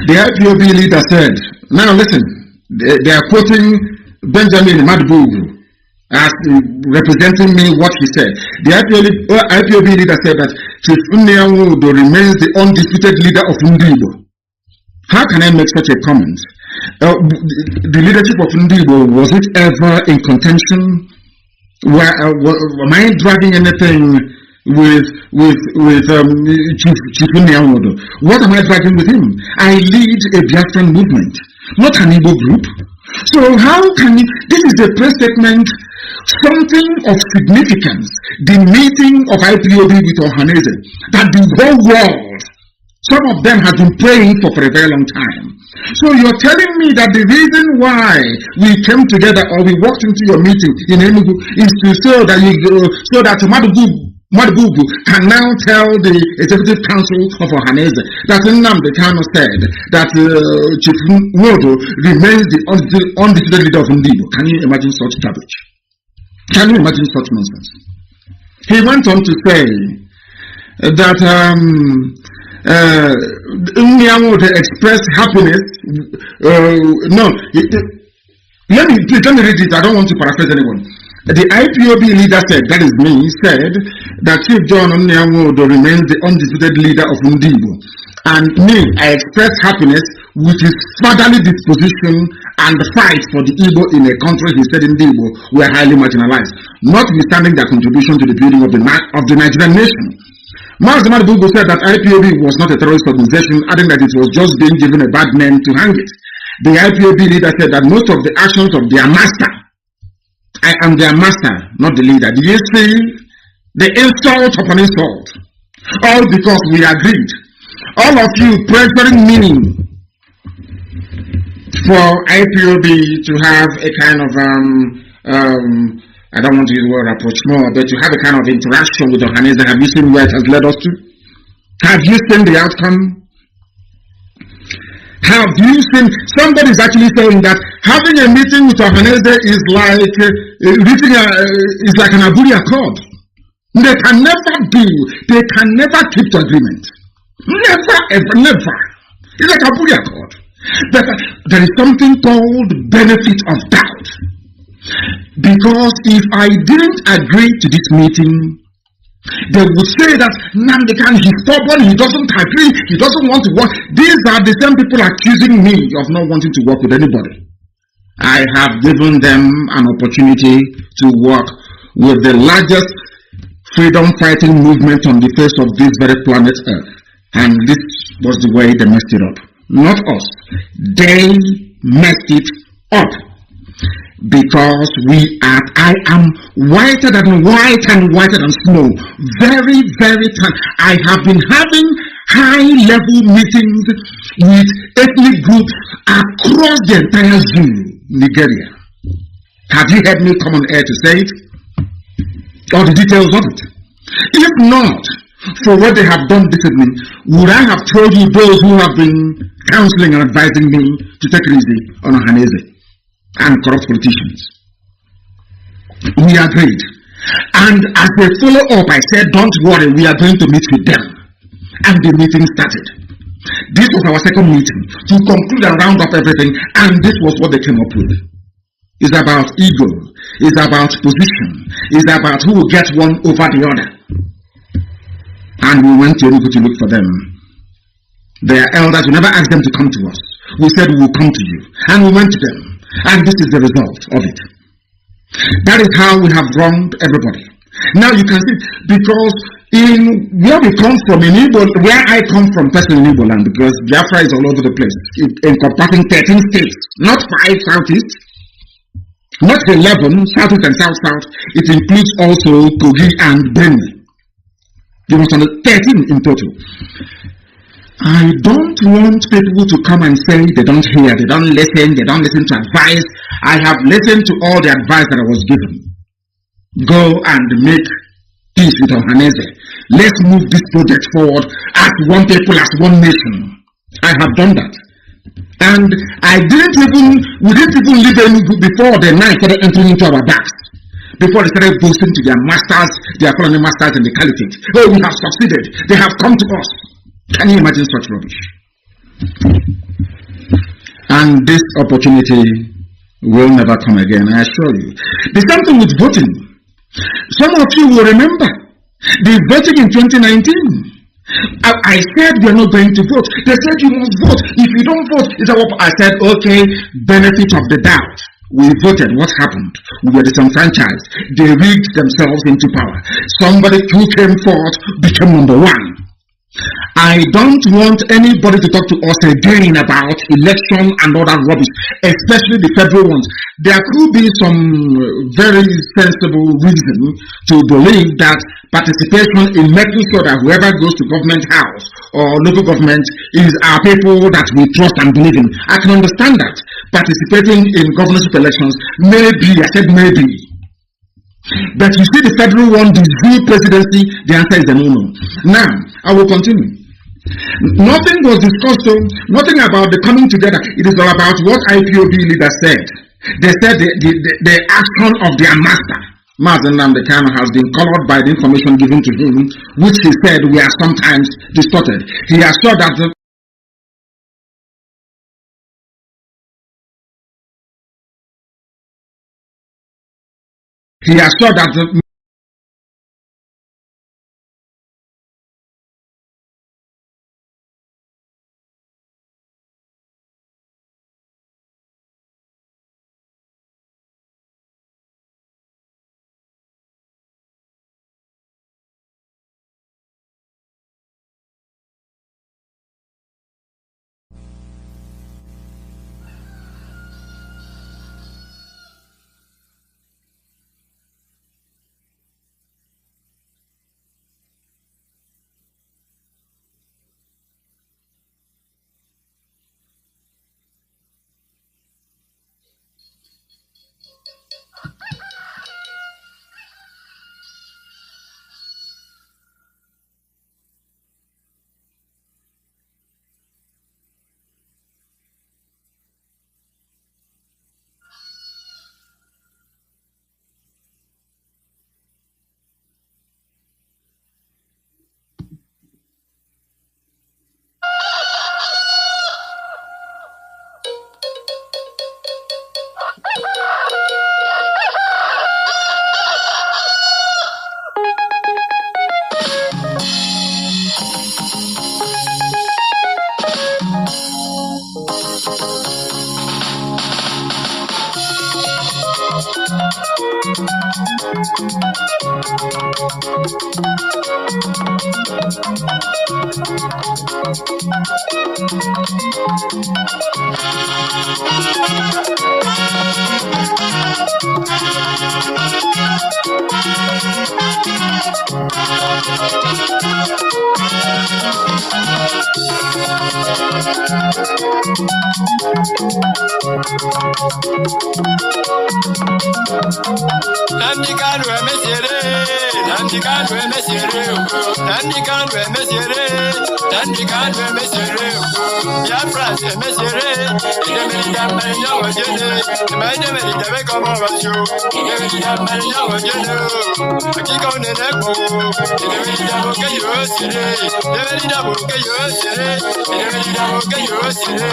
Speaker 15: The IPOB leader said, now listen, they are quoting Benjamin Madubugu as representing me what he said. The IPOB leader said that Chief Nnamdi remains the undisputed leader of Ndibo. How can I make such a comment? The leadership of Ndibo, was it ever in contention? Am I dragging anything with Chief Nnamdi? What am I dragging with him? I lead a Biafran movement, not an Igbo group. So how can this is a press statement, something of significance, the meeting of IPOB with Ohaneze, that the whole world, some of them have been praying for a very long time. So you're telling me that the reason why we came together or we walked into your meeting in Enugu is to show that Madubugu can now tell the Executive Council of Ohaneze that Nnamdi Kanu said that Chief Nwodo remains the undisputed leader of Ndibo. Can you imagine such garbage? Can you imagine such nonsense? He went on to say that Nnamdi expressed happiness. Let me read it. I don't want to paraphrase anyone. The IPOB leader said, that is me, said that Chief John Nnamdi remains the undisputed leader of Ndibo. And me, I express happiness with his fatherly disposition and fight for the Igbo in a country he said Ndibo were highly marginalized, notwithstanding their contribution to the building of the Nigerian nation. MAZI Madubugu said that IPOB was not a terrorist organization, adding that it was just being given a bad name to hang it. The IPOB leader said that most of the actions of their master, I am their master, not the leader. Do you see the insult upon insult? All because we agreed. All of you pressuring me for IPOB to have a kind of I don't want to use the word rapprochement, but to have a kind of interaction with Ohaneze. Have you seen where it has led us to? Have you seen the outcome? Have you seen, somebody is actually saying that having a meeting with Ohaneze is like is like an Abuja Accord. They can never keep the agreement. Never, ever, never. It's like Abuja Accord. But there is something called benefit of doubt. Because if I didn't agree to this meeting, they would say that Nnamdi Kanu, he's stubborn, he doesn't agree, he doesn't want to work. These are the same people accusing me of not wanting to work with anybody. I have given them an opportunity to work with the largest freedom fighting movement on the face of this very planet Earth. And this was the way they messed it up. Not us. They messed it up. Because I am whiter than white and whiter than snow. Very, very tan. I have been having high-level meetings with ethnic groups across the entire JUL, Nigeria. Have you heard me come on air to say it? Or the details of it? If not, for what they have done this evening, would I have told you those who have been counseling and advising me to take it easy on Ohaneze and corrupt politicians? We agreed. And as they follow up, I said, don't worry, we are going to meet with them. And the meeting started. This was our second meeting to conclude and round up everything, and this was what they came up with. It's about ego, it's about position, it's about who will get one over the other. And we went to Enugu to look for them. Their elders, we never asked them to come to us. We said we will come to you. And we went to them. And this is the result of it. That is how we have wronged everybody. Now you can see, because in where we come from, in Igbo, where I come from personally in Igbo land, because Biafra is all over the place, encompassing 13 states, not 5 southeast, not 11 southeast and south-south. It includes also Kogi and Benue. You must understand 13 in total. I don't want people to come and say they don't hear, they don't listen to advice. I have listened to all the advice that I was given. Go and make peace with Ohaneze. Let's move this project forward as one people, as one nation. I have done that. And we didn't even leave Enugu before the night started entering into our backs. Before they started boasting to their masters, their colonial masters in the caliphate. Oh, we have succeeded. They have come to us. Can you imagine such rubbish? And this opportunity will never come again, I assure you. The same thing with voting. Some of you will remember the voting in 2019. I said we are not going to vote. They said you must vote. If you don't vote, it's our... I said, okay, benefit of the doubt. We voted. What happened? We were disenfranchised. They rigged themselves into power. Somebody who came forth became number one. I don't want anybody to talk to us again about election and all that rubbish, especially the federal ones. There could be some very sensible reason to believe that participation in making sure that whoever goes to government house or local government is our people that we trust and believe in. I can understand that. Participating in governorship elections may be, I said maybe. But you see the federal one, the JUL presidency, the answer is a no-no. Now, I will continue. Nothing was discussed, nothing about the coming together. It is all about what IPOB leaders said. They said the action of their master, MAZI Kanu, has been colored by the information given to him, which he said we are sometimes distorted. He assured that the
Speaker 16: Nnamdi Kanu emesiere, Nnamdi Kanu emesiere, Nnamdi Kanu emesiere, Nnamdi Kanu emesiere, Biafrans emesiere, idemeli damari nyawo jene, idemeli dabe komo basyo, idemeli damari nyawo jene, akika onene ko, idemeli dabo ke yo sire, idemeli dabo ke yo sire, idemeli dabo ke yo sire.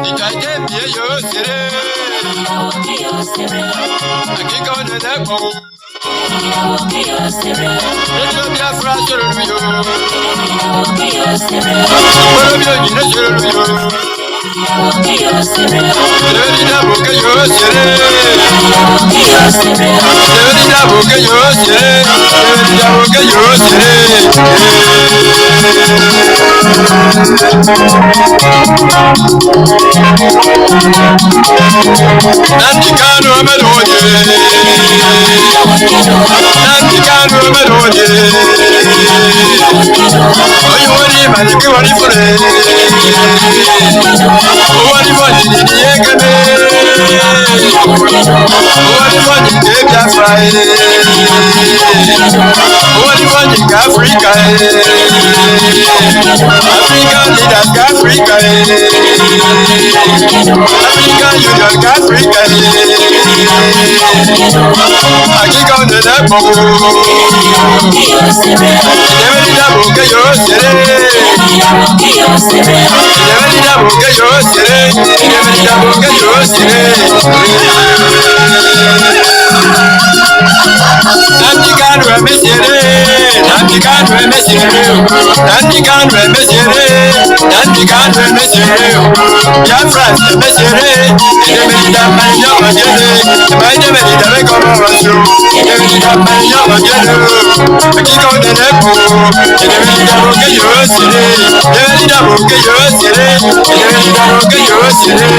Speaker 16: Ikaje biye yo sire, akika onene ko. Radio Biafra soro yo, Radio Nyina soro yo. Deveni da boke yo sere, deveni da boke yo sere, deveni da boke yo sere. Nnamdi Kanu amelonye, Nnamdi Kanu amelonye. Oyo wali maliki wali fure, wali wali ni yekene, wali wali ke Biafra, wali wali ke Africa, African leaders ke Africa, African Union ke Africa, akika onene bobo, idemeli dabo ke yo sere, idemeli dabo ke yo sere, idemeli dabo ke yo sere. Nnamdi Kanu emesiere, Nnamdi Kanu emesiere, Nnamdi Kanu emesiere, Nnamdi Kanu emesiere, Biafrans emesiere, idemeli damari nyawo jene, idemeli dabe komo basyo, idemeli damari nyawo jene, akika onene ko, idemeli dabo ke yo sire, idemeli dabo ke yo sire, idemeli dabo ke yo sire.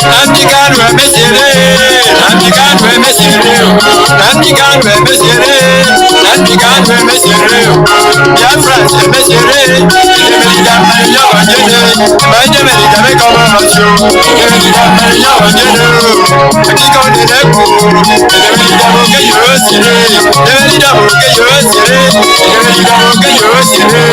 Speaker 16: Nnamdi Kanu emesiere, Nnamdi Kanu emesiere, Nnamdi Kanu emesiere, Nnamdi Kanu emesiere, Biafrans emesiere, idemeli damari nyawo jene, idemeli dabe komo basyo, idemeli damari nyawo jene, akika onene ko, idemeli dabo ke yo sire, idemeli dabo ke yo sire, idemeli dabo ke yo sire.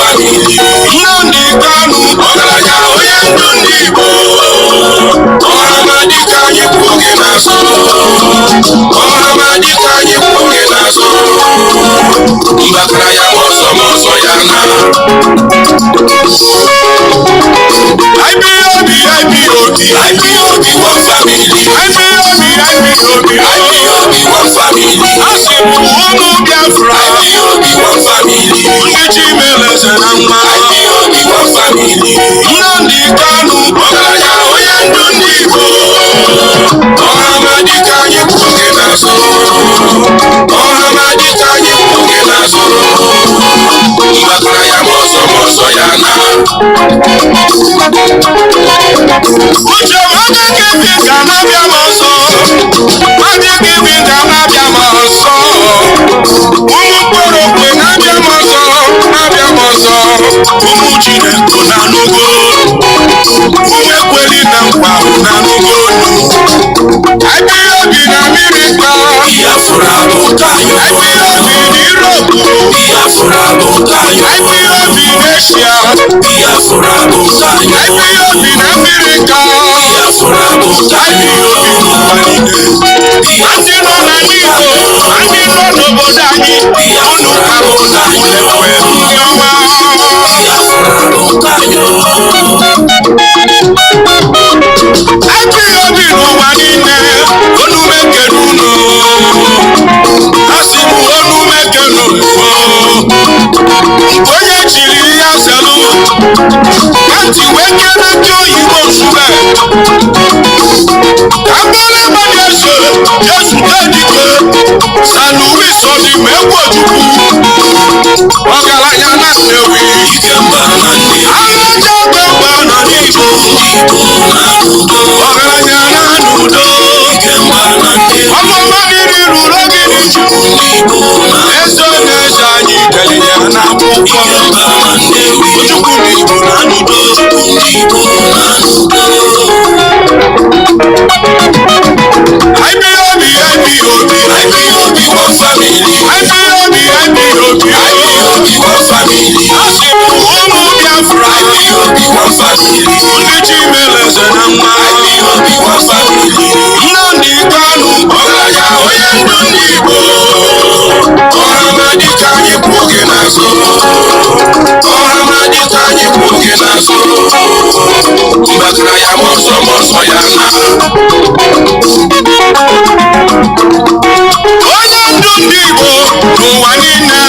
Speaker 16: Nnamdi Kanu ọgaranya onye ndu ndị Igbo ọhamadị ka anyị kwuo gị n'azụ ọhamadị ka anyị kwuo gị n'azụ mbakara ya ma ọzọ ya na IPOB one family IPOB one family asị m ụmụ Biafra IPOB one family ndị Chimeleze na mma IPOB one family Nnamdi Kanu ọgaranya onye ndu ndị Igbo ọhamadị ka anyị kwuo gị n'azụ ọhamadị ka anyị kwuo gị n'azụ mbakara ya ma ọzọ ya na uche nwoke gịbi ga na-abịa m ọzọ nwadị gịbi ga na-abịa m ọzọ ụmụ mkpọrọ okwe na-abịa m ọzọ ụmụ Chineke na n'ugo ụmụ ekweli na nkwa na n'ugo IPOB na America Biafra bụ kanyo IPOB na Europe Biafra bụ kanyo IPOB na Asia Biafra bụ kanyo IPOB na America Biafra bụ kanyo IPOB n'ụwa niile ndị nọ na Igbo ndị nọ n'obodo anyị unu abụ na ulekwe ndị ọma Biafra bụ kanyo IPOB n'ụwa niile onu mekere unu asị m onu mekere unu onye chiri ya zelu ntị wee kere ndị oyibo nsube ka mbara gbanye eze ezute dike sanuwiso n'ime egwu ojukwu ọgaranya na Nnewi aghaja gbegbe na n'Igbo ọgaranya na n'udo ọmụma dịrị ruru oge n'iju eze na-eze anyị delinye na akwụkwọ ojukwu n'Igbo na n'udo IPOB one family IPOB one family asị m ụmụ Biafra IPOB one family ndị Chimeleze na mma IPOB one family Nnamdi Kanu ọgaranya onye ndu ndị Igbo ọhamadị ka anyị kwuo gị n'azụ ọhamadị ka anyị kwuo gị n'azụ mbakara ya ma ọzọ ya na onye ndu ndị Igbo n'ụwa niile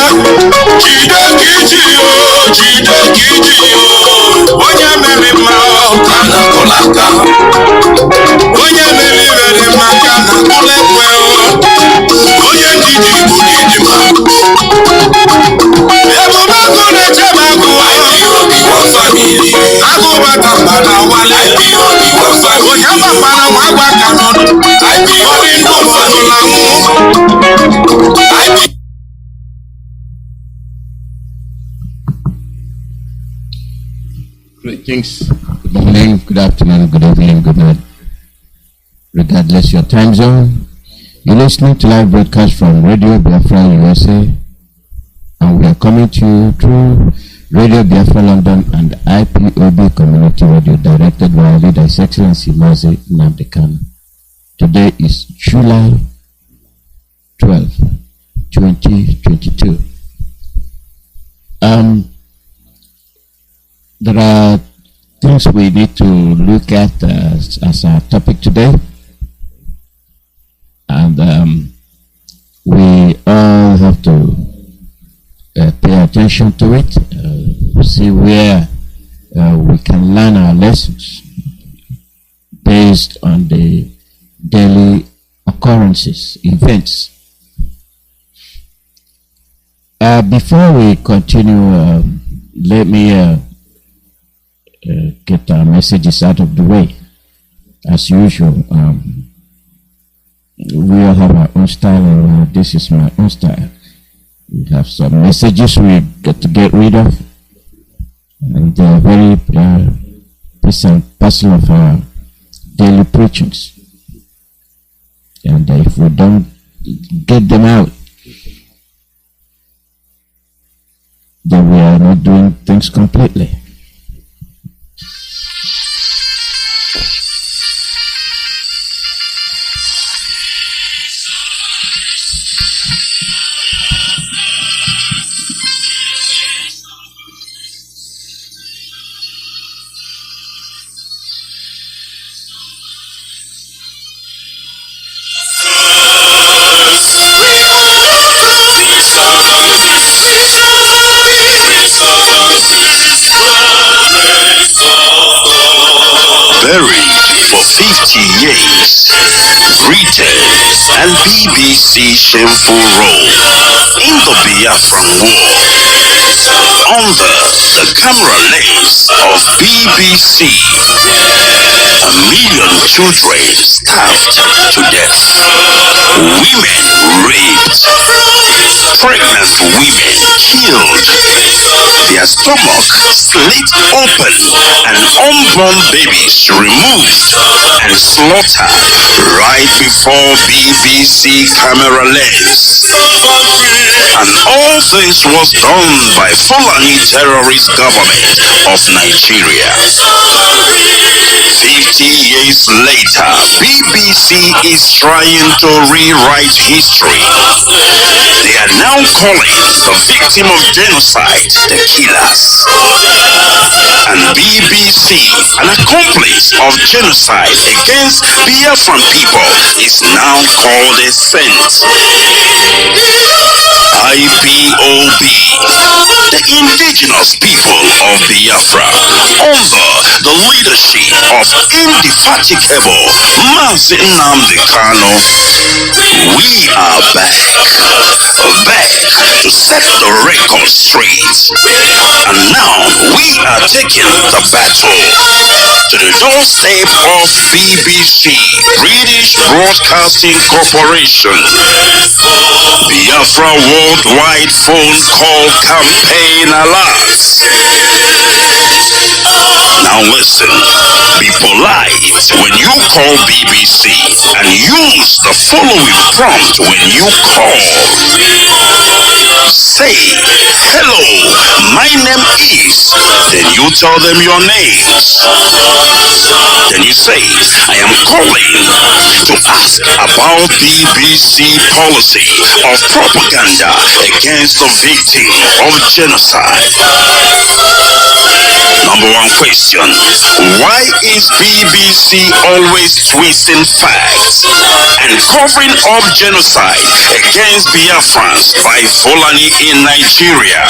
Speaker 16: jide ka iji onye mere mma ka na-akụla aka onye mere ihere mma ka na-akụla ekwe onye ndidi Igbo n'ịdị mma ebube agụ na-echebe agụ IPOB one family agụ bata mba
Speaker 17: Greetings. Good morning, good afternoon, good evening, good night. Regardless your time zone, you're listening to live broadcast from Radio Biafra USA, and we are coming to you through Radio Biafra London and Ipob Community Radio, directed by our leader, His Excellency MAZI Nnamdi. Today is July 12, 2022. There are things we need to look at as our topic today, and we all have to pay attention to it, see where we can learn our lessons based on the daily occurrences, events. Before we continue, let me get our messages out of the way. As usual, we all have our own style, and this is my own style. We have some messages we got to get rid of, and they are very parcel of our daily preachings. And if we don't get them out, then we are not doing things completely.
Speaker 8: Buried for 50 years, Britain's and BBC shameful role in the Biafran war. Under the camera lens of BBC, 1 million children starved to death, women raped, pregnant women killed, their stomach slit open, and unborn babies removed and slaughtered right before BBC camera lens. And all this was done by Fulani terrorist government of Nigeria. 50 years later, BBC is trying to rewrite history. They are now calling the victim of genocide the killers. And BBC, an accomplice of genocide against Biafran people, is now called a saint. Ipob, the indigenous people of Biafra, under the leadership of indefatigable MAZI Kanu, we are back to set the record straight. And now we are taking the battle to the doorstep of BBC, British Broadcasting Corporation. Biafra Worldwide Phone Call Campaign Alert. Now listen, be polite when you call BBC and use the following prompt when you call. Say, hello, my name is, then you tell them your names. Then you say, I am calling to ask about BBC policy of propaganda against the victim of genocide. Number one question, why is BBC always twisting facts and covering up genocide against Biafrans by Fulani in Nigeria?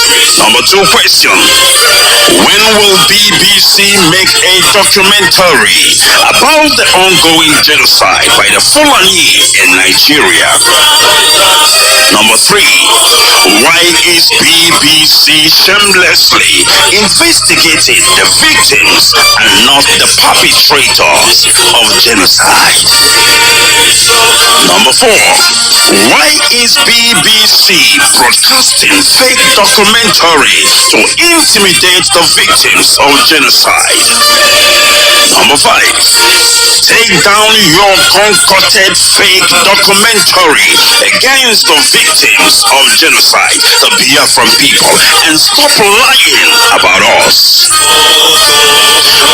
Speaker 8: Number 2 question. When will BBC make a documentary about the ongoing genocide by the Fulani in Nigeria? Number 3. Why is BBC shamelessly investigating the victims and not the perpetrators of genocide? Number 4. Why is BBC broadcasting fake documentary to intimidate the victims of genocide? Number 5. Take down your concocted fake documentary against the victims of genocide, the Biafran people, and stop lying about us.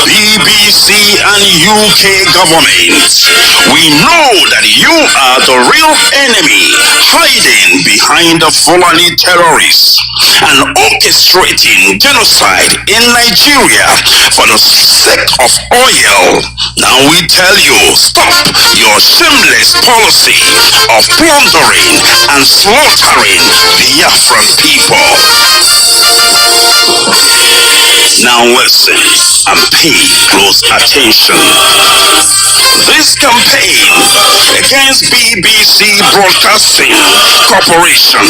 Speaker 8: BBC and UK government, we know that you are the real enemy hiding behind the Fulani terrorists and orchestrating genocide in Nigeria for the sake of oil. Now we tell you, stop your shameless policy of plundering and slaughtering Biafran people. Now listen and pay close attention. This campaign against BBC Broadcasting Corporation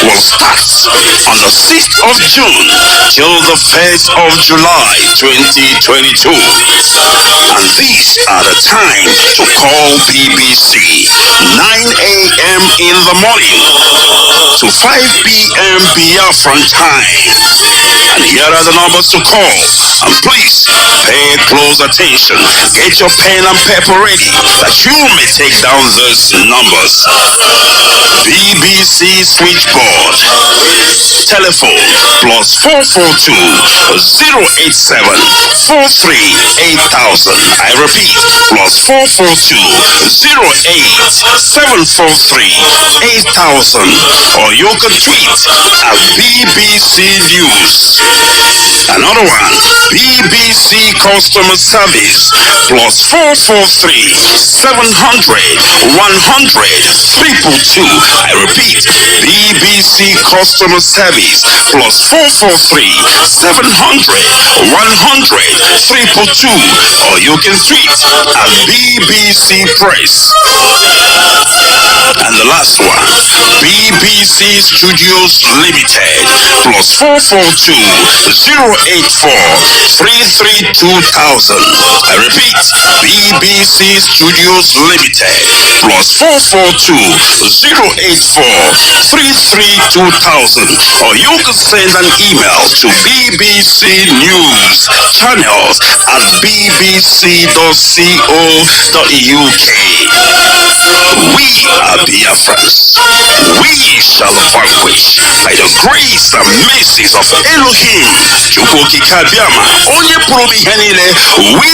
Speaker 8: will start on the 6th of June till the 1st of July 2022. And these are the times to call BBC: 9 a.m. in the morning to 5 p.m. Biafran time. And here are the numbers to call. And please pay close attention. Get your pen and paper ready that you may take down these numbers. BBC switchboard. Telephone +442 087 43 8000. I repeat, +442 087 43 8000. Or you can tweet at BBC News. Another one, BBC Customer Service +443 700 100 222. I repeat, BBC Customer Service +443 700 100 222. Or you can tweet at BBC Press. And the last one, BBC Studios Limited +442 084 33 2000. I repeat, BBC Studios Limited +442 084 33 2000. Or you can send an email to BBC News Channels at bbc.co.uk. We are Biafrans. We shall vanquish by the grace and mercies of Elohim. Chukwuki Kabiama, onye pụrụ ihe niile. We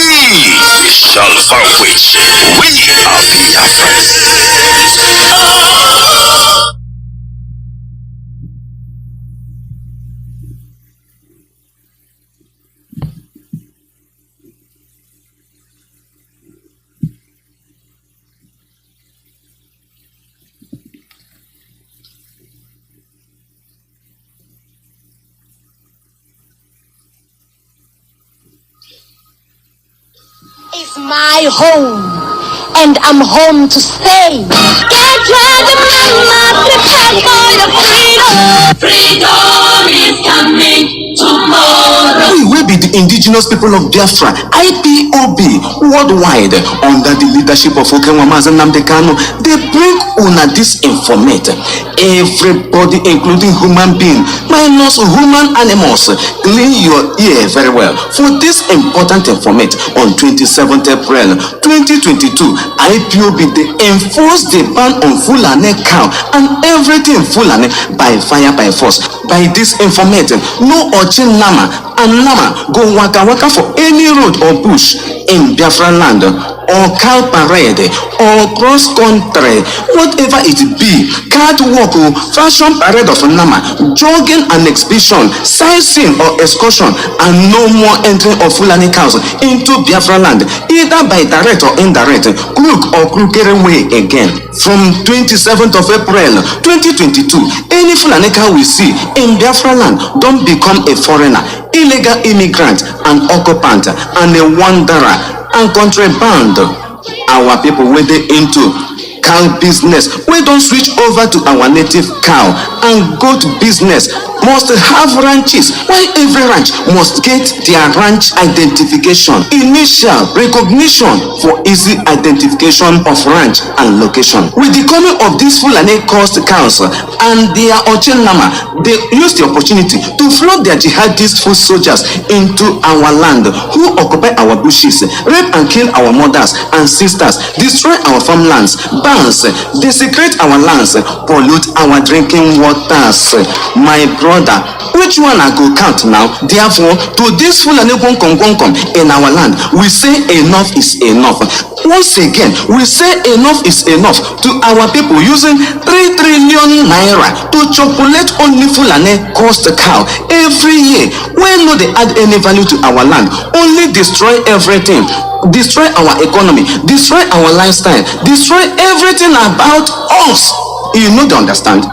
Speaker 8: shall vanquish. We are Biafrans.
Speaker 12: It's my home, and I'm home to stay. Get ready, mama, prepare for your freedom. Freedom is coming tomorrow.
Speaker 18: We will be the indigenous people of Biafra, Ipob, worldwide, under the leadership of Nnamdi Kanu. They bring una disinformate. Everybody, including human being, minus human animals, clean your ear very well for this important information. On 27th April 2022, Ipob they enforce the ban on Fulani cow and everything Fulani by fire by force. By this information, no Ochin Nama and Nama go waka waka for any road or bush in Biafran land, or cow parade, or cross country, whatever it be, catwalk, fashion parade of Nama, jogging and exhibition, sightseeing or excursion, and no more entering of Fulani cows into Biafran land, either by direct or indirect, crook or crooked way again. From 27th of April 2022, any Fulani cow we see in Biafran land don't become a foreigner, illegal immigrant, an occupant, and a wanderer and contraband. Our people were into cow business, we don't switch over to our native cow, and goat business must have ranches, while every ranch must get their ranch identification, initial recognition for easy identification of ranch and location. With the coming of these Fulani coast cows and their Ochenama, they use the opportunity to flood their jihadist foot soldiers into our land, who occupy our bushes, rape and kill our mothers and sisters, destroy our farmlands, bans, desecrate our lands, pollute our drinking waters. My brother, which one I go count now? Therefore, to this Fulani in our land, we say enough is enough. Once again, we say enough is enough to our people using 3 trillion naira to chocolate only Fulani cost cow every year. When no they add any value to our land, only destroy everything, destroy our economy, destroy our lifestyle, destroy everything about us. You know to understand.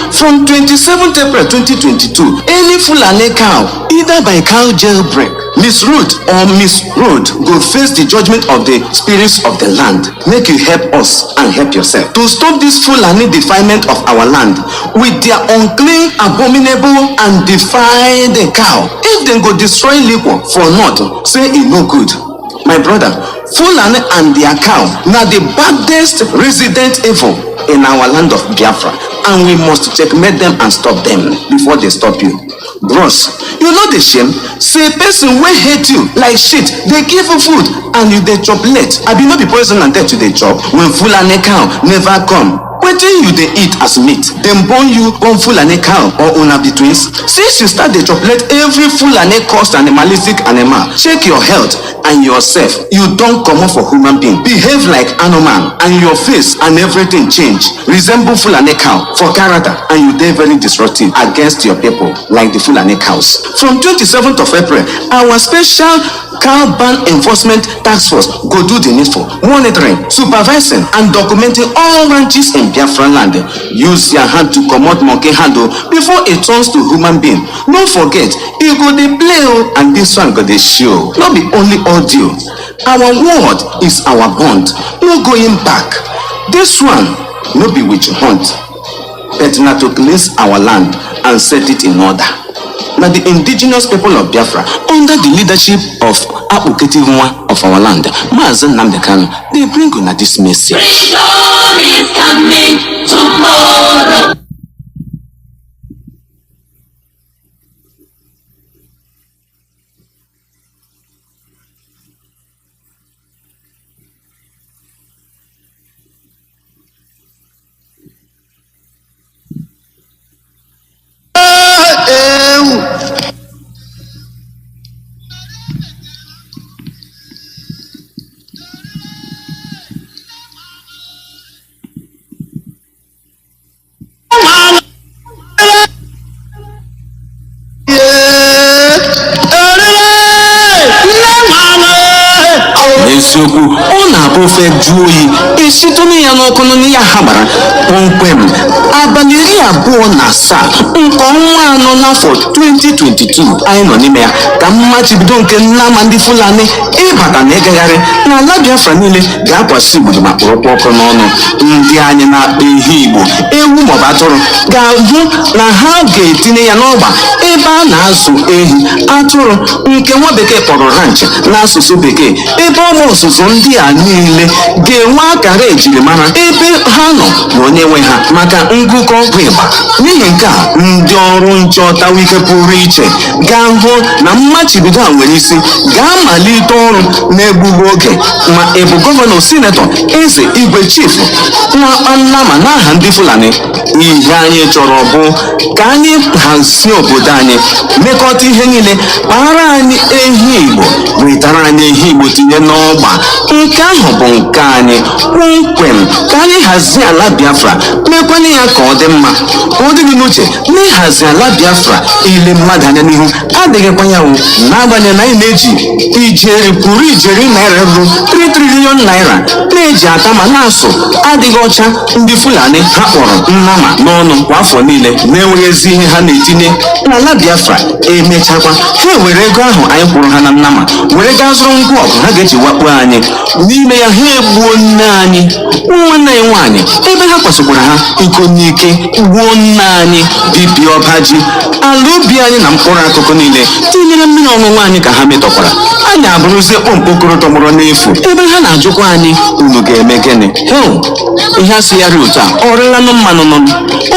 Speaker 18: From 27th April 2022, any Fulani cow, either by cow jailbreak, misroute or misroad, go face the judgment of the spirits of the land. Make you help us and help yourself to stop this Fulani defilement of our land with their unclean, abominable, and defiled cow. If they go destroy liquor for naught, say it no good. My brother, Fulani and their cow, now the baddest resident evil in our land of Biafra, and we must checkmate them and stop them before they stop you. Bros, you know the shame? Say person will hate you like shit, they give you food and you they chop late. I be not be poison and death to the chop when Fulani cow never come. Wetin you dey eat as meat, dem born you born Fulani cow or una be twins? Since you start the chocolate every Fulani cost animalistic animal, check your health and yourself. You don't come up for human being, behave like animal, and your face and everything change, resemble Fulani cow for character, and you dey very disruptive against your people like the Fulani cows. From 27th of April, our special cow ban enforcement task force go do the needful, monitoring, supervising, and documenting all ranches in Biafran land. Use your hand to comot monkey handle before it turns to human being. Don't forget, you go dey play and this one go dey show. Not be only audio. Our word is our bond. No going back. This one no be witch hunt, but na to cleanse our land and set it in order. Now the indigenous people of Biafra, under the leadership of Abuja of our land, MAZI Nnamdi, they bring on this message.
Speaker 12: Freedom is coming tomorrow.
Speaker 18: Eziokwu, ọ na-abụ ofe jụọ oyi esitụnụ ya n'ọkụ ya habara kpọmkwem abalị 27 nke ọnwa anọ n'afọ 2022 anyị nọ n'ime ya ka mmachibido nke Nnamdi Fulani ịbata na ịgagharị n'ala Biafra niile ga-akwasị igbodo ma kpọrọkpọ ọkụ n'ọnụ. Ndị anyị na-akpa ihe Igbo, ewu maọbụ atụrụ ga-ahụ na ha ga-etinye ya n'ọgba ebe a na-azụ ehi, atụrụ, nke nwa bekee kpọrọ ranch n'asụsụ bekee, ebe ụmụ ọzụzụ ndị a niile ga-enwe akara ejirimara ebe ha nọ na onye nwe ha maka ngụkọ ọgwụ ịgba. N'ihi nke a, ndị ọrụ nchọta wike pụrụ iche ga-ahụ na mmachibido a nwere isi ga-amalite ọrụ na-egbughị oge. Ma ị bụ gọvanọ, sinetọ, eze, igwe, chifu, nwakpa, nnama n'aha ndị Fulani, ihe anyị chọrọ bụ ka anyị hazie obodo anyị, mekọta ihe niile, kpara anyị ehi Igbo, wetara anyị ehi Igbo tinye n'ọgba. Nke ahụ bụ nke anyị kpọmkwem. Ka anyị hazie ala Biafra, mekwana ya ka ọ dị mma, ka ọ dịghị n'uche na ịhazi ala Biafra ile mmadụ anya n'ihu adịghịkwa ya wụ, n'agbanyeghị na anyị na-eji ijeri pụrụ ijeri naira ruru 3 trilion naira na-eji ata ma na-asụ adịghị ọcha ndị Fulani ha kpọrọ nnama n'ọnụ kwa afọ niile na-enweghị ezi ihe ha na-etinye n'ala Biafra. Emechakwa ha were ego ahụ anyị kwụrụ ha na nnama were gaa zụrụ ngwa ọgụ ha ga-eji wakpo anyị. N'ime ya ha egbuo nne anyị, nwanne anyị nwaanyị, ebe ha kwasịkwara ha iko n'ike, gbuo nne anyị, bibie ọba ji, ala ubi anyị na mkpụrụ akụkụ niile, tinyere mmiri ọṅụṅụ anyị ka ha metọkwara. Anyị abụrụzie kpọmkpokoro tọgbọrọ n'efu ebe ha na-ajụkwa anyị unu ga-eme gịnị? Ihe asịgharị otu a ọ rịlanụ mmanụ nọ.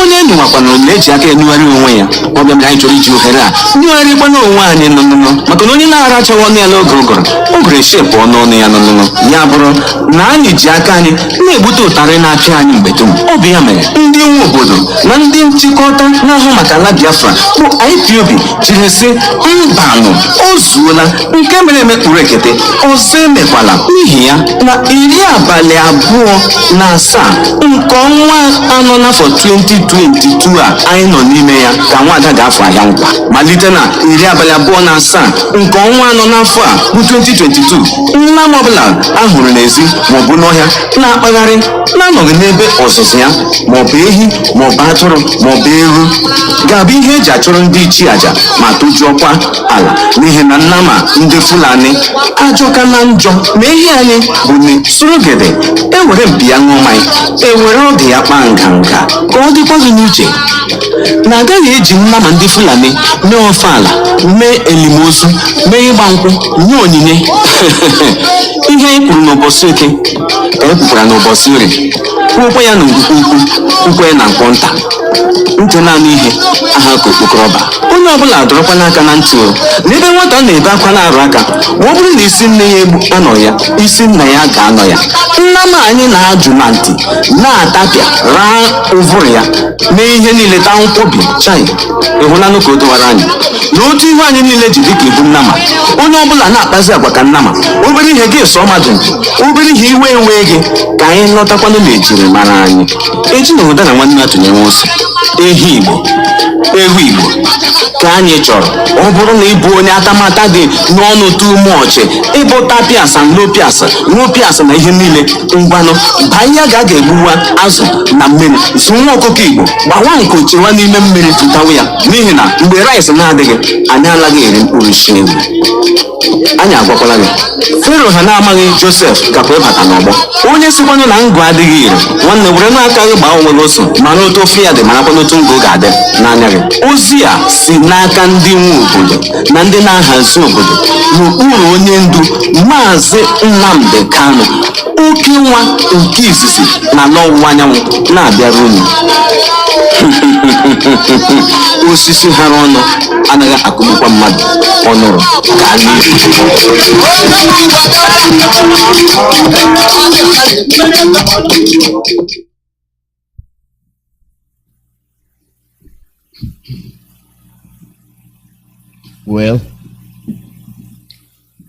Speaker 18: Onye enyiwakwana na-eji aka enugharị onwe ya. Ọ bịa mere anyị chọrọ iji ohere a nyụgharịkwana onwe anyị nụnụnụ, maka na onye na-arachaghị ọnụ ya n'oge ụgụrụ eshepụ ọnụ ọnụ ya nụnụnụ. Ya bụrụ na anyị ji aka anyị na-egbute ụtarị na-apịa anyị mgbe dum. Ọ bụ ya mere ndị nwe obodo na ndị nchịkọta na-ahụ maka ala Biafra bụ IPOB jiri sị mbanụ o zuola, nke mere eme kpuru ekete ọzọ emekwala. N'ihi ya na 27 nke ọnwa anọ n'afọ 2022 a anyị nọ n'ime ya ka nwaada ga-afọ ahịa nkwa. Malite na 27 nke ọnwa anọ n'afọ a bụ 2022, nna m ọbụla ahụrụ n'ezi maọbụ n'ọhịa na-akpagharị na-anọghị n'ebe ọzụzụ ya, maọbụ ehi maọbụ atụrụ maọbụ ewu, ga-abụ ihe eji achụrụ ndị ichie aja ma tojuokwa ala. N'ihi na nnama ndị Fulani ajọka na njọ ma ehi anyị bụ na surugede ewere mpi ya ṅụọ mmanya, ewere oge ya kpaa nganga. Ka ọ dịkwa gị n'uche na agaghị eji nnama ndị Fulani mee ofala, mee elimozu, mee ịgba nkwụ, nye onyinye. Ihe anyị kwuru n'ụbọchị Eke ka e kwukwara n'ụbọchị Ure, kwukwa ya na ngwukwu ukwu, kwukwa ya na nkwọ nta. Ntị naanị ihe aha ka okpokọrọba. Onye ọbụla dọrọkwa n'aka na ntị na ebe nwata na-ebe akwa na-arụ aka, ma ọ bụrụ na isi nne ya egbu anọ ya, isi nna ya ga-anọ ya. Nnama anyị na-ajụ na ntị, na-atapịa, raa ụvụrụ ya, mee ihe niile taa nkwobi chai. Ịhụlanụ ka o dowara anyị na otu ihu anyị niile ji dịka ibu nnama. Onye ọbụla na-akpazi agwa ka nnama, obere ihe gị sọ mmadụ ntị, obere ihe iwe enwe gị. Ka anyị lọtakwanụ na ejiri mara anyị. Eji na ụda na nwanne ya tụnyewe ose. Ehi Igbo, ewu Igbo ka anyị chọrọ. Ọ bụrụ na ịbụ onye atamata dị n'ọnụ tumochi, ịbụ tapias na lopias na ihe niile, ngwanụ banye ya ga-egbuwa azụ na mmiri, zụ nwa ọkụkọ Igbo, gbawa nkochiwa n'ime mmiri tụtawa ya. N'ihi na mgbe rice na-adịghị, anyị anaghị eri mkpụrụ isi ewu. Anyị agwakwala gị, Fero ha na-amaghị Josef gakwa ịbata n'ọgbọ. Onye sikwanụ na ngụ adịghị ire, nwanne were n'aka gị gbaa onwe gị oso, mara otu ofe ya dị, marakwa n'otu ngụ ga-adị n'anya gị. Ozi a si n'aka ndị nwe obodo na ndị na-ahazi obodo n'okpuru onye ndu Maazị Nnamdi Kanu, oke nwa nke izizi na n'ọwụwa anyanwụ na-abịara unu. Osisi hara ọnụ anaghị akụgbukwa mmadụ ọnụrụ ka a
Speaker 17: Well,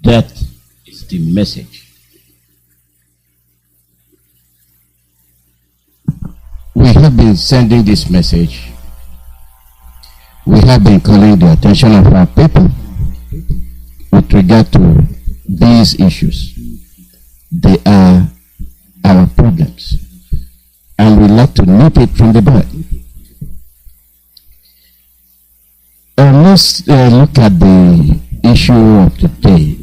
Speaker 17: that is the message. We have been sending this message. We have been calling the attention of our people with regard to these issues. They are our problems, and we like to nip it from the bud. Let's look at the issue of today.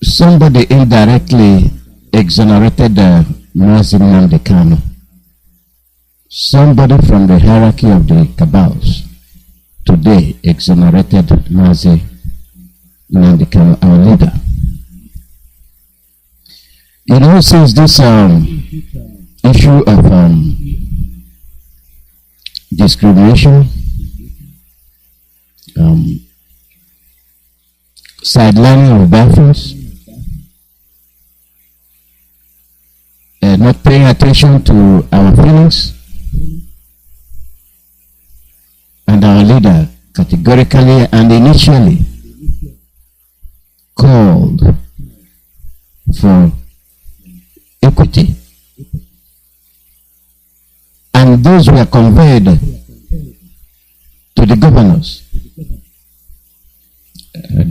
Speaker 17: Somebody indirectly exonerated MAZI Nnamdi Kanu. Somebody from the hierarchy of the cabals today exonerated MAZI Nnamdi Kanu, our leader. You know, since this issue of discrimination, sidelining of Biafrans, not paying attention to our feelings, and our leader categorically and initially called for equity, and those were conveyed to the governors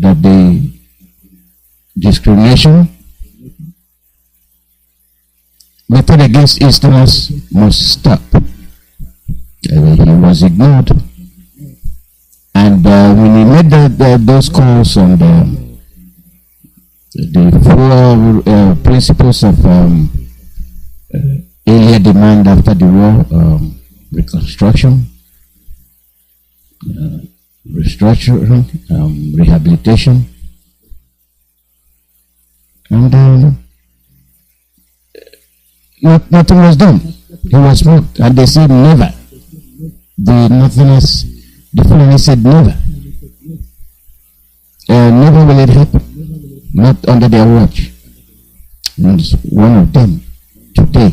Speaker 17: that the discrimination method against Easterners must stop. He was ignored, and when he made those calls on the four principles of earlier demand after the war, reconstruction, restructuring, rehabilitation, and nothing was done. He was mocked, and they said never. The Northerners, the Fulani said never. Never will it happen. Not under their watch. And one of them today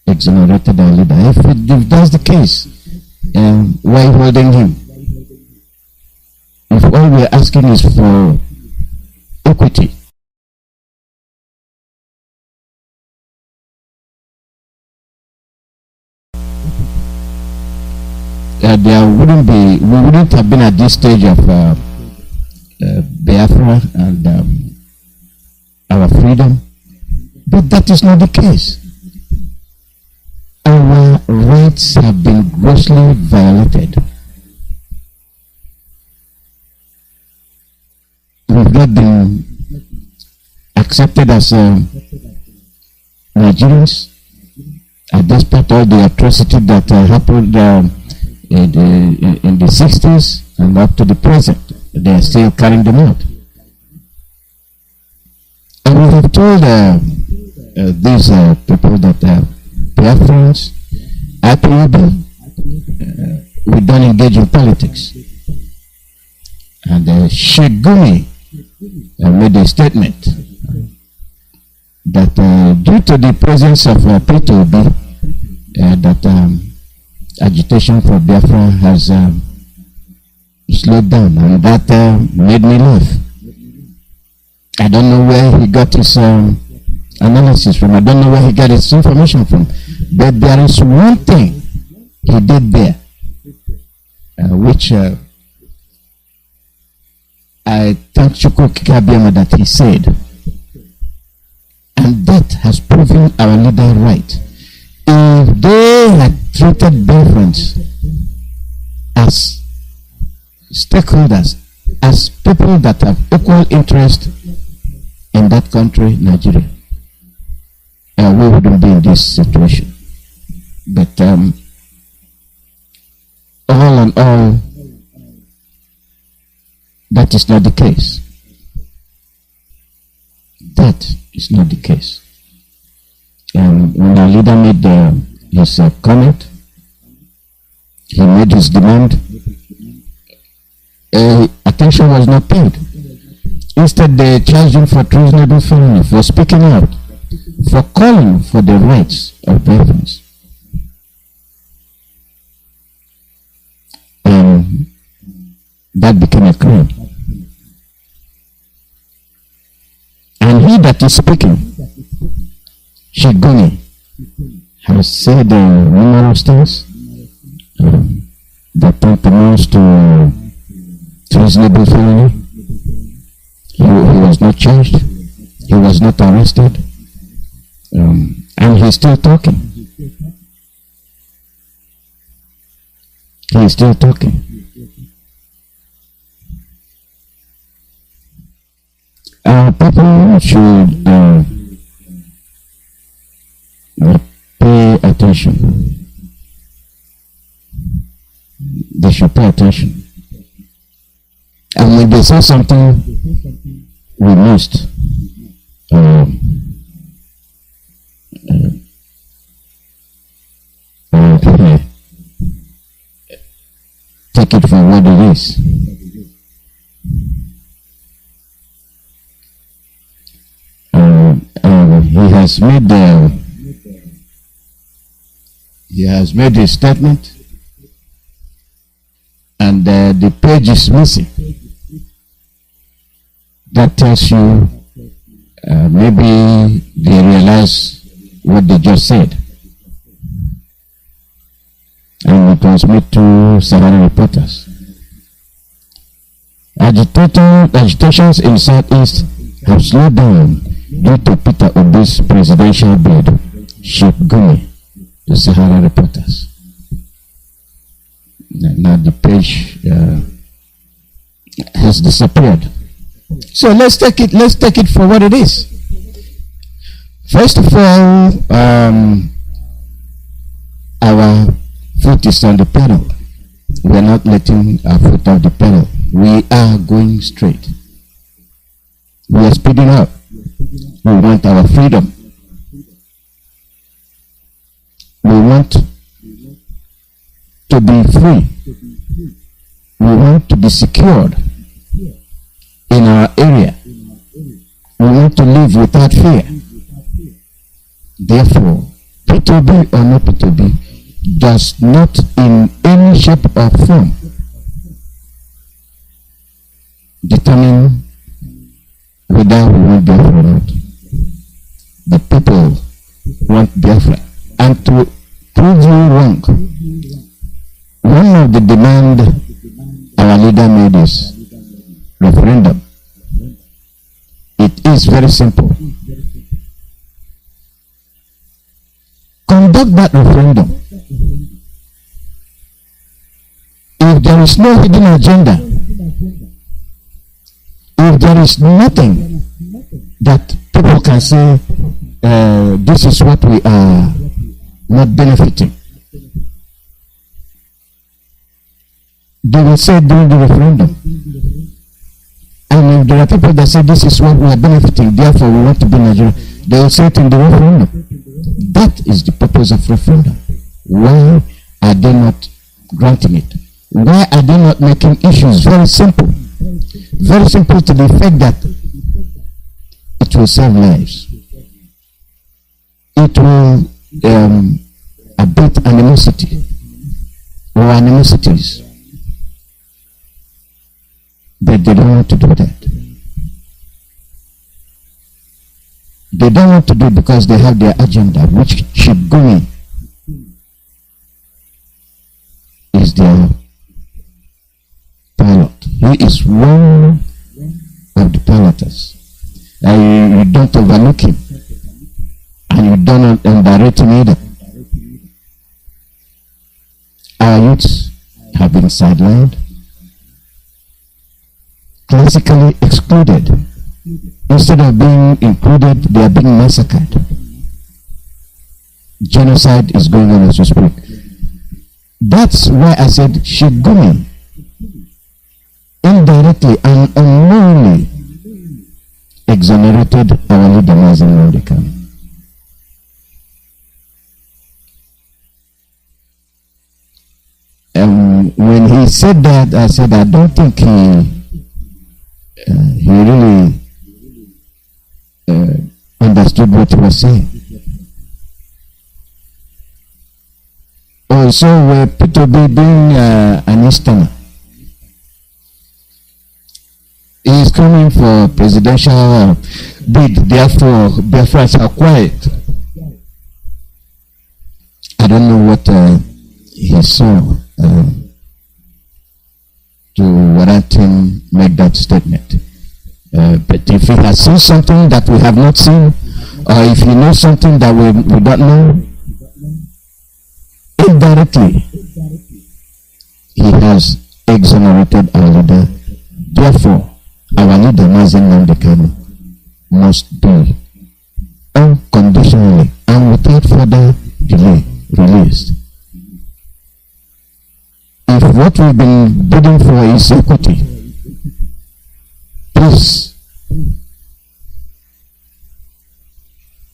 Speaker 17: exonerated our leader. If that's the case, why holding him? If all we're asking is for equity, we wouldn't have been at this stage of Biafra and our freedom, but that is not the case. Our rights have been grossly violated. We've not been accepted as Nigerians, despite all the atrocity that happened in the 60s and up to the present. They are still carrying them out. And we have told these people that Biafrans, Ipob, we don't engage in politics. And Shegumi made a statement that due to the presence of P2B, that agitation for Biafra has slowed down, and that made me laugh. I don't know where he got his analysis from. I don't know where he got his information from. But there is one thing he did there, which I thank Chukwu Kikabiama that he said, and that has proven our leader right. If they had treated Biafrans as stakeholders, as people that have equal interest in that country, Nigeria, we wouldn't be in this situation. But all in all, that is not the case. That is not the case. When our leader made his comment, he made his demand, attention was not paid. Instead, they charged him for treasonable felony, for speaking out, for calling for the rights of Biafrans. That became a crime. And he that is speaking, Shigoni, has said numerous things that tantamount to treasonable felony. He was not charged, he was not arrested, and he's still talking. He is still talking. People should pay attention. They should pay attention. And when they say something, we must take it for what it is. He has made a statement, and the page is missing. That tells you maybe they realize what they just said. And it was made to Sahara reporters. Agitations in Southeast have slowed down due to Peter Obi's presidential bid, Sheikh Gumi, to Sahara reporters. Now the page has disappeared. So let's take it for what it is. First of all, our foot is on the pedal. We are not letting our foot off the pedal. We are going straight. We are speeding up. We want our freedom. We want to be free. We want to be secured in our area. We want to live without fear. Therefore, P2B or no P2B does not in any shape or form determine whether we want Biafra or not. The people want Biafra. And to prove you wrong, one of the demand our leader made is referendum. It is very simple. Conduct that referendum. If there is no hidden agenda, if there is nothing that people can say, this is what we are not benefiting, they will say during the referendum. And if there are people that say this is what we are benefiting, therefore we want to be Nigeria, they will say it in the referendum. That is the purpose of referendum. Why are they not granting it? Why are they not making issues very simple? Very simple to the effect that it will save lives. It will abate animosity or animosities. But they don't want to do that. They don't want to do it because they have their agenda, which should go in. Is their pilot. He is one of the piloters. You don't overlook him. And you don't underrate him either. Our youths have been sidelined, classically excluded. Instead of being included, they are being massacred. Genocide is going on as we speak. That's why I said Shigumi indirectly and unknowingly exonerated our leader Nnamdi Kanu. When he said that, I said I don't think he really understood what he was saying. Also, we're P2B being an Easterner. He is coming for presidential bid, therefore Biafrans are quiet. I don't know what he saw to warrant him make that statement. But if he has seen something that we have not seen, or if he knows something that we don't know, indirectly, he has exonerated our leader. Therefore, our leader, Nnamdi Kanu, must be unconditionally and without further delay released. If what we've been bidding for is equity, peace,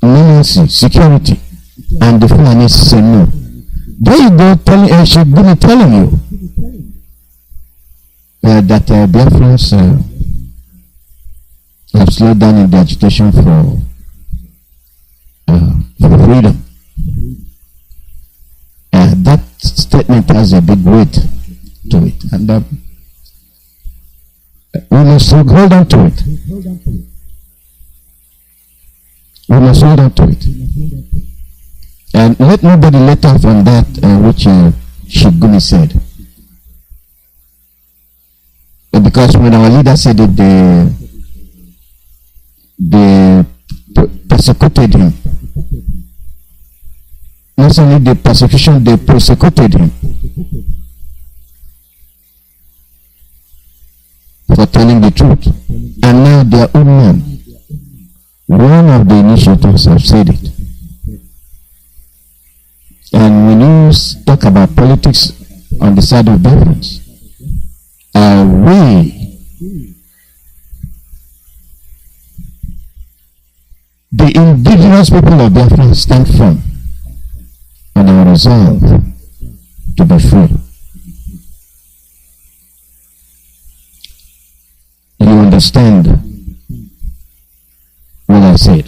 Speaker 17: leniency, security, and the Fulanis say no, there you go, telling you. that Biafrans have slowed down in the agitation for freedom. That statement has a big weight to it, and we must hold on to it. We must hold on to it. And let nobody let off on that which Shigumi said. Because when our leader said it, they persecuted him. Not only the persecution, they persecuted him for telling the truth. And now their own man, one of the initiators, have said it. And when you talk about politics on the side of Biafrans, the indigenous people of Biafra stand firm on our resolve to be free. You understand what I said?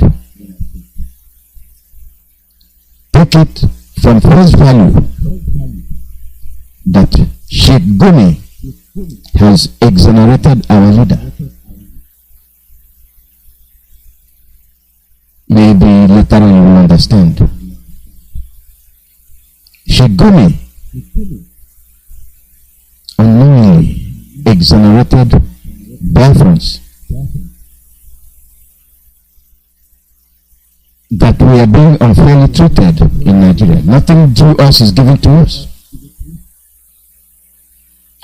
Speaker 17: Take it from face value that Sheikh Gumi has exonerated our leader. Maybe later on you will understand. Sheikh Gumi unknowingly exonerated Biafrans that we are being unfairly treated in Nigeria. Nothing due us is given to us.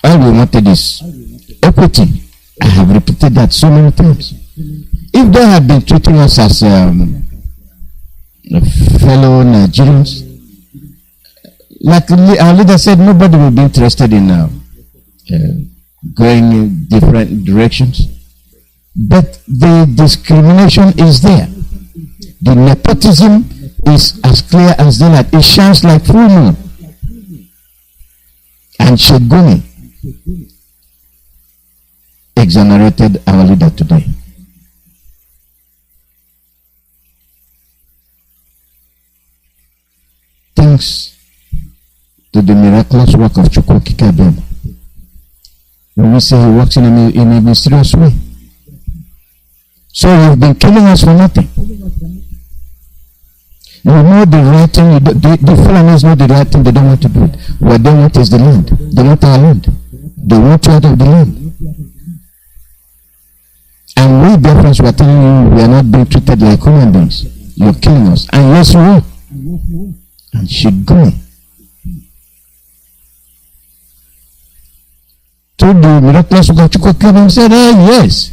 Speaker 17: All we wanted is equity. I have repeated that so many times. If they had been treating us as fellow Nigerians, like our leader said, nobody will be interested in going in different directions. But the discrimination is there. The nepotism is as clear as daylight. It shines like full moon. And Sheikh Gumi exonerated our leader today. Thanks to the miraculous work of Chukwuka Kabema. When we say he works in a mysterious way. So you've been killing us for nothing. You know the right thing, the Fulanis know the right thing, they don't want to do it. What they want is the land. They want our land. They want you out of the land. And we Biafrans were telling you we are not being treated like human beings. You're killing us. And yes, we will. And Sheikh Gumi told the miraculous of Chukwuka and said, yes.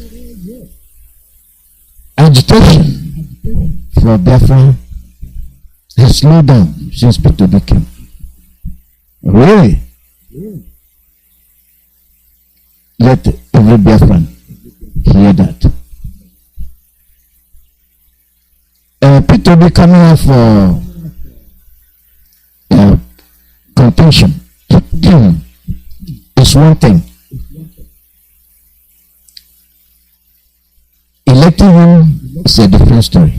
Speaker 17: Agitation for Biafra has slowed down since Peter came. Really? Let every Biafran hear that. Peter be coming out for contention. It's one thing. Electing him is a different story.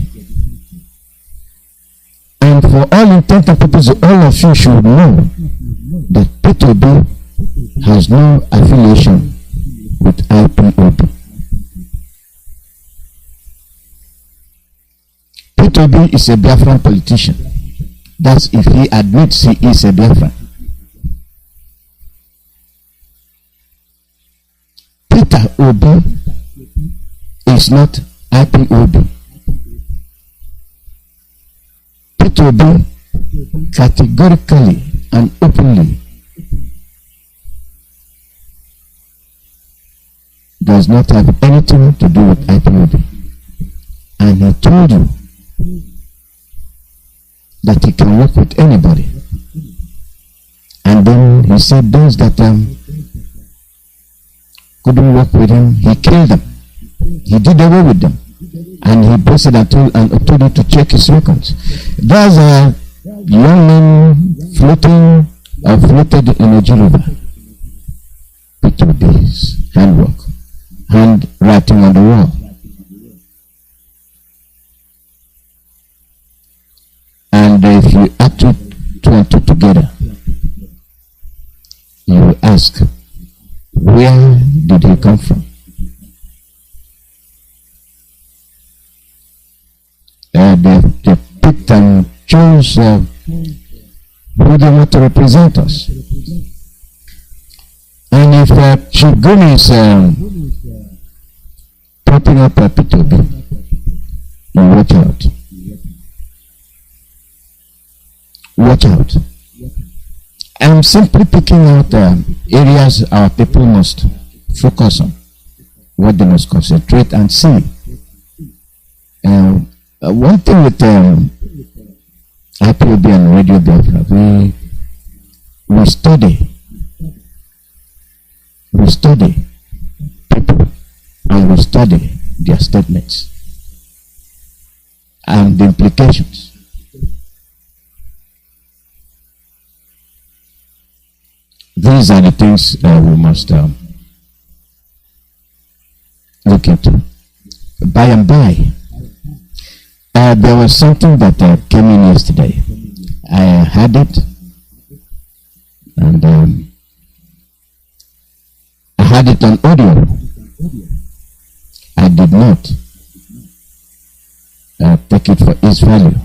Speaker 17: And for all intent and purposes, all of you should know that P2B has no affiliation with IPOB. P2B is a Biafran politician. That's if he admits he is a Biafran. Peter Obi is not IPOB. P2B categorically and openly does not have anything to do with IPOB. And he told you that he can work with anybody. And then he said those that couldn't work with him, he killed them. He did away with them. And he posted and told you to check his records. There's a young man floated in a JUL. to this handwork, handwriting on the wall. And if you add two and two together, you will ask, where did he come from? They picked and chose who they want to represent us. And if Chigun is propping up a P2B, you watch out. Watch out. I'm simply picking out areas our people must focus on, what they must concentrate and see. One thing with IPOB and Radio Biafra, we study people and we study their statements and the implications. These are the things we must look into. By and by, there was something that came in yesterday. I had it, and I had it on audio. I did not take it for its value.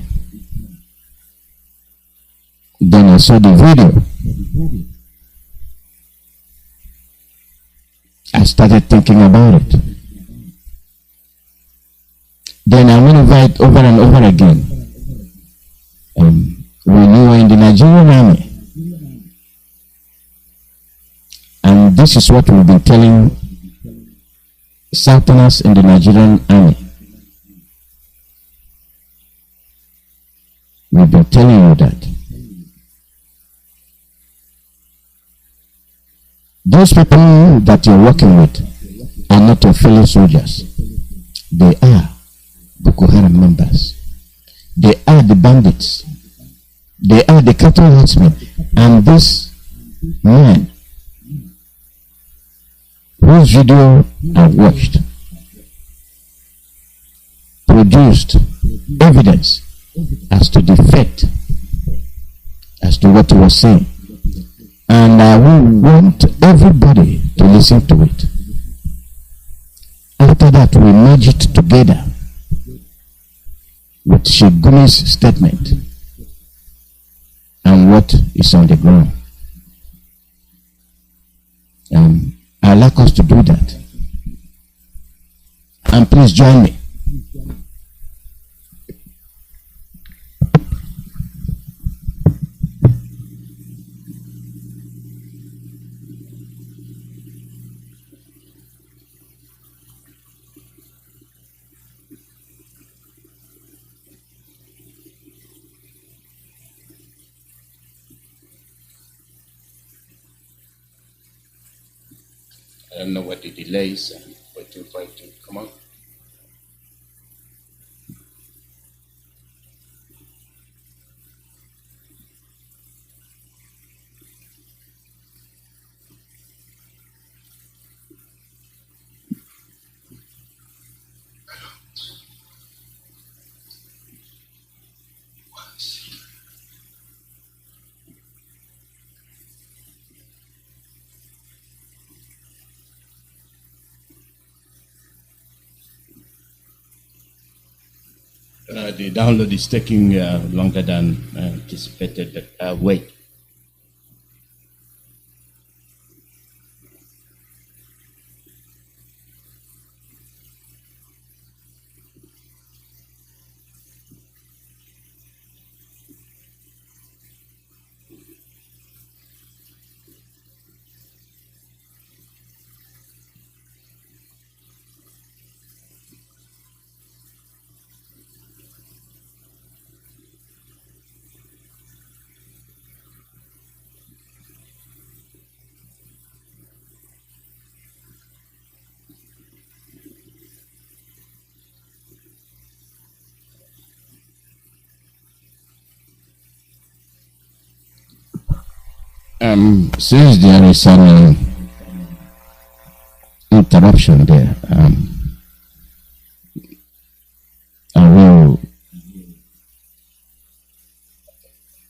Speaker 17: Then I saw the video. I started thinking about it. Then I went over it over and over again. When you were in the Nigerian army, and this is what we've been telling Southerners in the Nigerian army. We've been telling you that those people that you're working with are not your fellow soldiers. They are Boko Haram members. They are the bandits. They are the cattle herdsmen. And this man, whose video I watched, produced evidence as to the fact, as to what he was saying. And I will want everybody to listen to it. After that, we merge it together with Shegumi's statement and what is on the ground. I'd like us to do that. And please join me.
Speaker 19: I don't know what the delay is. I'm waiting for it to come on. The download is taking longer than anticipated. Wait.
Speaker 17: Since there is an interruption there. I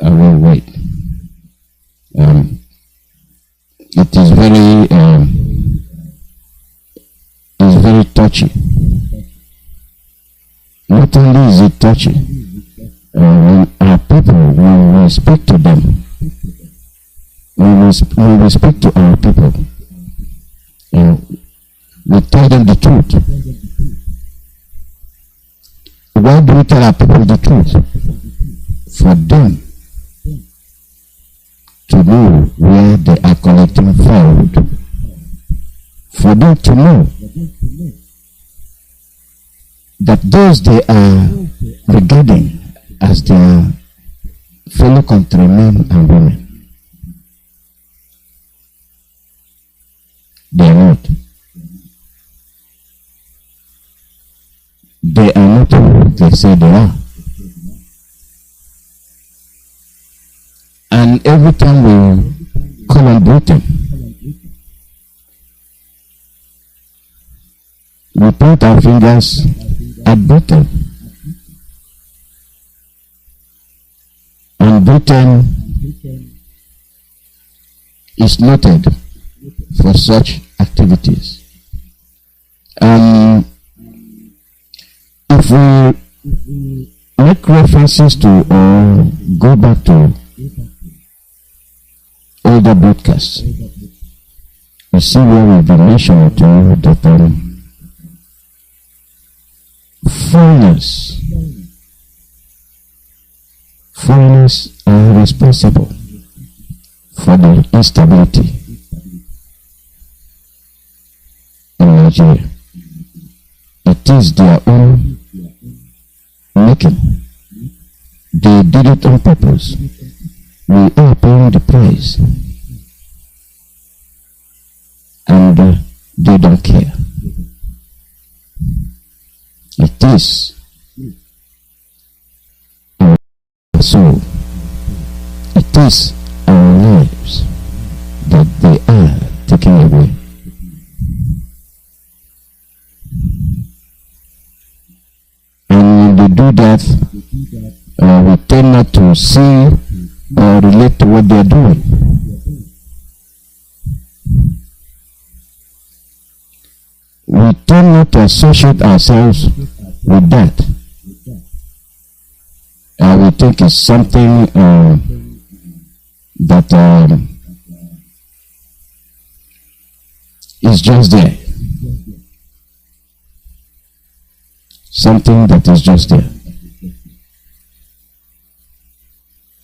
Speaker 17: will wait. It is very touchy. Not only is it touchy, when our people, when we speak to them, when we speak to our people, we tell them the truth. Why do we tell our people the truth? For them to know where they are collecting fraud. For them to know that those they are regarding as their fellow countrymen and women, they are not. They are not who they say they are. And every time we call on Britain, we point our fingers at Britain. And Britain is noted for such activities. If we make references to or go back to older broadcasts, we see where we've been mentioning to that foreigners are responsible for the instability in Nigeria. It is their own making. They did it on purpose. We are paying the price. And they don't care. It is our soul. It is our lives that they are taking away. And when they do that, we tend not to see or relate to what they are doing. We tend not to associate ourselves with that. We think it's something that is just there. Something that is just there.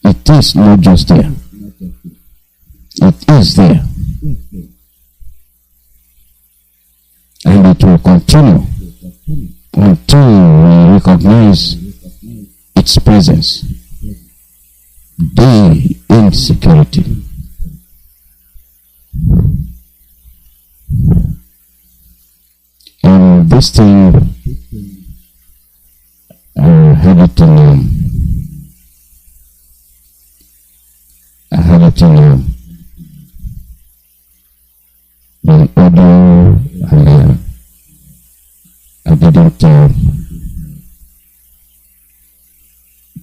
Speaker 17: It is not just there. It is there. And it will continue until we recognize its presence. The insecurity. And this thing, I had it in audio, and I didn't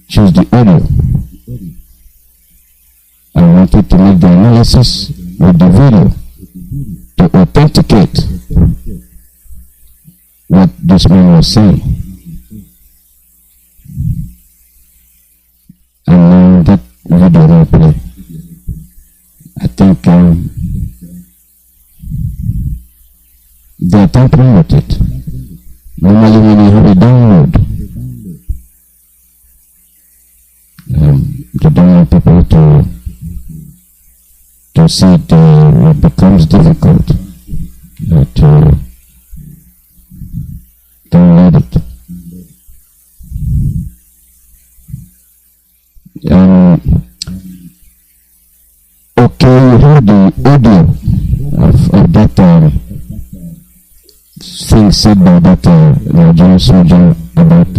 Speaker 17: choose the audio. I wanted to make the analysis with the video to authenticate what this man was saying. And now that video will play. I think they are tampering with it. Normally when you have a download, you don't want people to see it. It becomes difficult to download it. Okay, you heard the audio of that thing said by that Nigerian soldier about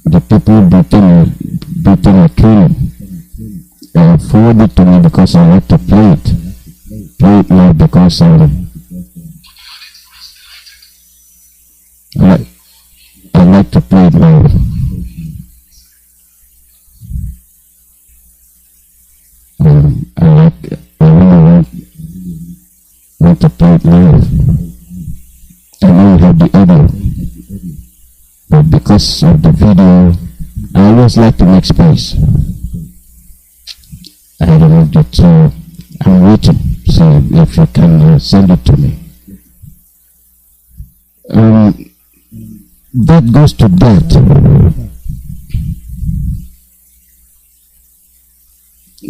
Speaker 17: the people beating a training. Forward it to me because I like to play it now because I like to play it live. I really want to play it live. I know you have the audio, but because of the video, I always like to make space. I removed it, so I'm waiting. So if you can send it to me. That goes to that.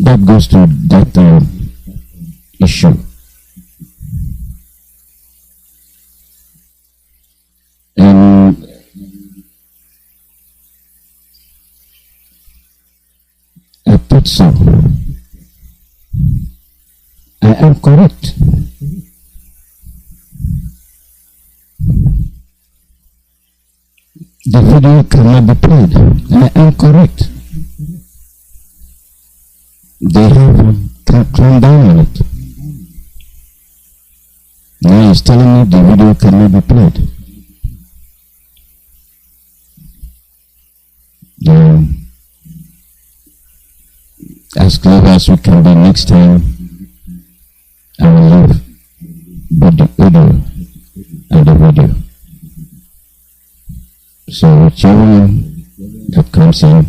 Speaker 17: That goes to that issue. And I thought so. I am correct. The video cannot be played. I am correct. They have clamped down on it. Now he's telling me the video cannot be played. As clever as we can be next time, I will leave both the audio and the video. So whichever one that comes in,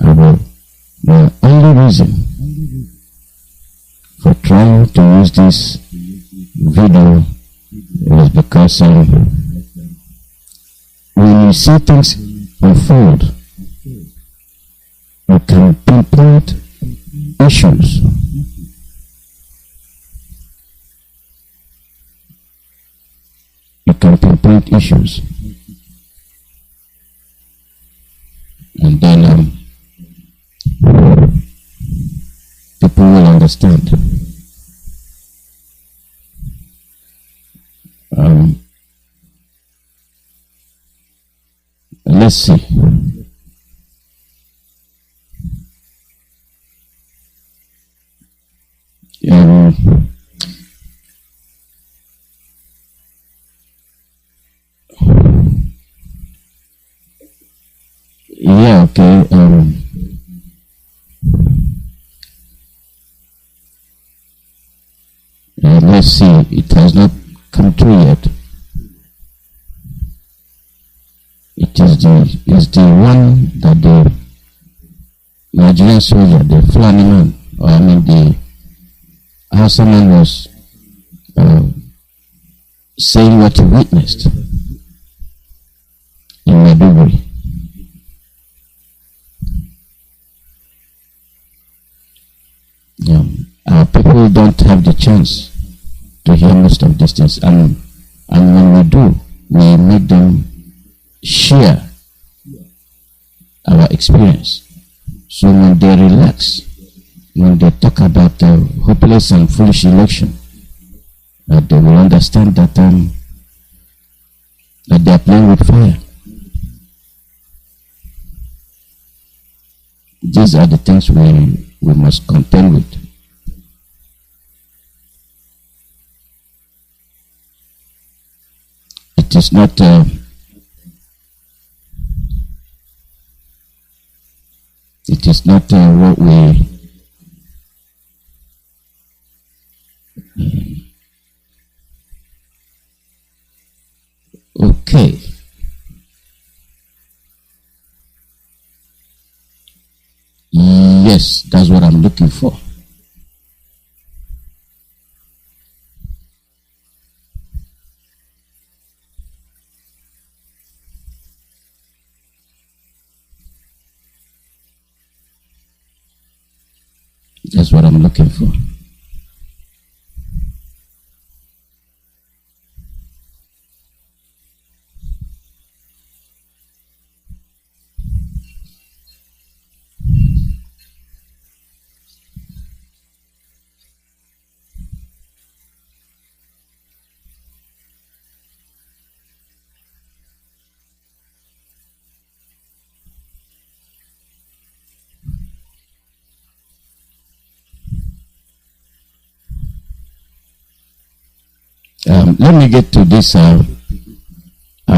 Speaker 17: I will. The only reason for trying to use this video is because when you see things unfold, you can pinpoint issues. You can pinpoint issues. And then people will understand. Let's see. Yeah, okay. Let's see. It has not come through yet. It's the one that the Nigerian soldier, the Fulani man, or I mean the Hausa man was saying what he witnessed in Maiduguri. Our people don't have the chance to hear most of these things, and when we do, we make them share our experience. So when they relax, when they talk about the hopeless and foolish election, they will understand that that they are playing with fire. These are the things we must contend with. It is not what we okay. Yes, that's what I'm looking for. That's what I'm looking for. Let me get to this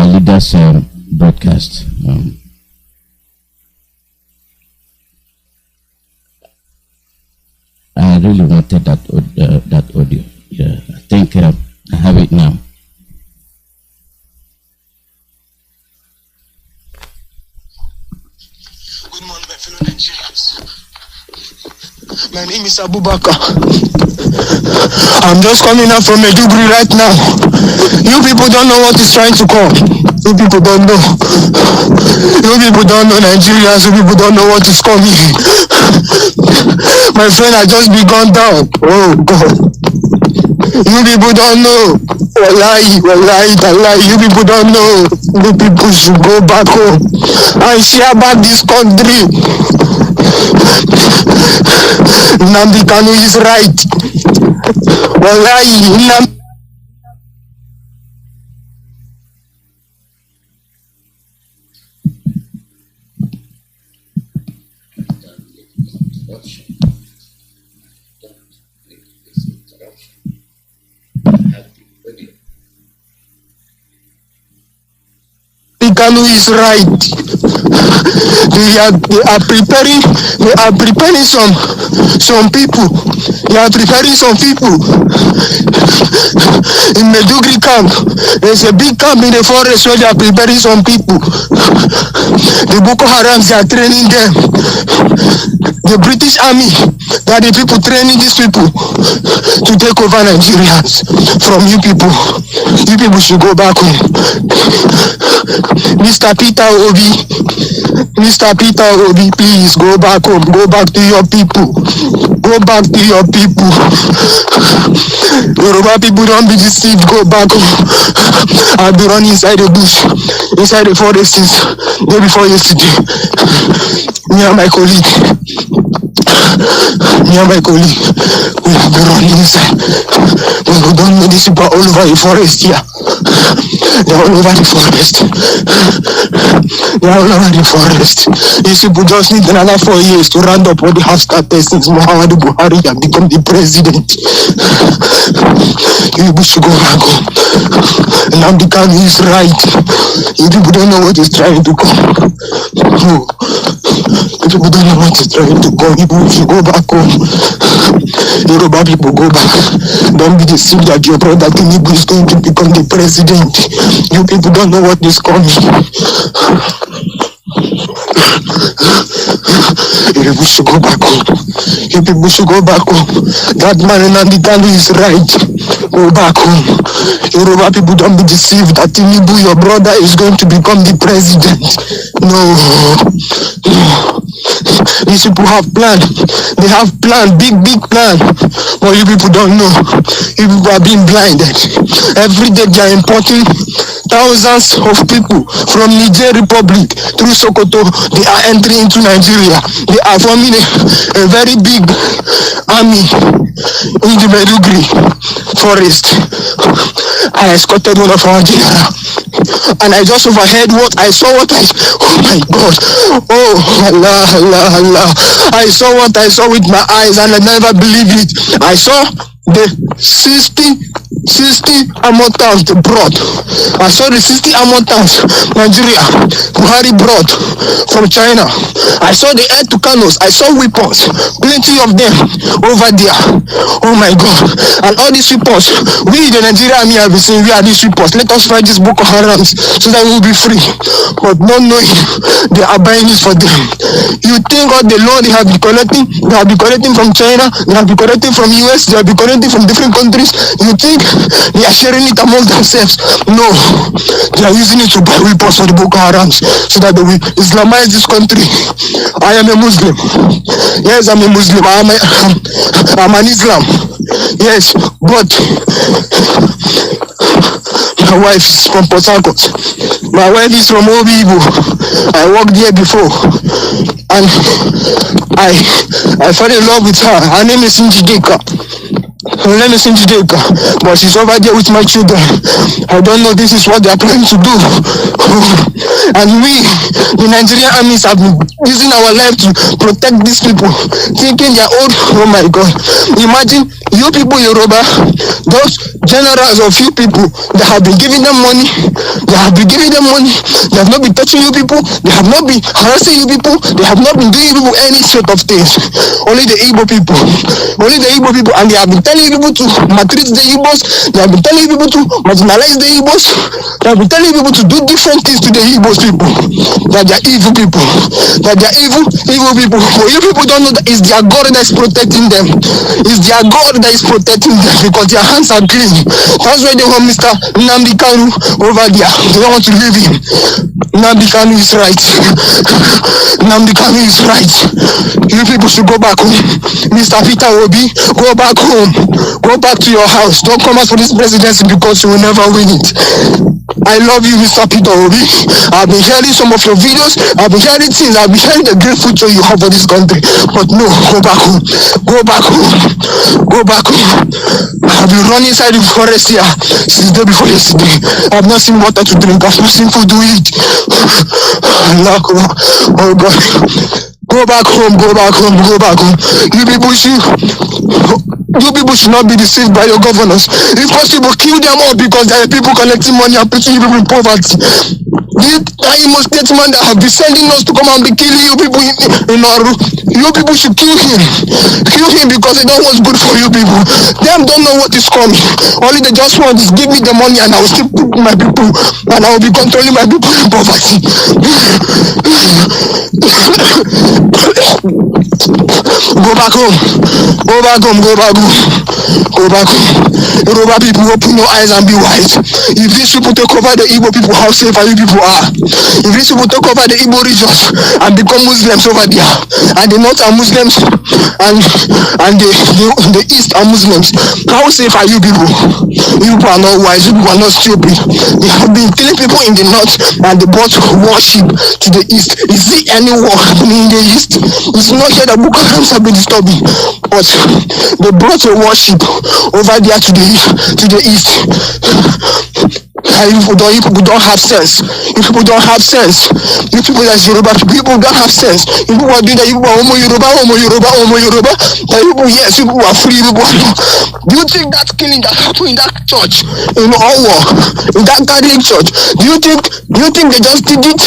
Speaker 17: leader's broadcast. I really wanted that audio. Yeah, I think I have it now.
Speaker 2: Good morning, my fellow Nigerians. My name is Abubakar. I'm just coming out from Maiduguri right now. You people don't know what is trying to come. You people don't know. You people don't know Nigerians. You people don't know what is coming. My friend, I just be gone down. Oh God. You people don't know. Wallahi, you people don't know. You people should go back home and share back this country. Nnamdi Kanu is right. Wallahi, Nnamdi. Kanu is right. They are preparing some people. They are preparing some people. In Maiduguri camp, there's a big camp in the forest where they are preparing some people. The Boko Harams, they are training them. The British Army, they are the people training these people to take over Nigerians from you people. You people should go back home. Mr. Peter Obi, please go back home. Go back to your people. Go back to your people. Yoruba people, don't be deceived. Go back home. I'll be running inside the bush, inside the forest since day before yesterday. Me and my colleague, we have been running inside. We don't know these people all over the forest here. They're all over the forest. These people just need another 4 years to round up all the half-starters since Muhammadu Buhari has become the president. You people should go back home. Nnamdi Kanu is right. You people don't know what is trying to come. No. You people don't know what is trying to come. You people should go back home. Yoruba people, go back. Don't be deceived that your brother Tinubu is going to become the president. You people don't know what is coming. You people should go back home. You people should go back home. That man Nnamdi Kanu is right. Go back home. Yoruba people, don't be deceived that Tinubu, your brother, is going to become the president. No. These people have planned. They have planned, big plan. But you people don't know. You people are being blinded. Every day they are importing thousands of people from Niger Republic through Sokoto. They are entering into Nigeria. They are forming a very big army in the Maiduguri forest. I escorted one of our general, and I just overheard what I saw. Oh my God! Oh Allah! I saw what I saw with my eyes, and I never believed it. I saw the 60 armor tanks they brought. I saw the 60 armor tanks Nigeria Buhari brought from China. I saw the air to Kanus. I saw weapons, plenty of them over there. Oh my God! And all these weapons, we the Nigeria army have been saying, we are these weapons. Let us fight these Boko Harams so that we will be free. But not knowing they are buying this for them. You think all the law they have been collecting from China, they have been collecting from US, they have been collecting from different countries. You think they are sharing it among themselves? No, they are using it to buy weapons for the Boko Harams so that they will Islamize this country. I am a Muslim. Yes, I'm a Muslim. I'm an Islam. Yes, but my wife is from Port Harcourt. My wife is from Obibo. I worked there before, and I fell in love with her. Her name is Njideka. But she's over there with my children. I don't know, this is what they are planning to do. And we, the Nigerian armies, have been using our life to protect these people, thinking they are old. Oh my God. Imagine you people, Yoruba, those generals of few people that have been giving them money They have been giving them money. They have not been touching you people. They have not been harassing you people. They have not been doing you people any sort of things. Only the Igbo people. Only the Igbo people. And they have been telling you people to maltreat the Igbos. They have been telling you people to marginalize the Igbos. They have been telling you people to do different things to the Igbos people. That they are evil people. That they are evil people. But you people don't know that it's their God that is protecting them. It's their God that is protecting them because their hands are clean. That's why they want Mr. Nnamdi Kanu over there. They don't want to leave him. Nnamdi Kanu is right. Nnamdi Kanu is right. You people should go back home. Mr. Peter Obi, go back home. Go back to your house. Don't come out for this presidency because you will never win it. I love you, Mr. Peter Obi. I've been hearing some of your videos. I've been hearing things. I've been hearing the great future you have for this country. But no, go back home. Go back home. Go back home. I've been running inside the forest here since the day before yesterday. I've not seen water to drink. I've not seen food to eat. Oh God. Go back home, go back home, go back home. You people should not be deceived by your governors. If possible, kill them all because there are people collecting money and putting you people in poverty. The Imo statesman that have been sending us to come and be killing you people in Oru. You people should kill him. Kill him because they don't know what's good for you people. Them don't know what is coming. Only they just want is give me the money and I will still put my people and I will be controlling my people in poverty. Go back home. Go back home. Go back home. Go back home. Yoruba people, open your eyes and be wise. If these people take over the Igbo people, how safe are you people are? If these people take over the Igbo regions and become Muslims over there, and the North are Muslims, and the East are Muslims, how safe are you people? You people are not wise. You people are not stupid. They have been killing people in the North, and they brought worship to the East. Is there any war happening in the East? It's not here that Boko Haram have been disturbing, but they brought a worship over there to the East. You people don't have sense. You people don't have sense. You people as Yoruba people don't have sense. You people are doing that. You people are Homo Yoruba. That you people, yes, you people are free. You people are not. Do you think that killing that happened in that church in Owo, in that Catholic church? Do you think they just did it?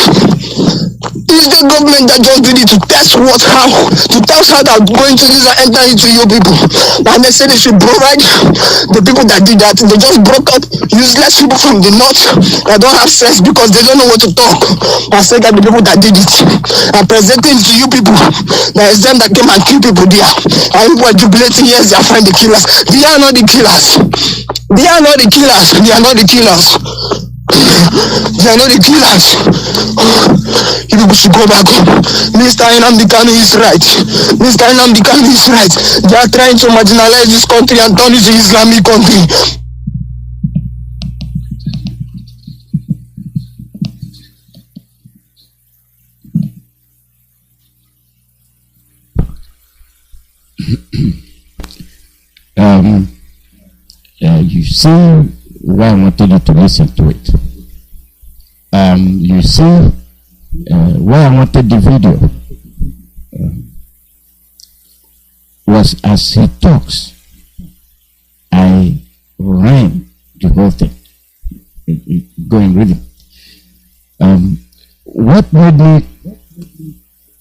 Speaker 2: Is the government that just did it to test how they're going to use and enter into you people? And they said they should provide the people that did that. They just broke up useless people from the North that don't have sense because they don't know what to talk. I said that the people that did it are presenting to you people that is them that came and killed people there. And people are jubilating, yes, they are finding the killers. They are not the killers. They are not the killers. They are not the killers. They are not the killers. You people should go back home. Mr. Nnamdi Kanu is right. Mr. Nnamdi Kanu is right. They are trying to marginalize this country and turn it to Islamic country.
Speaker 17: You see why I wanted you to listen to it. You see why I wanted the video was as he talks, I ran the whole thing. Go and read it. What made me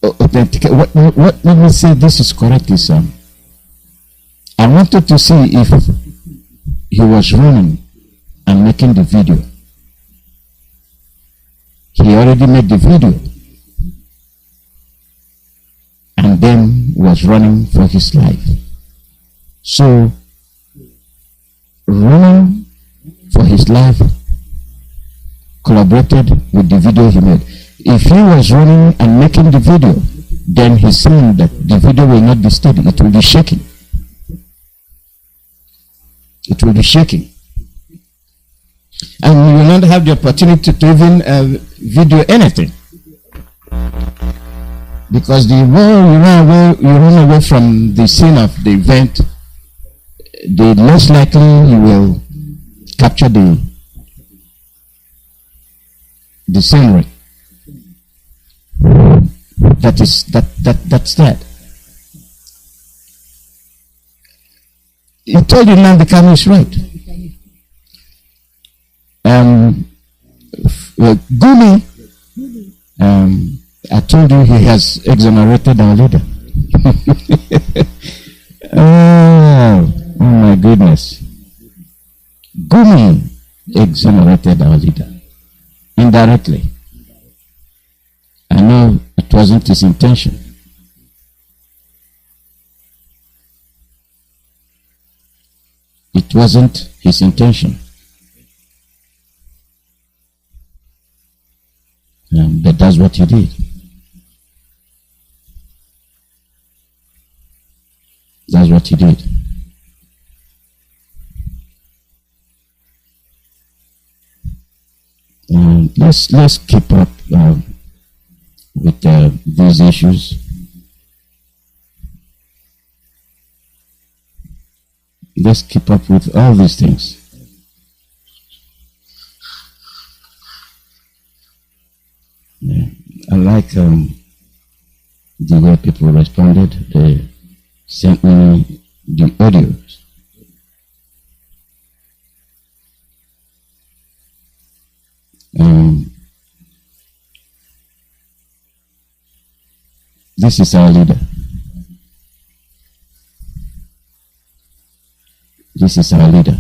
Speaker 17: authenticate? What made me say this is correct is I wanted to see if he was running and making the video. He already made the video and then was running for his life. So running for his life collaborated with the video he made. If he was running and making the video, then he's saying that the video will not be steady, it will be shaking. It will be shaking. And you will not have the opportunity to even video anything. Because the more you run away from the scene of the event, the most likely you will capture the scenery. That's that. He told you Nnamdi Kanu is right. Gumi, I told you he has exonerated our leader. Oh my goodness. Gumi exonerated our leader indirectly. I know it wasn't his intention. It wasn't his intention. But that's what he did. That's what he did. Let's keep up with these issues. Let's keep up with all these things. Yeah. I like the way people responded. They sent me the audios. This is our leader. This is our leader.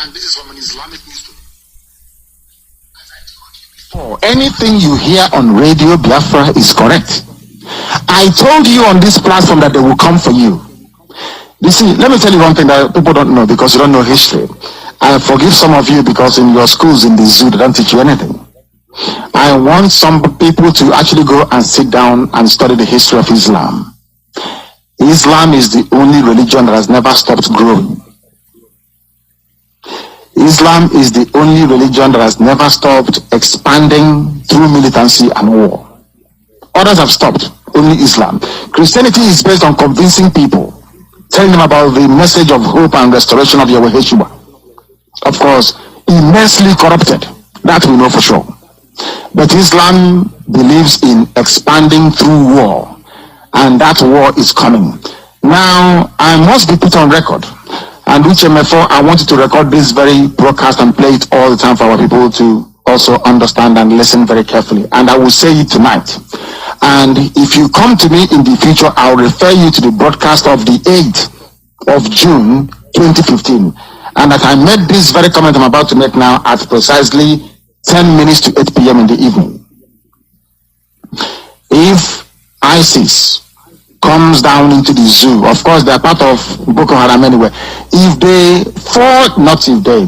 Speaker 20: And this is from an Islamic newspaper. As I told you before, anything you hear on Radio Biafra is correct. I told you on this platform that they will come for you. You see, let me tell you one thing that people don't know because you don't know history. I forgive some of you because in your schools in the zoo they don't teach you anything. I want some people to actually go and sit down and study the history of Islam. Islam is the only religion that has never stopped growing. Islam is the only religion that has never stopped expanding through militancy and war. Others have stopped, only Islam. Christianity is based on convincing people, telling them about the message of hope and restoration of Yahweh Yeshua. Of course, immensely corrupted, that we know for sure. But Islam believes in expanding through war, and that war is coming. Now, I must be put on record. And HMF4, I want you to record this very broadcast and play it all the time for our people to also understand and listen very carefully. And I will say it tonight. And if you come to me in the future, I'll refer you to the broadcast of the 8th of June 2015. And that I made this very comment I'm about to make now at precisely 10 minutes to 8 p.m. in the evening. If ISIS comes down into the zoo, of course they are part of Boko Haram anyway, if they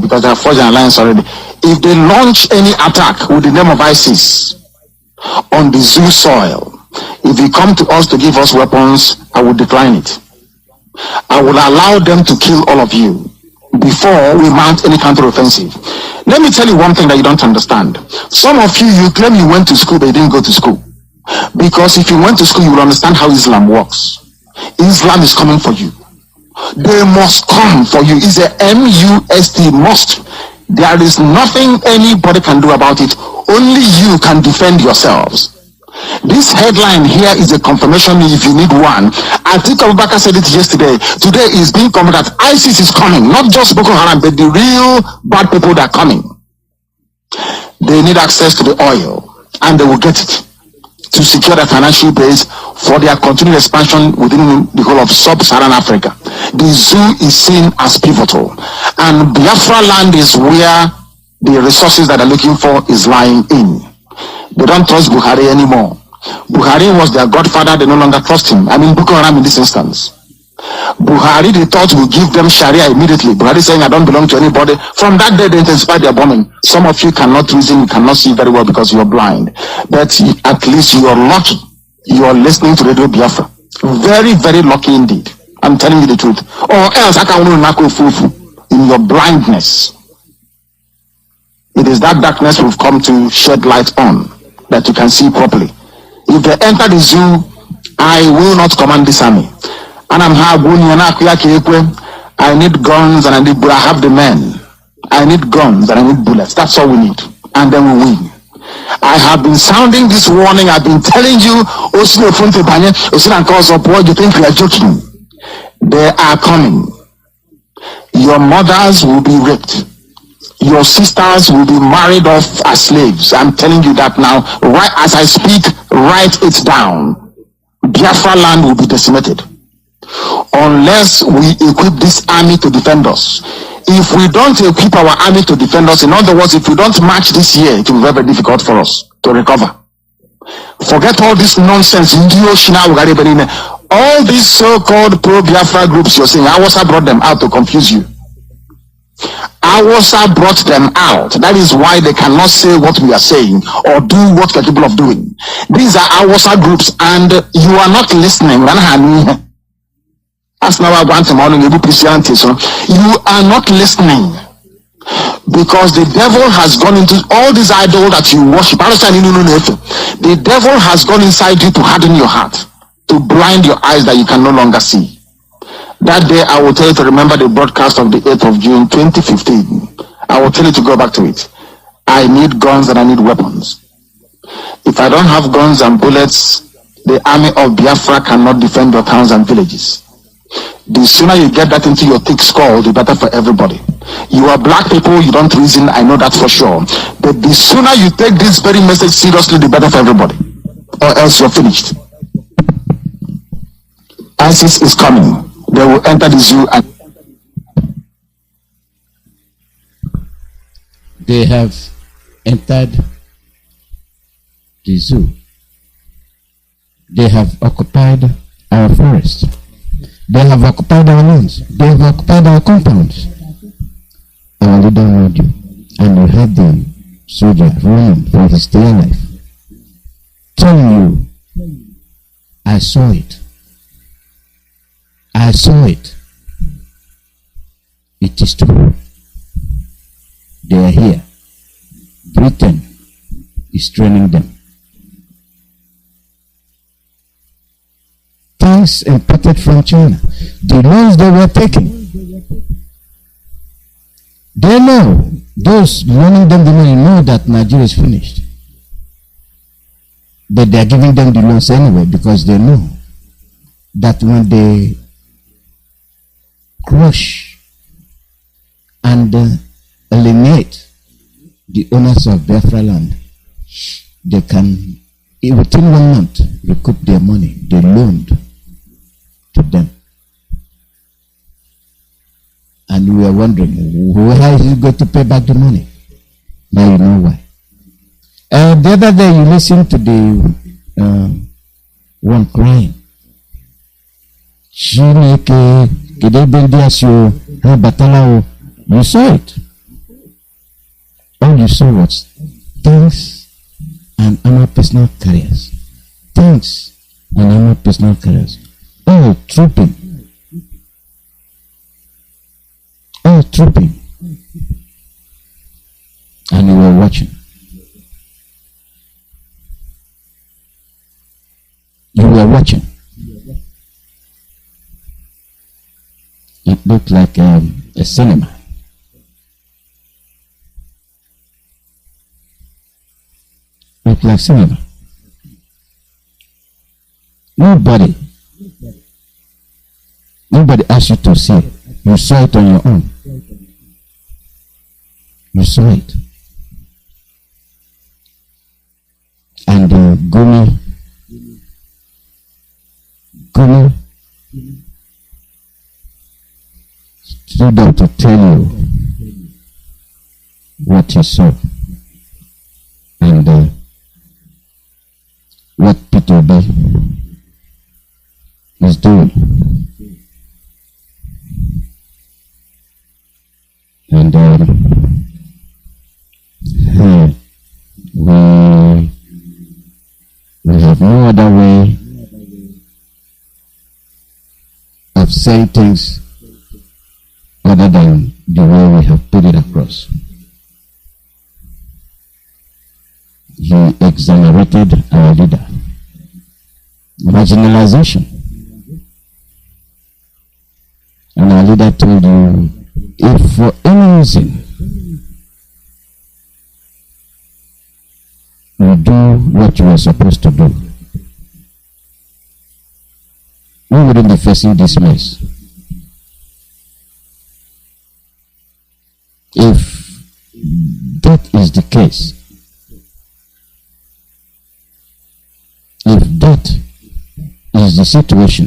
Speaker 20: because they have forged an alliance already, if they launch any attack with the name of ISIS on the zoo soil, if they come to us to give us weapons, I will decline it. I will allow them to kill all of you before we mount any counter-offensive. Let me tell you one thing that you don't understand. Some of you claim you went to school, but you didn't go to school. Because if you went to school, you will understand how Islam works. Islam is coming for you. They must come for you. It's a MUST, must. There is nothing anybody can do about it. Only you can defend yourselves. This headline here is a confirmation if you need one. I think Abubakar said it yesterday. Today is being confirmed that ISIS is coming. Not just Boko Haram, but the real bad people that are coming. They need access to the oil, and they will get it to secure their financial base for their continued expansion within the whole of sub-Saharan Africa. The zoo is seen as pivotal, and Biafra land is where the resources that they're looking for is lying in. They don't trust Buhari anymore. Buhari was their godfather, they no longer trust him. I mean Boko Haram in this instance. Buhari, they thought will give them Sharia immediately. Buhari saying, I don't belong to anybody. From that day, they intensified their bombing. Some of you cannot reason, you cannot see very well because you're blind. But at least you are lucky. You are listening to Radio Biafra. Very, very lucky indeed. I'm telling you the truth. Or else, I can in your blindness. It is that darkness we've come to shed light on, that you can see properly. If they enter the zoo, I will not command this army. And I need guns and I have the men. I need guns and I need bullets. That's all we need. And then we win. I have been sounding this warning. I've been telling you, what do you think we are joking? They are coming. Your mothers will be raped. Your sisters will be married off as slaves. I'm telling you that now. Right as I speak, write it down. Biafra land will be decimated. Unless we equip this army to defend us. If we don't equip our army to defend us, in other words, if we don't march this year, it will be very difficult for us to recover. Forget all this nonsense. All these so-called pro-Biafra groups you're saying, Awasa brought them out to confuse you. Awasa brought them out. That is why they cannot say what we are saying or do what we're capable of doing. These are Awasa groups and you are not listening. As now I want to morning, you are not listening. Because the devil has gone into all these idols that you worship. The devil has gone inside you to harden your heart, to blind your eyes that you can no longer see. That day I will tell you to remember the broadcast of the 8th of June 2015. I will tell you to go back to it. I need guns and I need weapons. If I don't have guns and bullets, the army of Biafra cannot defend your towns and villages. The sooner you get that into your thick skull, the better for everybody. You are black people, you don't reason, I know that for sure. But the sooner you take this very message seriously, the better for everybody. Or else you're finished. ISIS is coming. They will enter the zoo and
Speaker 17: they have entered the zoo. They have occupied our forest. They have occupied our lands. They have occupied our compounds. Our leader heard you, and you heard the soldier running for his dear life, telling you, I saw it. I saw it. It is true. They are here. Britain is training them. Things imported from China. The loans they were taking. They know, those loaning them the money know that Nigeria is finished. But they are giving them the loans anyway because they know that when they crush and eliminate the owners of Biafra land, they can, within 1 month, recoup their money they loaned to them. And we are wondering, why is he going to pay back the money? Now you know why. The other day you listened to the one crying. You saw it. All you saw was tanks and armored personnel carriers. Tanks and armored personnel carriers. All trooping. All trooping. And you were watching. You were watching. It looked like a cinema. Looked like cinema. Nobody asked you to see it. You saw it on your own. You saw it. And Gumi stood up to tell you what he saw and what PETERS is doing. And we have no other way of saying things other than the way we have put it across. He exonerated our leader. Marginalization. And our leader told you, if for any reason do what you were supposed to do, we wouldn't be facing this mess. If that is the case, if that is the situation,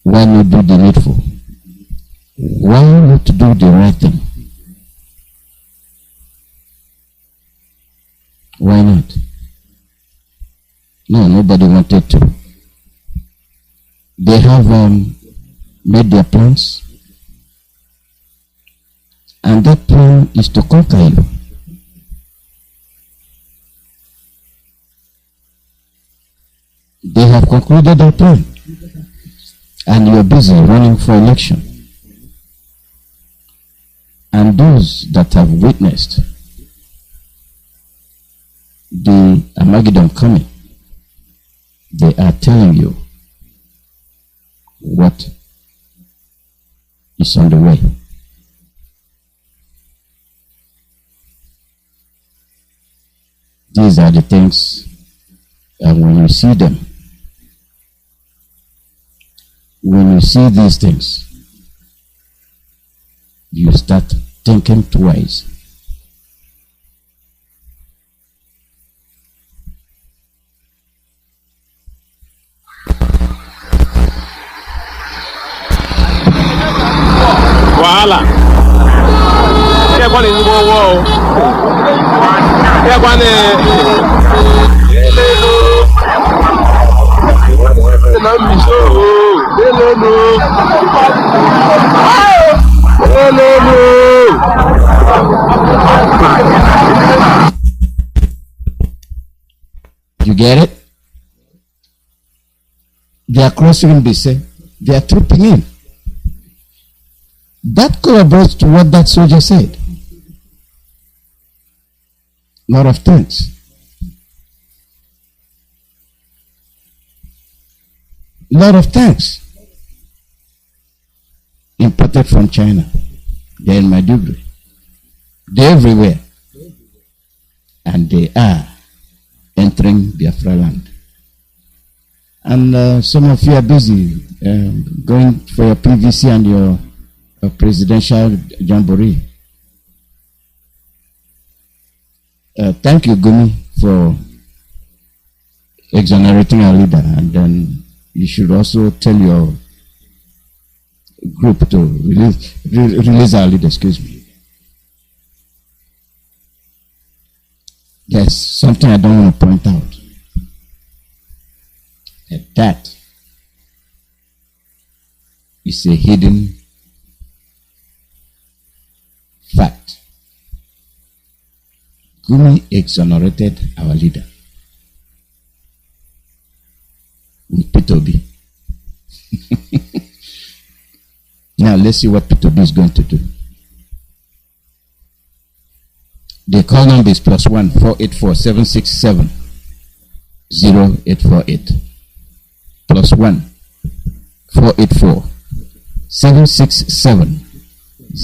Speaker 17: why not do the needful? Why not do the right thing? Why not? No, nobody wanted to. They have made their plans, and that plan is to conquer you. They have concluded their plan, and you are busy running for election. And those that have witnessed the Armageddon coming, they are telling you what is on the way. These are the things, and when you see them, when you see these things, you start thinking twice.
Speaker 13: Wahala.
Speaker 17: You get it? They are crossing Mbise. They are trooping in. That corroborates to what that soldier said. Lot of thanks. Lot of thanks. Imported from China. They're in Maiduguri. They're everywhere. And they are entering Biafra land. And some of you are busy going for your PVC and your presidential jamboree. Thank you, Gumi, for exonerating our leader. And then you should also tell your group to release our leader, excuse me. There's something I don't want to point out. That is a hidden fact. Gumi exonerated our leader with P2B. Now let's see what P2B is going to do. The call number is +1 484 767 0848. +1 484 767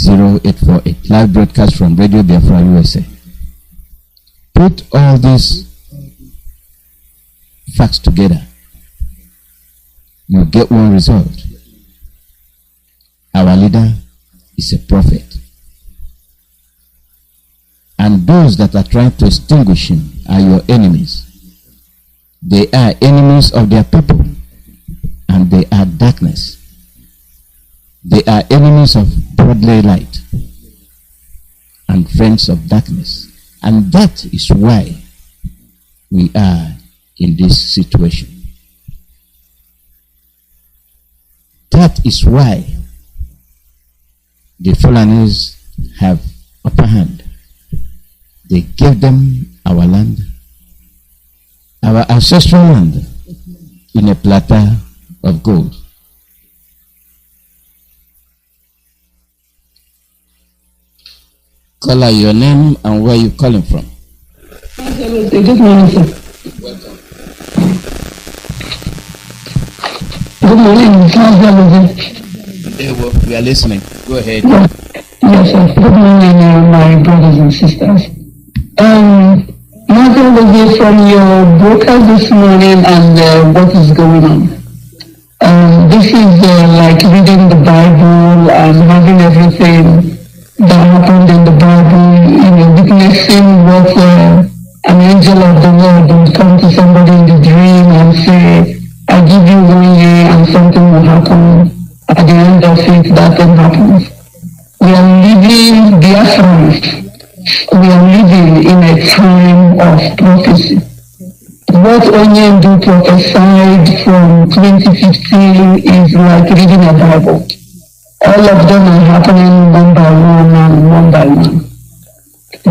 Speaker 17: 0848. Live broadcast from Radio Biafra USA. Put all these facts together, you get one result. Our leader is a prophet. And those that are trying to extinguish him are your enemies. They are enemies of their people, and they are darkness. They are enemies of broadly light and friends of darkness. And that is why we are in this situation. That is why the Fulanis have upper hand. They gave them our land, our ancestral land, in a platter of gold. Caller, your name and where you calling from?
Speaker 21: Good morning, sir.
Speaker 17: Welcome.
Speaker 21: Good morning,
Speaker 17: We are listening. Go ahead.
Speaker 21: Yes, sir. Good morning, my brothers and sisters. Martin, was from your broadcast this morning and what is going on? This is like reading the Bible and having everything that happened in the Bible, witnessing what an angel of the Lord will come to somebody in the dream and say, I give you 1 year and something will happen. At the end of it, that thing happens. We are living Biafrans. We are living in a time of prophecy. What Onyendu prophesied from 2015 is like reading a Bible. All of them are happening one by one and one by one.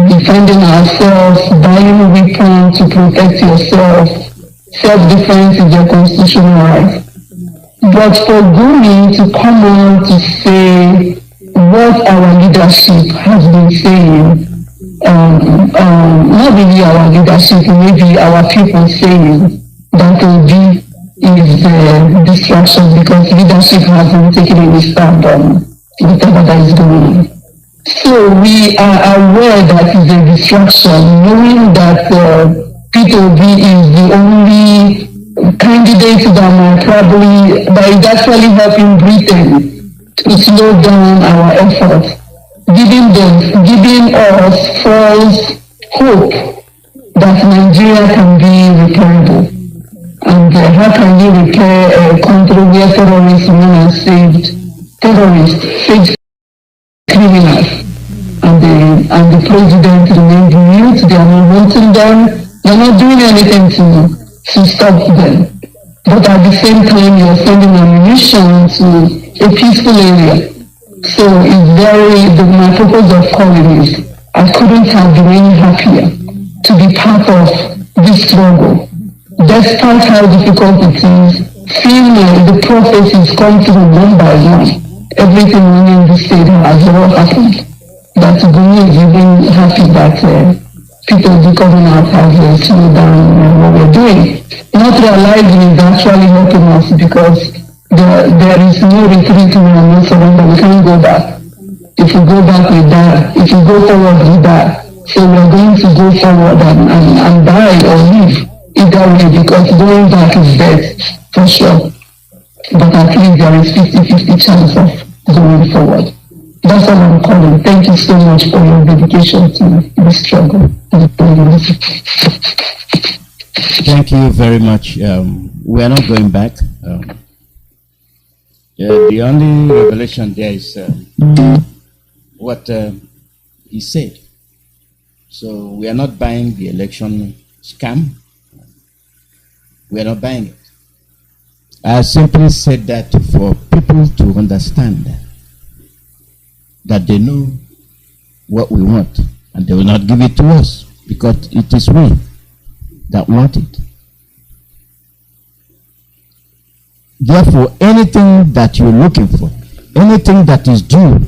Speaker 21: Defending ourselves, buying weapons to protect yourself. Self-defense is your constitutional right. But for Gumi to come on to say what our leadership has been saying, not really our leadership, maybe our people saying that will be is distraction because leadership hasn't taken any stand on whatever that is going on. So we are aware that it's a distraction, knowing that PTOB is the only candidate that is actually helping Britain to slow down our efforts, giving us false hope that Nigeria can be repairable. And how can you repair a country where terrorists remain unsaved? Terrorists, fake criminals, and the president remains mute. They are not voting them. They are not doing anything to stop them. But at the same time, you are sending ammunition to a peaceful area. So it's my purpose of calling is, I couldn't have been any happier to be part of this struggle. Despite how difficult it is, seeing the prophecies come through one by one, everything in the state has all happened. That Gumi is even happy that people be coming out has slowed down what we're doing. Not realizing it's actually helping us because there is no retreat and no surrender. We can't go back. If we go back, we die. If we go forward, we die. So we're going to go forward and die or live either way because going back is death for sure. But at least there is 50-50 chance of going forward. That's all I'm calling. Thank you so much for your dedication to the struggle.
Speaker 19: Thank you very much. We are not going back. The only revelation there is what he said. So we are not buying the election scam. We are not buying it. I simply said that for people to understand that they know what we want and they will not give it to us because it is we that want it. Therefore, anything that you're looking for, anything that is due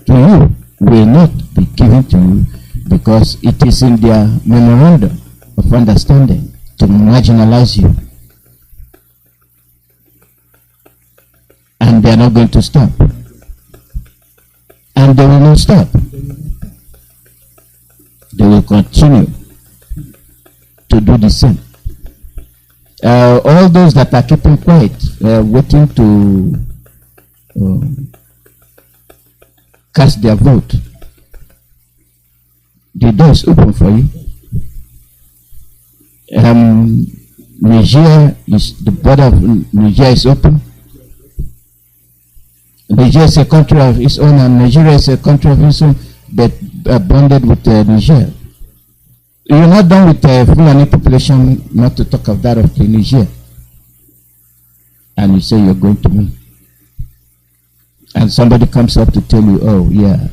Speaker 19: to you will not be given to you because it is in their memorandum of understanding to marginalize you. And they are not going to stop. And they will not stop. They will continue to do the same. All those that are keeping quiet, waiting to cast their vote, the door is open for you. Nigeria is, the border of Nigeria is open. Nigeria is a country of its own and Nigeria is a country of its own, but bonded with Niger. You're not done with the Fulani population, not to talk of that of the Niger. And you say you're going to me. And somebody comes up to tell you, oh yeah,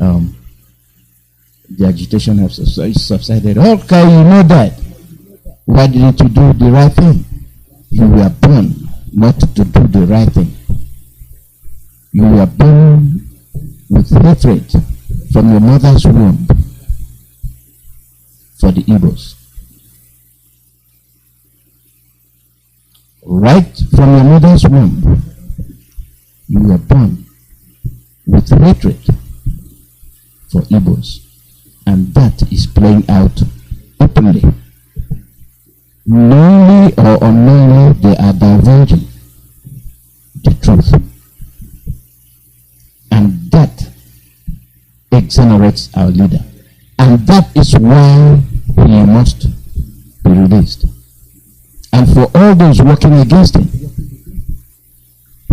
Speaker 19: the agitation has subsided. Okay, you know that. Why didn't you do the right thing? You were born not to do the right thing. You were born with hatred from your mother's womb for the Igbos. Right from your mother's womb, you were born with hatred for Igbos. And that is playing out
Speaker 17: openly. Knowingly or unknowingly, they are divulging the truth. And that exonerates our leader. And that is why he must be released. And for all those working against him,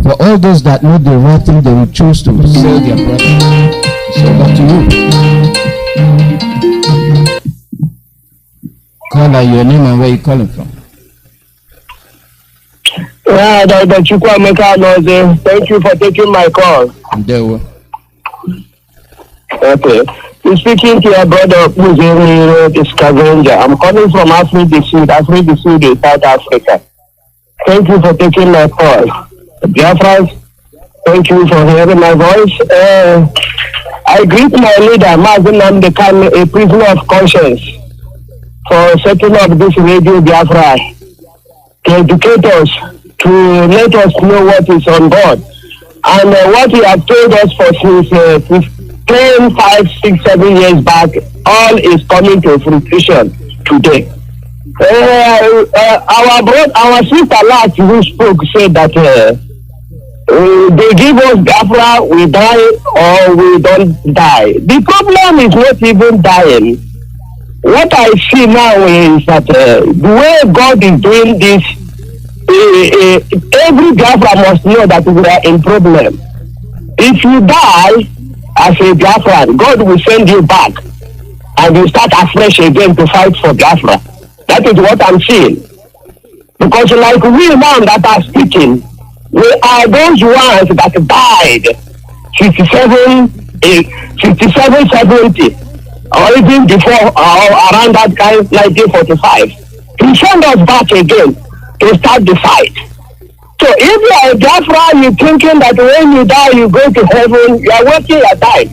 Speaker 17: for all those that know the right thing, they will choose to sell their brother. So back to you. Caller, your name and where you calling from?
Speaker 3: Yeah, Dr. Chukwameka Noze, thank you for taking my call.
Speaker 17: There we
Speaker 3: Okay. You're speaking to your brother who's in Scavenger. I'm calling from Africa Sud, South Africa. Thank you for taking my call. Biafrans, thank you for hearing my voice. I greet my leader, MAZI Nnamdi, a prisoner of conscience, for setting up this radio Biafra to educate us, to let us know what is on board. And what he has told us for since 10, 5, 6, 7 years back, all is coming to fruition today. Our sister last who spoke said that they give us Biafra, we die or we don't die. The problem is not even dying. What I see now is that the way God is doing this, every Biafra must know that we are in problem. If you die as a Biafran, God will send you back and you start afresh again to fight for Biafra. That is what I'm seeing. Because like we now that are speaking, we are those ones that died 57, 70, or even before, around that kind, 1945. He sent us back again to start the fight. So if you are a Biafra, you're thinking that when you die, you go to heaven, you are wasting your time.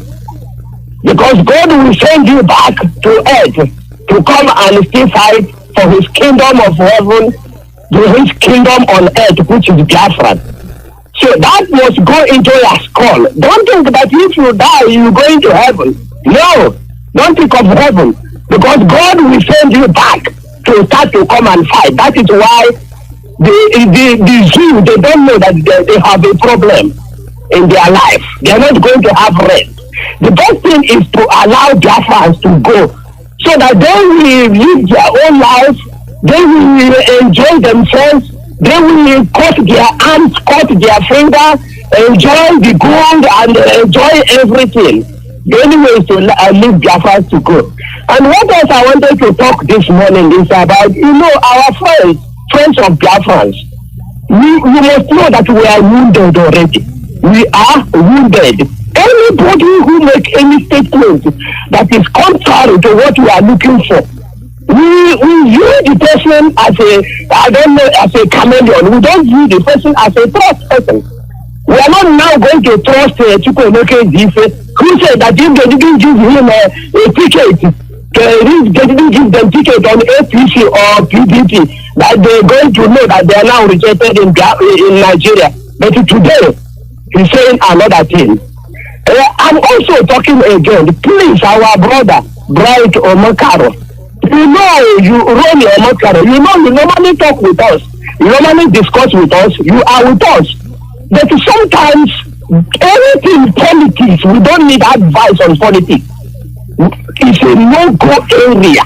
Speaker 3: Because God will send you back to earth to come and still fight for his kingdom of heaven, to his kingdom on earth, which is Biafra. So that must go into your skull. Don't think that if you die, you're going to heaven. No, don't think of heaven. Because God will send you back to start to come and fight. That is why the Jews, they don't know that they have a problem in their life. They are not going to have rest. The best thing is to allow Biafrans to go so that they will live their own life, they will enjoy themselves, they will cut their arms, cut their finger, enjoy the gold and enjoy everything. The only way is to leave Biafrans to go. And what else I wanted to talk this morning is about, our friends of Biafrans. We must know that we are wounded already. We are wounded. Anybody who makes any statement that is contrary to what we are looking for, we view the person as as a chameleon. We don't view the person as a trust person. We are not now going to trust Chukwuemeka who said that if they didn't give him a ticket, they didn't give them ticket on APC or PDP, that they're going to know that they are now rejected in Nigeria. But today, he's saying another thing. I'm also talking again. Please, our brother, Bright Omakaro, you run your Omakaro. You normally talk with us. You normally discuss with us. You are with us. But sometimes, anything politics, we don't need advice on politics. It's a no-go area.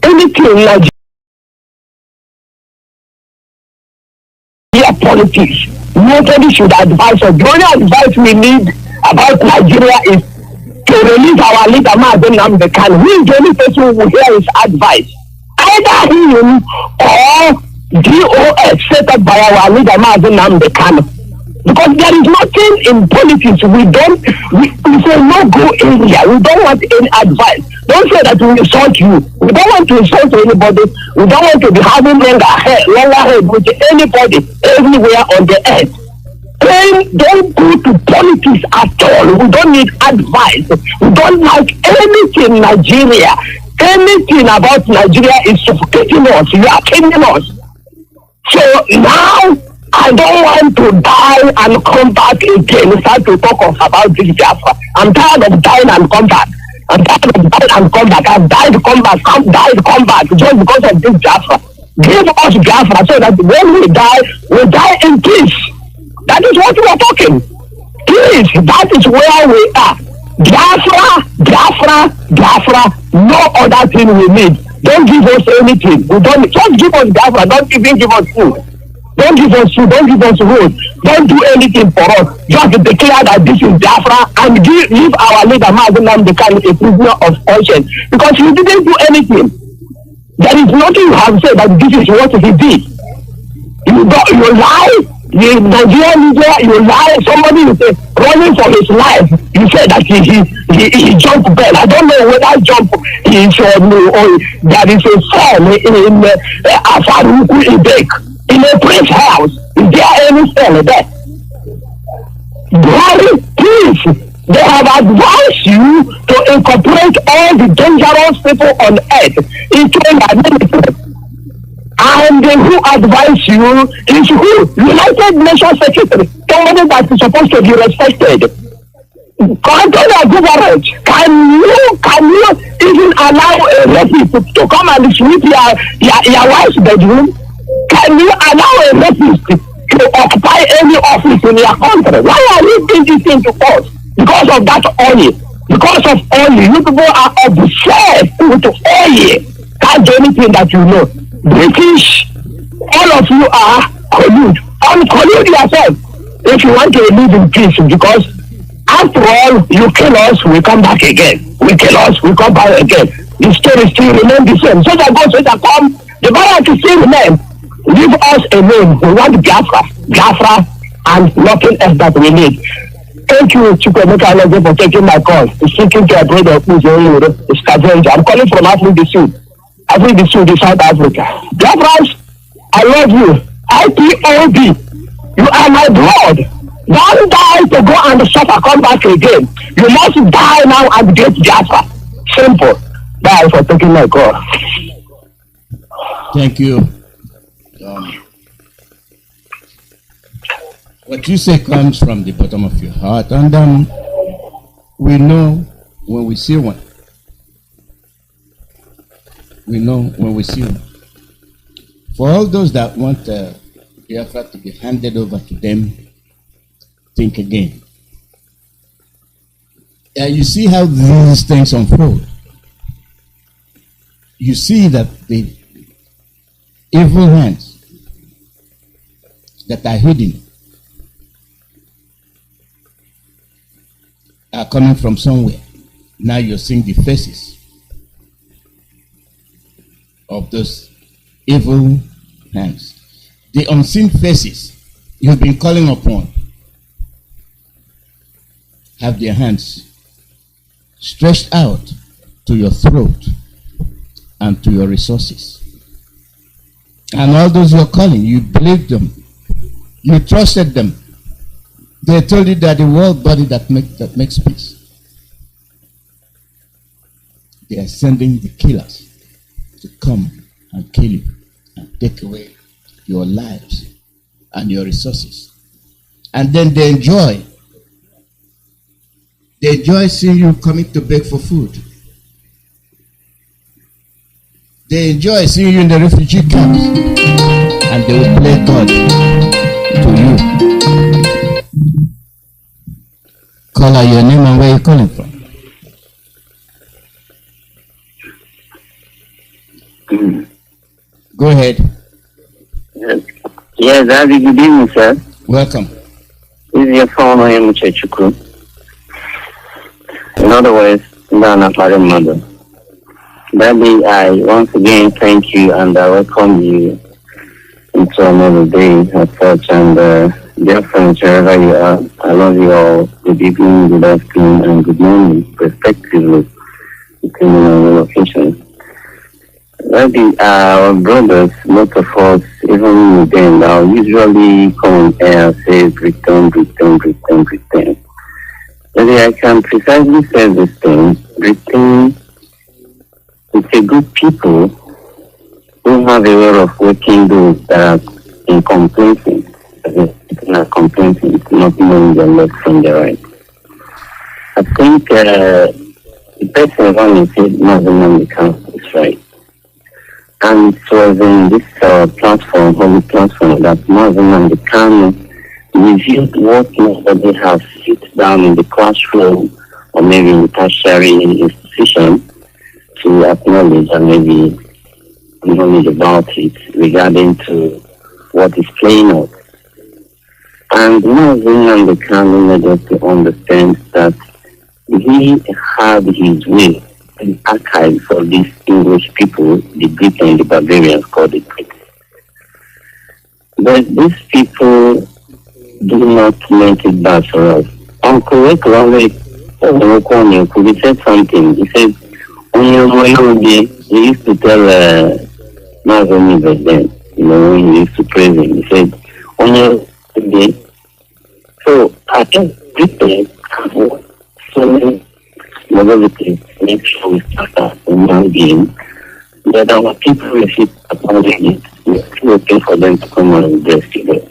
Speaker 3: Anything Nigeria politics, nobody should advise us. The only advice we need about Nigeria is to release our leader, MAZI Nnamdi Kanu. He is the only person who will hear his advice. Either him or DOS set up by our leader, MAZI Nnamdi Kanu. Because there is nothing in politics it's a no-go area. We don't want any advice. Don't say that we insult you. We don't want to insult anybody. We don't want to be having longer head with anybody everywhere on the earth. Don't go to politics at all. We don't need advice. We don't like anything Nigeria. Anything about Nigeria is suffocating us. You are killing us. So now, I don't want to die and come back again. Start to talk about this Biafra. I'm tired of dying and come back. and died and come back, and died, come back, come back, just because of this Biafra. Give us Biafra so that when we die in peace. That is what we are talking. Please, that is where we are. Biafra, no other thing we need. Don't give us anything. We don't just give us Biafra, don't even give us food. Don't give us food, don't give us road. Don't do anything for us. Just declare that this is Biafra and leave our leader MAZI Nnamdi Kanu a prisoner of conscience. Because he didn't do anything. There is nothing you have said that this is what he did. You lie. You Nigerian media, you lie. Somebody is running for his life. You say that he jumped bell. I don't know whether jump is or there is a cell in Afaruku Ibek in a prince house. Is there any cell there? Glory, please. They have advised you to incorporate all the dangerous people on earth into an administration. And who advise you is who? United Nations Secretary, somebody that is supposed to be respected. Control your government. Can you even allow a rapist to come and sweep your wife's bedroom? Can you allow a rapist to occupy any office in your country? Why are you doing this thing to us? Because of that oil. Because of oil. You people are obsessed with oil. Can't do anything that you know. British, all of you are collude. Collude yourself if you want to live in peace, because after all, you kill us, we come back again. We kill us, we come back again. The story still remains the same. So that goes, so that come, the barrack still remain. Leave us alone. We want Biafra, and nothing else that we need. Thank you, Chukwemeka, for taking my call. Seeking to avoid the scavenger. I'm calling from Africa Sud. Africa Sud, South Africa. Biafrans, I love you. Ipob, you are my blood. Don't die to go and suffer, come back again. You must die now and get Biafra. Simple. Bye for taking my call.
Speaker 19: Thank you. What you say comes from the bottom of your heart, and we know when we see one. We know when we see one. For all those that want Biafra to be handed over to them, think again. You see how these things unfold. You see that the evil hands that are hidden are coming from somewhere. Now you're seeing the faces of those evil hands. The unseen faces you've been calling upon have their hands stretched out to your throat and to your resources. And all those you're calling, you believed them, you trusted them. They told you that the world body that makes peace. They are sending the killers to come and kill you and take away your lives and your resources. And then they enjoy seeing you coming to beg for food. They enjoy seeing you in the refugee camps, and they will play God to you. Call out your name and where you're calling from. Go ahead.
Speaker 10: Yes, good evening, sir.
Speaker 19: Welcome.
Speaker 10: This is your phone, I am Chechukwu. In other words, Nana Mother. Daddy, I once again thank you and I welcome you into another day as such. And dear friends, wherever you are, I love you all. Good evening, good afternoon, and good morning, respectively, depending on your location. Daddy, our brothers, most of us, even with them, I'll usually come on air and say, return. Daddy, I can precisely say this thing, return. It's a good people who have a way of working those that are in complaining. People are complaining, not knowing their left from their right. I think it's person running said MAZI Nnamdi is right. And it was in this platform, holy platform, that MAZI Nnamdi revealed what nobody has sit down in the classroom or maybe in the tertiary institution to acknowledge and maybe knowledge about it regarding to what is playing out. And MAZI Nnamdi made us to understand that he had his way in the archives of these English people, the Greek and the barbarians called the Greeks. But these people do not make it bad for us. Uncle Ekwame, he said something. He said, he used to tell MAZI back then, when he used to praise him. He said, so I think people have so many modalities make sure we start a human being that our people receive upon it. We're looking for them to come and investigate.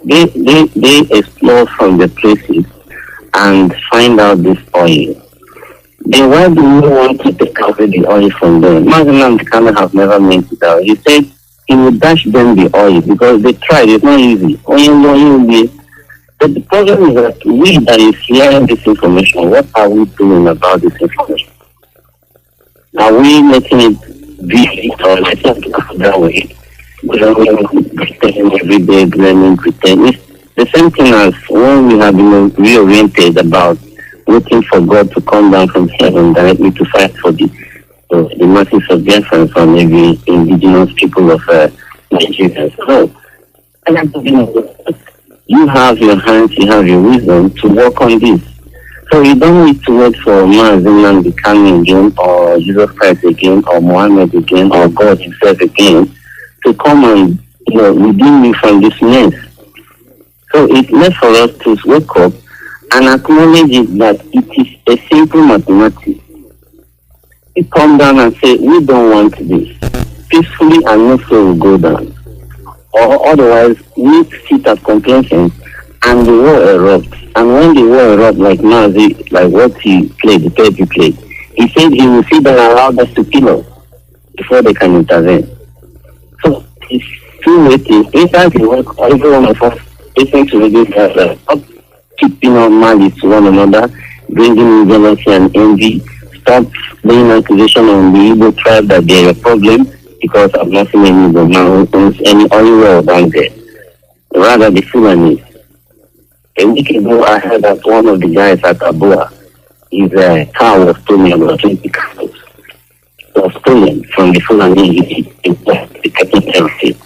Speaker 10: They explore from the places and find out this oil. Then why do you want to take away the oil from them? MAZI Nnamdi have never meant it out. He said he would dash them the oil because they tried. It's not easy. But the problem is that we that is hearing this information, what are we doing about this information? Are we letting it be or letting it go that way? Pretending every day, learning, pretending. It's the same thing as when we have been reoriented about waiting for God to come down from heaven directly to fight for the masses of Biafrans or maybe indigenous people of Nigeria. So, I have to be you have your hands, you have your wisdom to work on this. So you don't need to wait for MAZI Nnamdi coming again, or Jesus Christ again, or Muhammad again, or God himself again, to come and redeem you from this mess. So it's left for us to wake up and acknowledge it that it is a simple mathematics. You come down and say, we don't want this. Peacefully and no soul will go down. Or otherwise, we sit at complacency and the war erupts. And when the war erupts, like MAZI, like what he played, the tape he played, he said he will sit and allow us to kill us before they can intervene. So it's still waiting. Inside the work, every one of us listening to this, stop keeping on malice to one another, bringing in jealousy and envy, stop laying accusation on the Igbo tribe that they are a problem, because I've not seen any Igbo man who owns any oil well down there. Rather the Fulanese. A week ago I heard that one of the guys at Abuja, his car was stolen, about 20 cars. It was stolen from the Fulani in the capital state.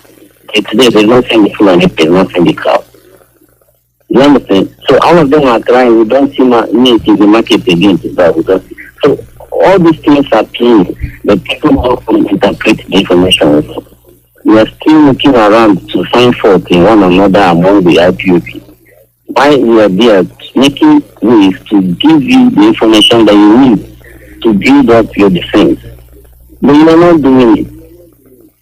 Speaker 10: Today there's nothing the Fulani, there's nothing the car. You understand? So all of them are crying, we don't see meat in the market again to buy. So all these things are playing, but people often interpret the information. We are still looking around to find fault in one another among the IPOP. Why we are there making ways to give you the information that you need to build up your defense. But you are not doing it.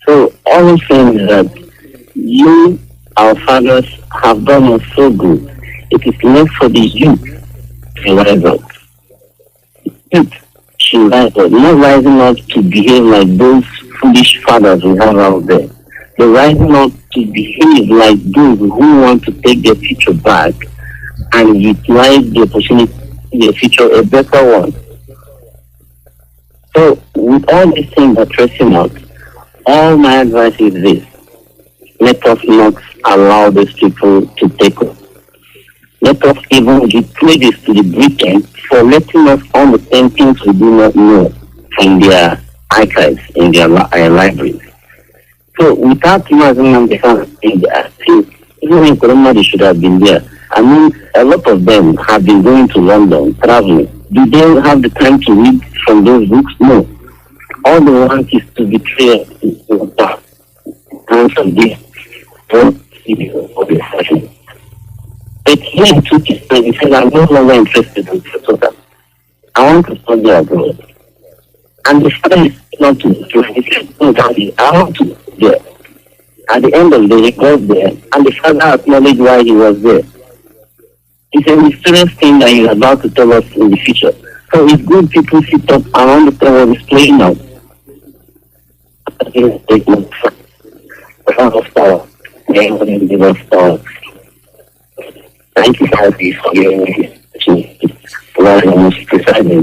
Speaker 10: So all I'm saying is that you, our fathers, have done us so good. It is left for the youth to rise up. Youth should rise up, not rising up to behave like those foolish fathers we have out there. They're rising up to behave like those who want to take their future back and utilize the opportunity to their future a better one. So with all these things that stressing out, all my advice is this: let us not allow these people to take us. Let us even give credit to the Britons for letting us understand things we do not know from their archives in their libraries. So without MAZI Nnamdi in the active, even in Corona they should have been there. I mean, a lot of them have been going to London, traveling. Do they have the time to read from those books? No. All they want is to betray us and from this organization. But he took his time. He said, I'm no longer interested in Minnesota. I want to study abroad. And the father is not to do it. He said, no, Daddy, I want to go there. At the end of the day, he goes there, and the father acknowledged why he was there. It's a mysterious thing that he's about to tell us in the future.
Speaker 3: So it's good people sit up and understand what is playing out. Statement of power. Thank you for this for giving me this opportunity. Most precisely,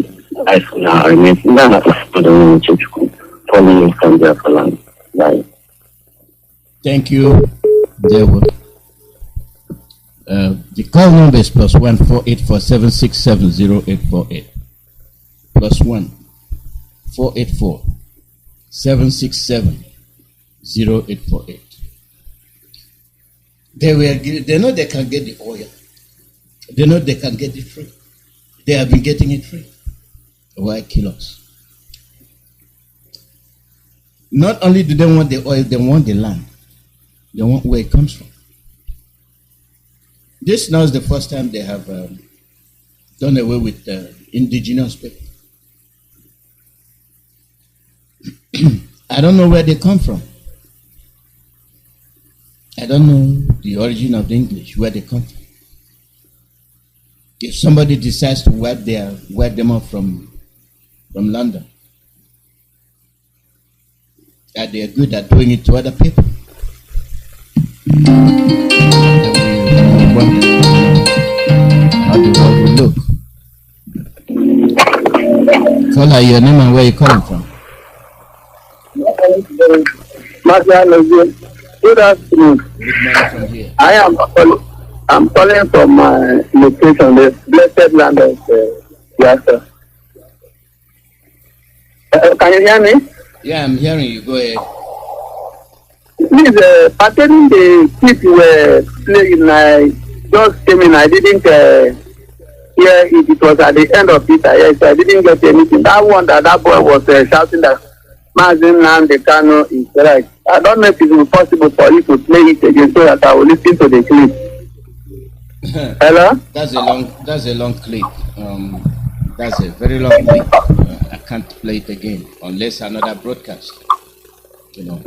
Speaker 3: I now remain none for the church following from Biafran. Bye.
Speaker 19: Thank you. The call number is +1 484 767 0848. +1 484 767 0848. They know they can get the oil. They know they can get it free. They have been getting it free. Why kill us? Not only do they want the oil, they want the land. They want where it comes from. This now is the first time they have done away with indigenous people. I don't know where they come from. I don't know the origin of the English, where they come from. If somebody decides to wipe them off from London, that they are good at doing it to other people. How the world will look. Caller, your name and where you calling from?
Speaker 3: Good afternoon. I'm calling from my location, the blessed land of Biafra. Can you hear me?
Speaker 19: Yeah, I'm hearing you. Go ahead.
Speaker 3: Please, pertaining the clip you were playing, I just came in. I didn't hear it. It was at the end of it. So I didn't get anything. That one that boy was shouting that MAZI Kanu is right. I don't know if it will be possible for you to play it again so that I will listen to the clip. Hello?
Speaker 19: That's a long clip. That's a very long clip. I can't play it again unless another broadcast. You know.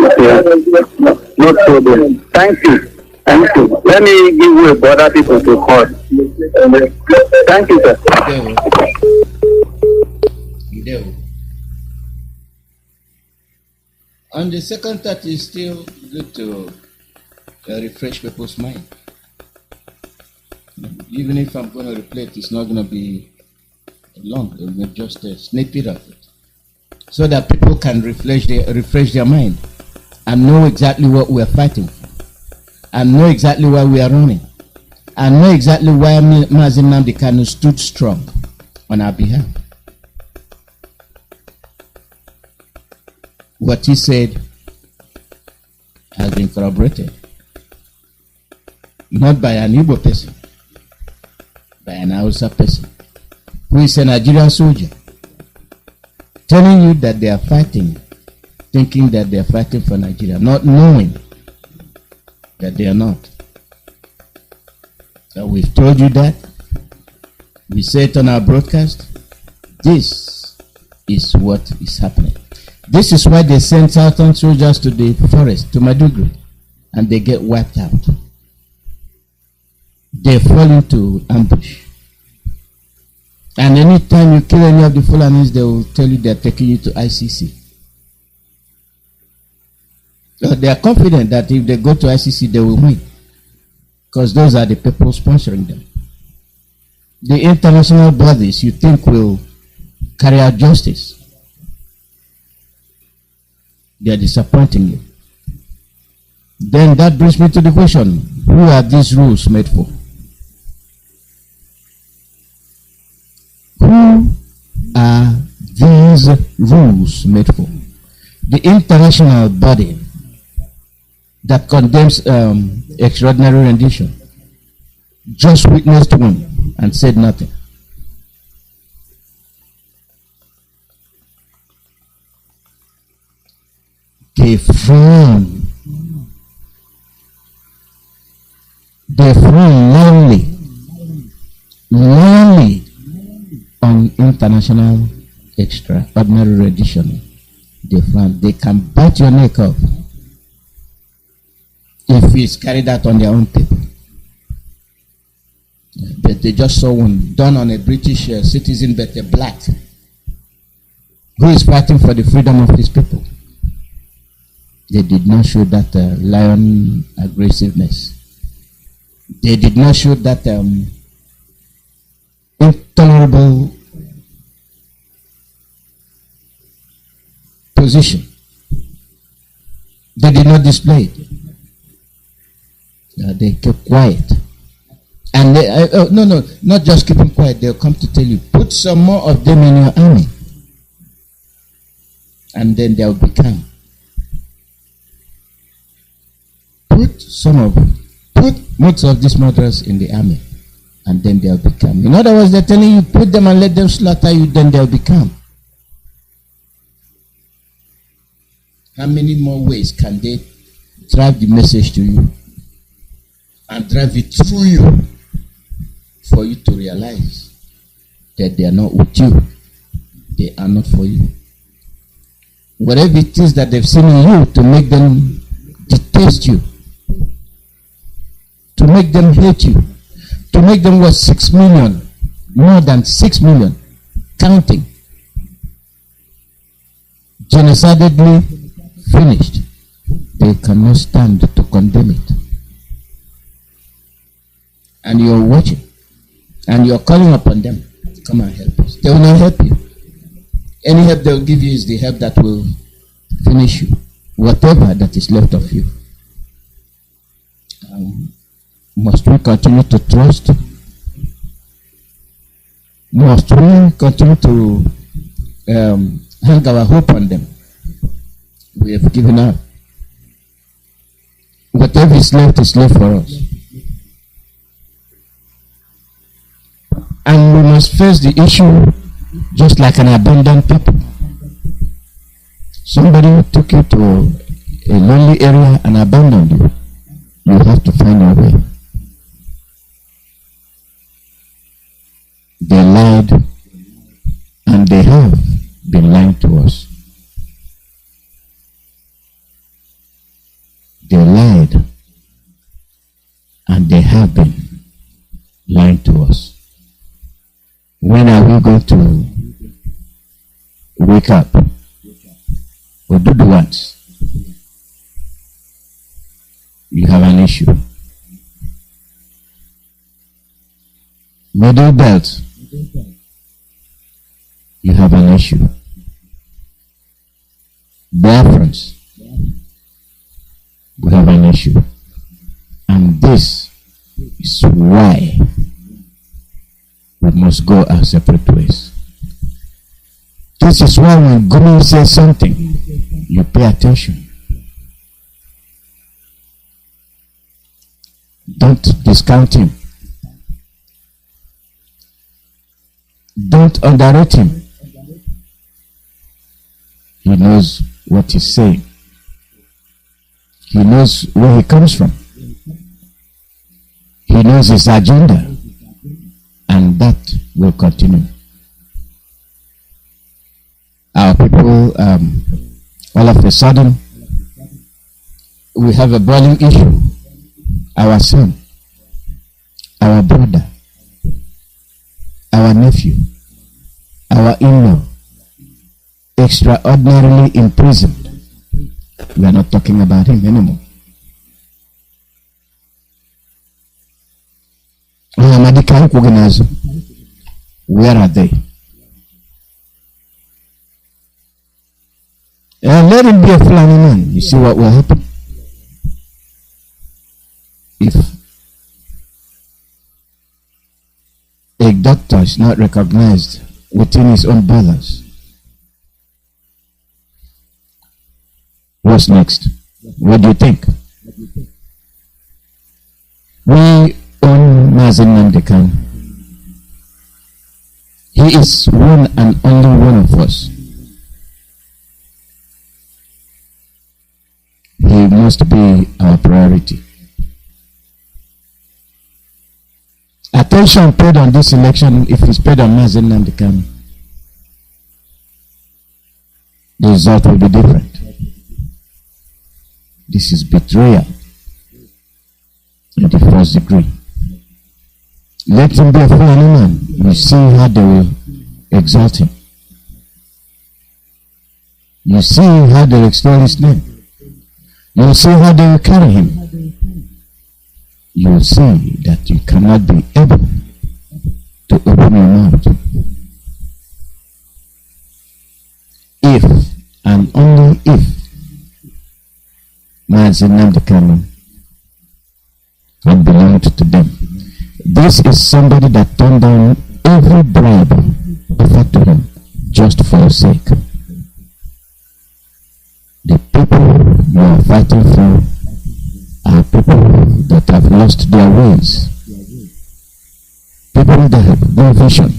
Speaker 3: No problem. Thank you. Thank you. Let me give you a other people to call. Thank you, sir.
Speaker 19: And the second thought is still good to refresh people's mind. Even if I'm going to replay it, it's not going to be long. It will be just a snippet of it, so that people can refresh their mind and know exactly what we are fighting for, and know exactly why we are running, and know exactly why MAZI Nnamdi Kanu stood strong on our behalf. What he said has been corroborated, not by an Igbo person, by an Hausa person, who is a Nigerian soldier, telling you that they are fighting, thinking that they are fighting for Nigeria, not knowing that they are not. So we've told you that. We say it on our broadcast. This is what is happening. This is why they send Southern soldiers to the forest, to Madugri, and they get wiped out. They fall into ambush. And anytime you kill any of the Fulanis, they will tell you they are taking you to ICC. So they are confident that if they go to ICC, they will win, because those are the people sponsoring them. The international bodies you think will carry out justice, they are disappointing you. Then that brings me to the question, who are these rules made for? Who are these rules made for? The international body that condemns extraordinary rendition just witnessed one and said nothing. They frown. They frown loudly on international extraordinary rendition. They frown. They can bite your neck off if it's carried out on their own people. But they just saw one done on a British citizen, but a black, who is fighting for the freedom of his people. They did not show that lion aggressiveness. They did not show that intolerable position. They did not display it. They kept quiet. And they, no, not just keeping quiet. They'll come to tell you, put some more of them in your army. And then they'll be calm. Put most of these murderers in the army. And then they'll be calm. In other words, they're telling you, put them and let them slaughter you, then they'll be calm. How many more ways can they drive the message to you and drive it through you for you to realize that they are not with you? They are not for you. Whatever it is that they've seen in you to make them detest you, to make them hate you, to make them worth 6 million, more than 6 million, counting, genocidally finished, they cannot stand to condemn it. And you're watching, and you're calling upon them, come and help us. They will not help you. Any help they will give you is the help that will finish you, whatever that is left of you. Must we continue to trust? Must we continue to hang our hope on them? We have given up. Whatever is left for us. And we must face the issue just like an abandoned people. Somebody took you to a lonely area and abandoned you. You have to find your way. They lied, and they have been lying to us. They lied, and they have been lying to us. When are we going to wake up or do the ones? You have an issue. Middle belt, you have an issue. Biafrans, we have an issue. And this is why we must go our separate ways. This is why when Kanu says something, you pay attention. Don't discount him. Don't underrate him. He knows what he's saying. He knows where he comes from. He knows his agenda. And that will continue. Our people, all of a sudden, we have a boiling issue. Our son, our brother, our nephew, our in-law, extraordinarily imprisoned. We are not talking about him anymore. Where are they? Let him be a Fulani man. You see what will happen? If a doctor is not recognized within his own brothers, what's next? What do you think? We own MAZI Nnamdi. He is one and only one of us. He must be our priority. Attention paid on this election, if it's paid on MAZI Nnamdi, the result will be different. This is betrayal in the first degree.
Speaker 17: Let him be a Fulani man. You see how they will exalt him. You see how they will extol his name. You will see how they will carry him. You will see that you cannot be able to open your mouth if and only if MAZI Nnamdi had belonged to them. This is somebody that turned down every bribe offered to him just for your sake. The people you are fighting for are people that have lost their ways, people that have no vision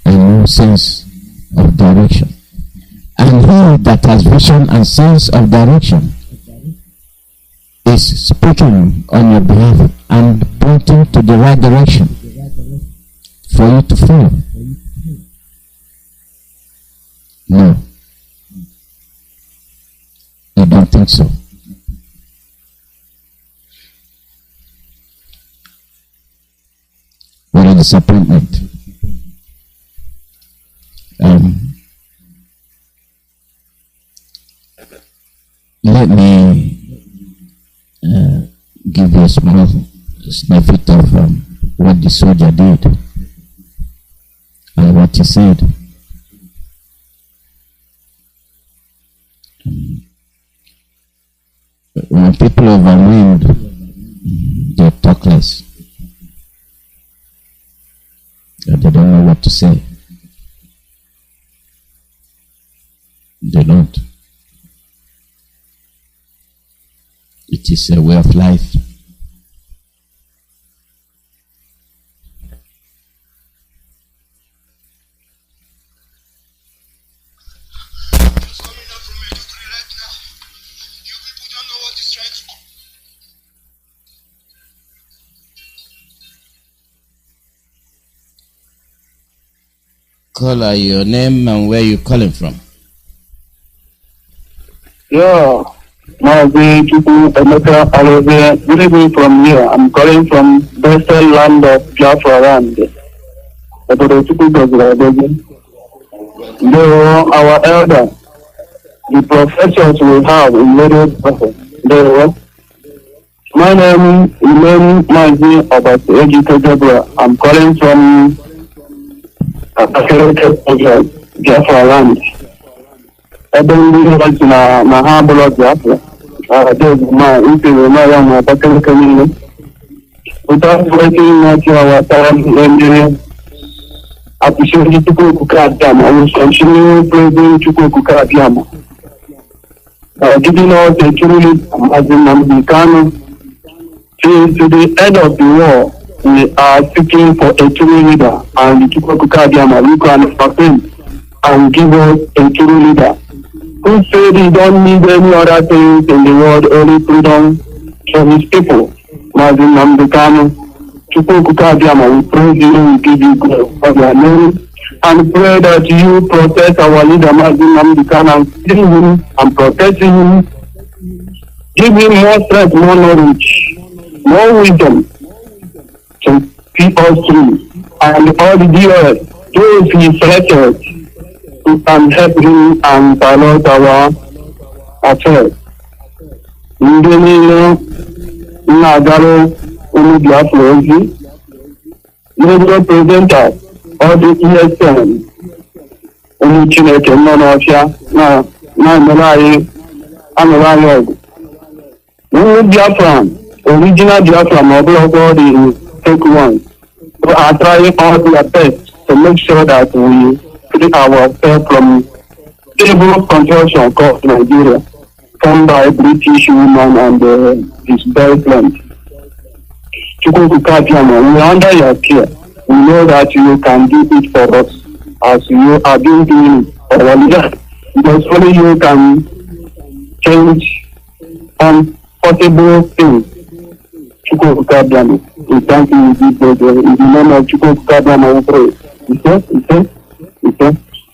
Speaker 17: and no sense of direction. And he that has vision and sense of direction is speaking on your behalf and pointing to the right direction for you to follow. No, I don't think so. What a disappointment. Let me give you a small snippet of what the soldier did and what he said. When people are overwhelmed, they talk less. They don't know what to say. They don't. It is a way of life.
Speaker 19: Caller, your name and where you calling from?
Speaker 3: Yeah, MAZI IYKE, good evening from here. I'm calling from Western land of Biafran. Our elder, the professors we have in radio. My name is MAZI IYKE. I'm calling from Biafra land. I don't know what's na Hablo Biafra. There's my interview, my young community. Without waiting at our time, engineer, I appreciate you to go to Kadam. I will continue praising to go to Kadam. Giving us a truly as in Nnamdi Kanu. To the end of the war, we are seeking for a true leader, and the Chukwuka Abiyama will can sustain and give us a true leader who said he don't need any other things in the world, only freedom for his people. MAZI Nnamdi Kanu, Chukwuka Abiyama, we praise you, we give you glory for your name, and pray that you protect our leader MAZI Nnamdi Kanu and save him and protect him. Give him more strength, more knowledge, more wisdom to keep us through, and all the dealers, those he selected, who can help him and pilot our affairs. Ndeni Nagaro Unu Biafra radio presenters, all the ESN, Unu Chineke Monofia, na Melaye, Amelaye. Unu Biafran, original Biafran, all the fake ones, who are trying all their best to make sure that we free ourselves from terrible contortion called Nigeria, formed by British women and his boyfriend. Chukwuka Abiyama, we are under your care. We know that you can do it for us as you have been doing it for our leaders, because only you can change possible things. Chukwuka Abiyama, we thank you in the name of Chukwuka Abiyama, we pray.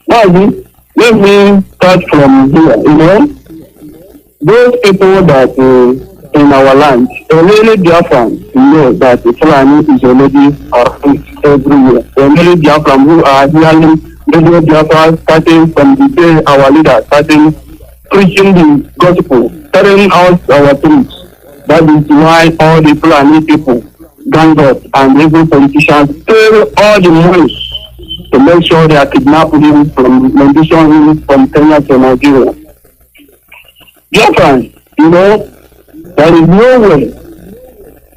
Speaker 3: Now, let me start from here. Those people that in our land. Only Biafrans know that the Fulani is already around everywhere. Only Biafrans who are hearing Radio Biafra starting from the day our leader starting preaching the gospel, telling us our truth. That is why all the Fulani people gang up and even politicians pay all the money to make sure they are kidnapping him from Malaysia, from Kenya to Nigeria. Biafrans, you know, there is no way.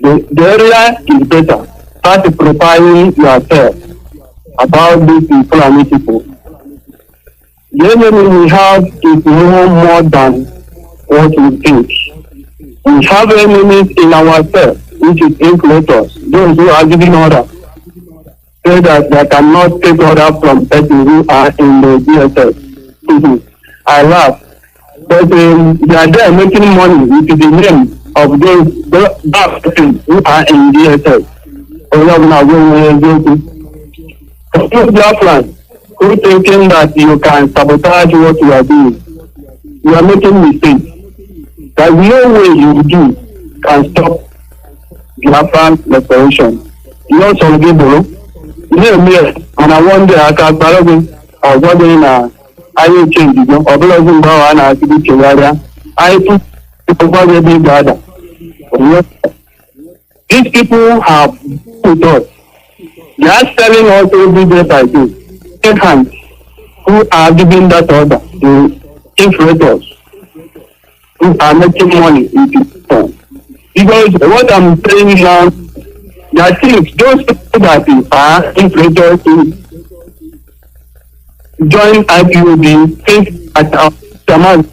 Speaker 3: The area is better. Start preparing yourself about these Fulani people. The enemy we have is no more than what we think. We have enemies in ourselves, which is influencers, those who are giving order. Say that they cannot take order from people who are in the DSS. I laugh. But they are there making money with the name of those people who are in DSS. Biafrans who thinking that you can sabotage what you are doing, you are making mistakes. There is no way you do can stop Biafran restoration. You know some people, and I wonder I can probably I was wondering I will change it, or blogging and I to be Chihuahua. I put over the big brother. These people have put us. They are selling us every day by day. Take hands who are giving that order to influencers who are making money in people. Because what I'm saying now, that things, those people that are influencers who join IPOB, think at our command,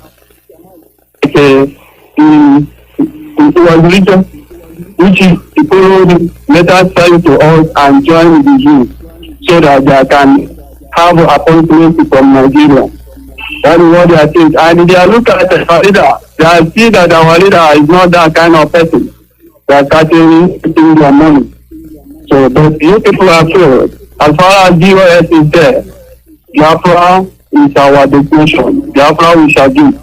Speaker 3: was religion, which is people later sign to us and join the JUL so that they can have appointments from Nigeria. That is what they are saying. And they are looking at our leader. They are seeing that our leader is not that kind of person. They are starting taking their money. So, but you people are sure, as far as DOS is there, Biafra is our destination. Biafra we shall do.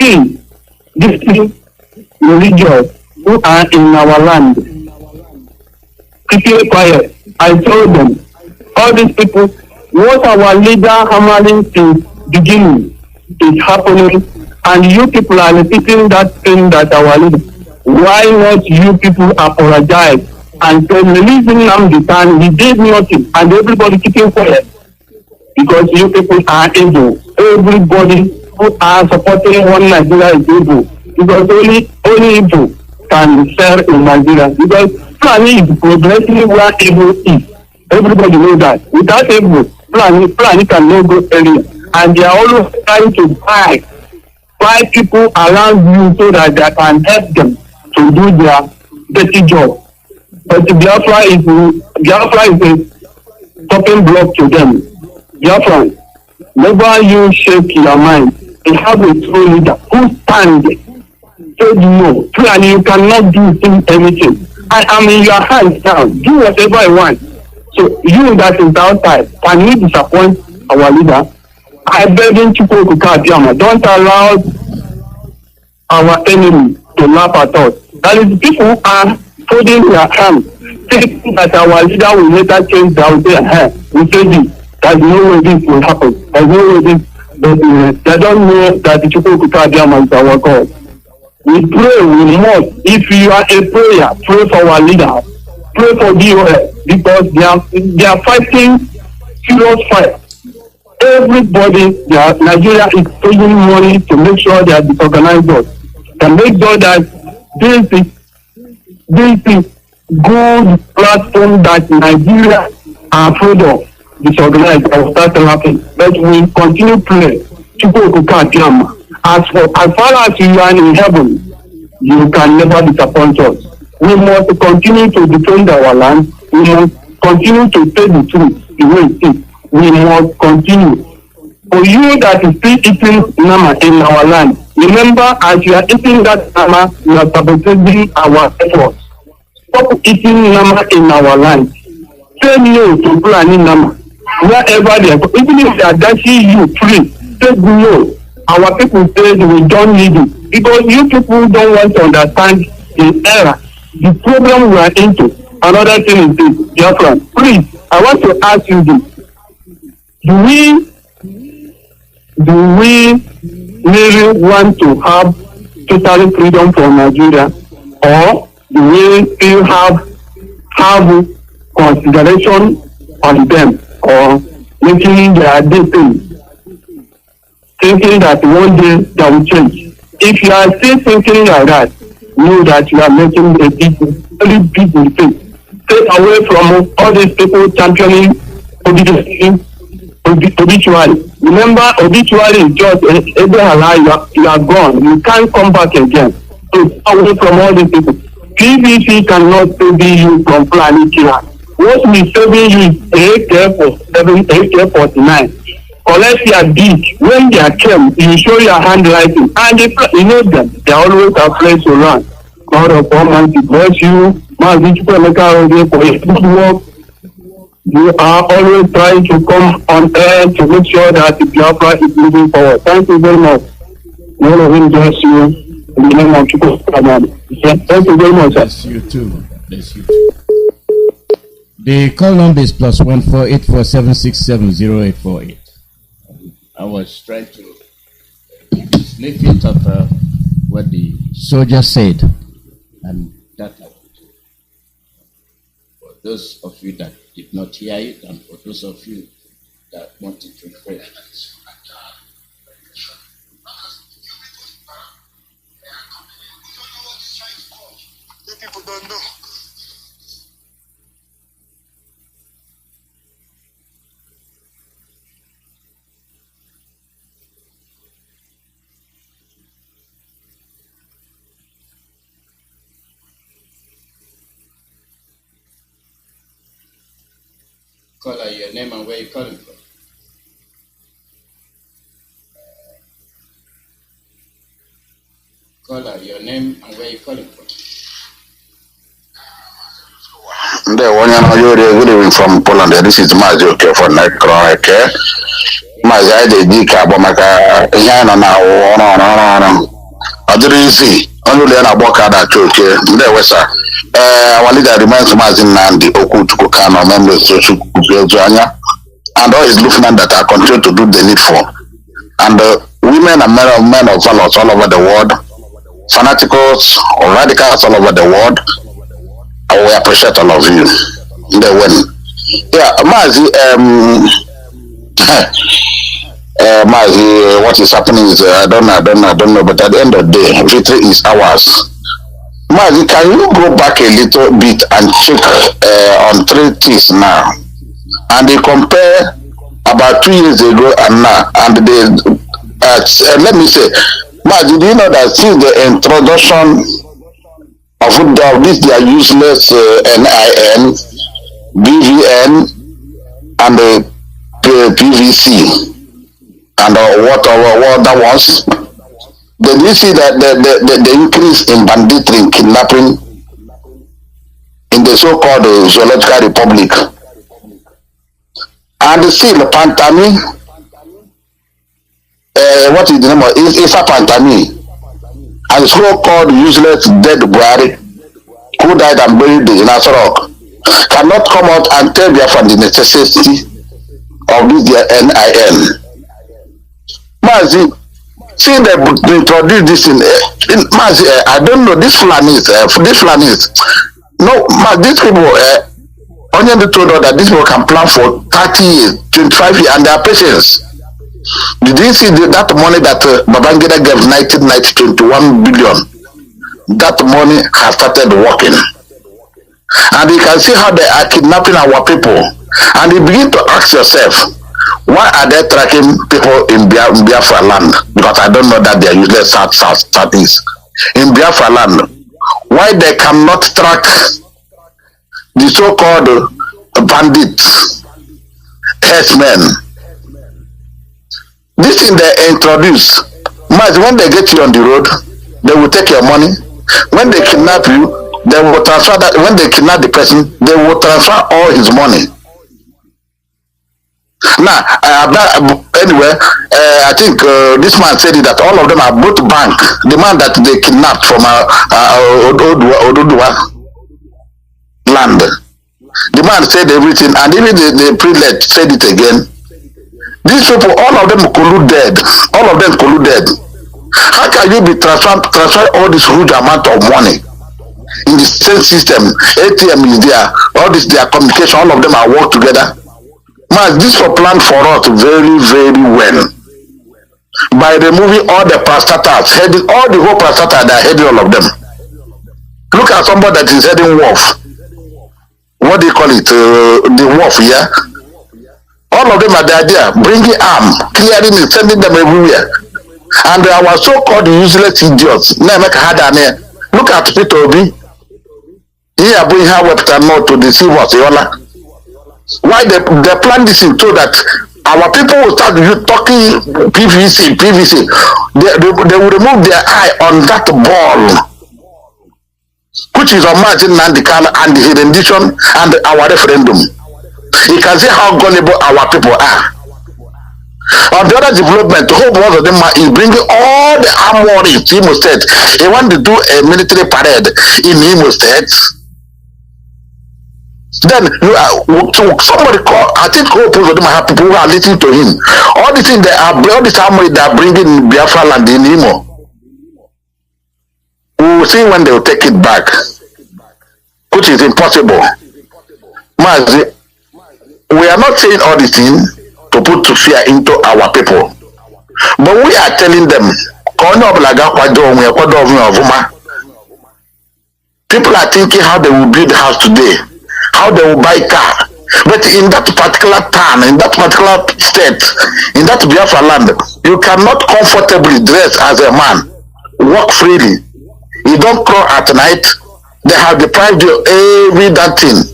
Speaker 3: See, these religious who are in our land, keep it quiet. I told them, all these people, what our leader hammering since beginning is happening, and you people are repeating that thing that our leader. Why not you people apologize and say releasing Nnamdi and he did nothing, and everybody keeping quiet? Because you people are evil. Everybody who are supporting one Nigeria is evil. Because only evil can serve in Nigeria. Because Fulani is progressively where evil is. Everybody knows that. Without evil, Fulani cannot go anywhere. And they are always trying to buy people around you so that they can help them to do their dirty job. But Biafra is a stopping block to them. Biafra, never you shake your mind. You have a true leader who stands. Said no, and you cannot do anything. I am in your hands now. Do whatever you want. So you that is outside, can you disappoint our leader? I beg you to go to Kadiama. Don't allow our enemy to laugh at us. That is, people who are folding their hands, thinking that our leader will later change their hair. We say this. There's no way this will happen. There's no way this. But they don't know that the Chukwu Kadiama is our God. We pray, we must. If you are a prayer, pray for our leader. Pray for DOS because they are fighting serious fight. Everybody, Nigeria is paying money to make sure they are disorganized us. To make sure that this is good platform that Nigeria are afraid of disorganized. I will start laughing. But we continue praying. As far as you are in heaven, you can never disappoint us. We must continue to defend our land. We must continue to say the truth the way it is. We must continue. For you that is still eating nama in our land, remember as you are eating that nama, you are sabotaging our efforts. Stop eating nama in our land. Say no to Fulani nama. Wherever they are, even if they are dashing you free, say no. Our people say we don't need it. because you people don't want to understand the era, the problem we are into. Another thing is this, Biafran, please, I want to ask you this. Do we really want to have total freedom for Nigeria, or do we still have consideration on them, or making their destiny, thinking that one day that will change? If you are still thinking like that, know that you are making a very big mistake. Stay away from all these people championing obituary. Remember, obituary is just a you are gone. You can't come back again. So stay away from all these people. PVC cannot save you from planning killer. What will saving you is AK-49. Collect your deed. When they are came, you show your handwriting. And you know them. They are always afraid to run. God of Almighty bless you. MAZI IYKE for your good work. You are always trying to come on air to make sure that the Biafra is moving forward. Thank you very much. All of him bless you. In the name of Jesus. Thank you very much, sir.
Speaker 19: Bless you too. Bless you too. The call number is +14847670848. I was trying to sniff it up what the soldier said, and that for those of you that did not hear it, and for those of you that wanted to pray.
Speaker 20: People don't know.
Speaker 19: Call out your name and where you're calling from. Call out your name and where you're calling from.
Speaker 14: Good evening from Poland. This is MAZI IYKE for MAZI IYKE Abomaka. Yana now. Adrisi. Only an abokada choke. There was our leader reminds MAZI Nnamdi Kanu members of Chukwu and all his lieutenants that are continuing to do the needful. And women and men of valor all over the world, fanaticals or radicals all over the world. We appreciate all of you. The win. Yeah, MAZI, MAZI, what is happening is I don't know, but at the end of the day, victory is ours. MAZI, can you go back a little bit and check on 3 things now, and they compare about 2 years ago and now, and they let me say, MAZI, do you know that since the introduction of this their useless NIN, BVN, and the PVC, and what that was, did you see that the increase in banditry, kidnapping in the so-called Zoological Republic, and still Pantami, what is the name of it? Isa Pantami, and so-called useless dead Buhari, who died and buried in Asarok, cannot come out and tell Biafran the necessity of this their NIN. MAZI, seeing they introduce this in MAZI, I don't know, this Fulanis, no, these people, only they told us that these people can plan for 30 years, 25 years, and their patience. Did you see that money that Babangida gave 1990, 21 billion? That money has started working. And you can see how they are kidnapping our people. And you begin to ask yourself, why are they tracking people in Biafra land? Because I don't know that they are useless southeast. In Biafra land, why they cannot track the so-called bandits, herdsmen? This thing they introduce, when they get you on the road, they will take your money. When they kidnap you, they will transfer that. When they kidnap the person, they will transfer all his money. Now,
Speaker 10: anyway, I think this man said it, that all of them are both bank. The man that they kidnapped from Oduduwa land. The man said everything, and even the prelate said it again. These people, all of them colluded. All of them colluded. How can you be transfer all this huge amount of money in the same system? ATM is there, all this their communication, all of them are work together. Man, this was planned for us very, very well. By removing all the parastatals, heading all the whole parastatals, they are heading all of them. Look at somebody that is heading wolf. What do you call it? The wolf, yeah? All of them are the idea, bringing arm, clearing it, sending them everywhere. And our so-called useless idiots, look at Peter Obi. He are bringing her weapon not to deceive us, Yola. Why they plan this so that our people will start talking PVC. They will remove their eye on that ball, which is on Martin Nnamdi and the rendition and our referendum. You can see how gullible our people are. On the other development, hope one of them is bringing all the armory to Imo State. They want to do a military parade in Imo State. Then somebody call, I think hope of them have people who are listening to him. All the things all this armory they are bringing in Biafra land in Imo. We will see when they will take it back, which is impossible. Mazi, we are not saying all these things to put fear into our people, but we are telling them, people are thinking how they will build a house today, how they will buy car, but in that particular town, in that particular state, in that Biafra land, you cannot comfortably dress as a man, walk freely. You don't crawl at night. They have deprived you every that thing.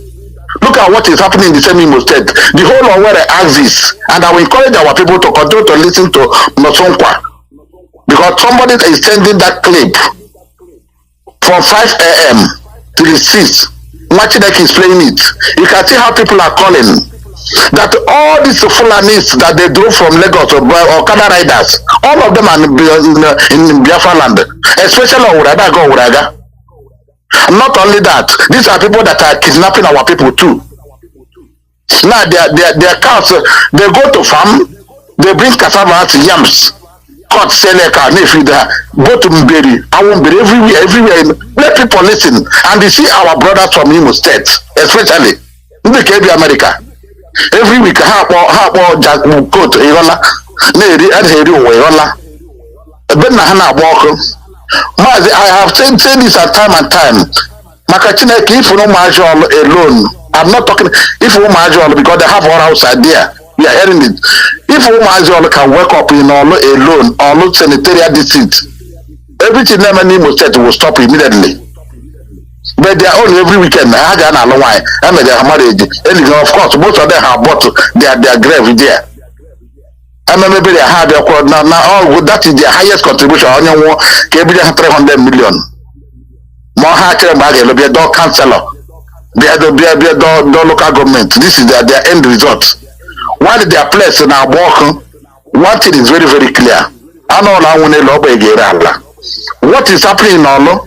Speaker 10: Look at what is happening in the same Imo State. The whole of where I ask this, and I will encourage our people to continue to listen to Nosonkwa, because somebody is sending that clip from 5 a.m. to the 6. Machineke is playing it. You can see how people are calling that all these Fulanis that they drove from Lagos or Okada riders, all of them are in Biafra land, especially Uraga. Not only that, these are people that are kidnapping our people too. Now their cows, they go to farm, they bring cassava, yams, cut, seleka, nefida, go to Mberi, Awumberi, everywhere. Let people listen, and they see our brothers from Imo State, especially in the KB America. Every week, half coat, Irola, Neri, and Heri, Irola. Ben Hana walk. Mazi, I have said this at time and time. Makachineke, if you know Majol alone, I'm not talking, if you Majol, because they have one outside there, we are hearing it. If you Majol can wake up in all alone, or not sanitary district, everything never Imo State will stop immediately. But they are only every weekend. I don't know why. I mean, they are married. Of course, most of them have bought their grave there. And maybe they have their now that is the highest contribution. On your 300 million. More higher bag, be a dog councillor, be a local government. This is their end result. While they are placed in our work, one thing is very, very clear. I know what is happening in Olo,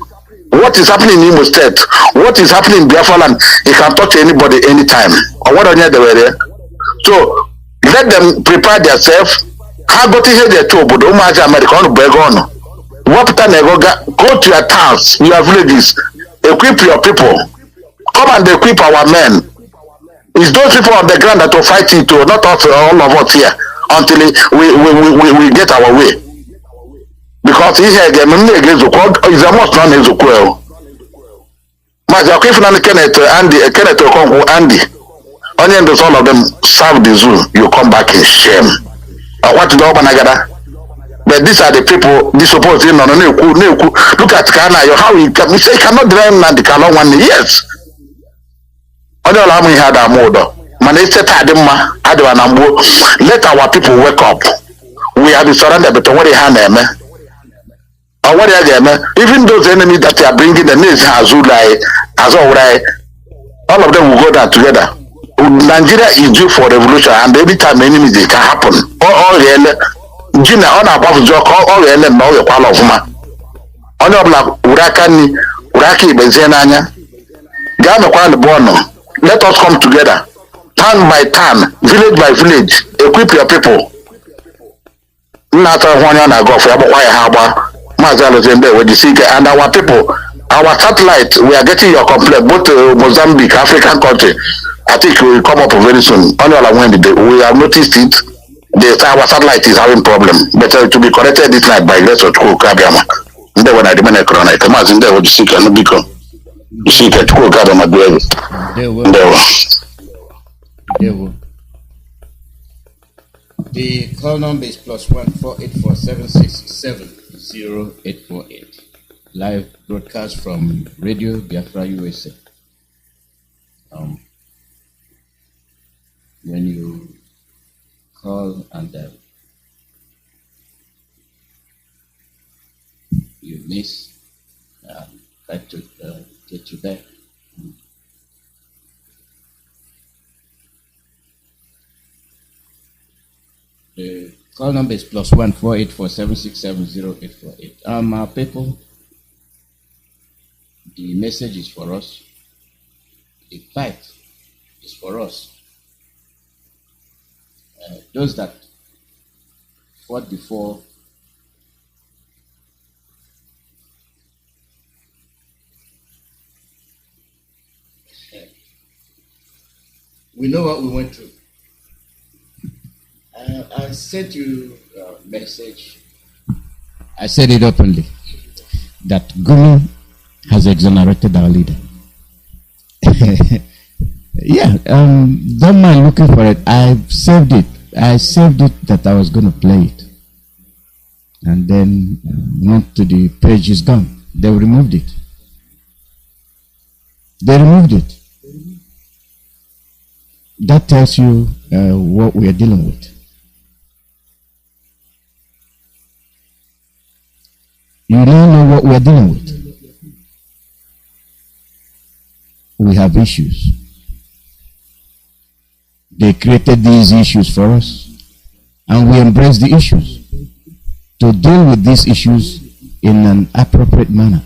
Speaker 10: what is happening in Imo State, what is happening in Biafra land, you can talk to anybody anytime. Or what on the way. So let them prepare themselves. How go to hear their two, but America on Begon. What time they go to your towns, your villages, equip your people. Come and equip our men. It's those people on the ground that will fight it too, not us, all of us here, until we get our way. Because he here again, is a most non is a quell. My Kenneth Andy. Onion does all of them serve the zoo, you come back in shame. What do Obanagada? But these are the people, this supposed to look at Kana, how he can say cannot drive Nnamdi Kanu one yes. Only allow me had a mode. Maneste Tadima, Adwanambo, let our people wake up. We have been surrounded by what they have them. Or what they are even those enemies that they are bringing the names Azulai, Azulai, all of them will go down together. Nigeria is due for revolution, and every time enemies they can happen.
Speaker 14: ọ ga-ele ji na ọ na-agbapụ ji ọka ọ ga-ele ma ọ ga-ekwala ọfụma onye ọbụla were aka nri were aka ikpezie n'anya gaa mekwara bụ ọnụ. Let us come together, town by town, village by village, equip your people. Nna atọ hụ onye ọ na-aga ọfụ ya gbakwa ya ha agba Maazị Alozie Ndewo jisi ike. And our people, our satellite, we are getting your complaint, both Mozambique, African country. I think we will come up very soon. Only all when we have noticed it. Our satellite is having problem. Better to be corrected this night by grace of Kabiama. Ndewo na dimene corona. Maazị Ndewo jisi ike no biko. Jisi ike Chukwu Kabiama duwe. Ndewo.
Speaker 19: The call number is +14847670848. Live broadcast from Radio Biafra USA. When you call and you miss, try to get you back. The call number is +14847670848. Our people, the message is for us. The fight is for us. Those that fought before we know what we went through. I sent you a message. I said it openly that Gumi has exonerated our leader. Yeah, don't mind looking for it. I saved it. I saved it that I was going to play it. And then went to the page is gone. They removed it. They removed it. That tells you what we are dealing with. You don't know what we are dealing with. We have issues. They created these issues for us, and we embrace the issues to deal with these issues in an appropriate manner.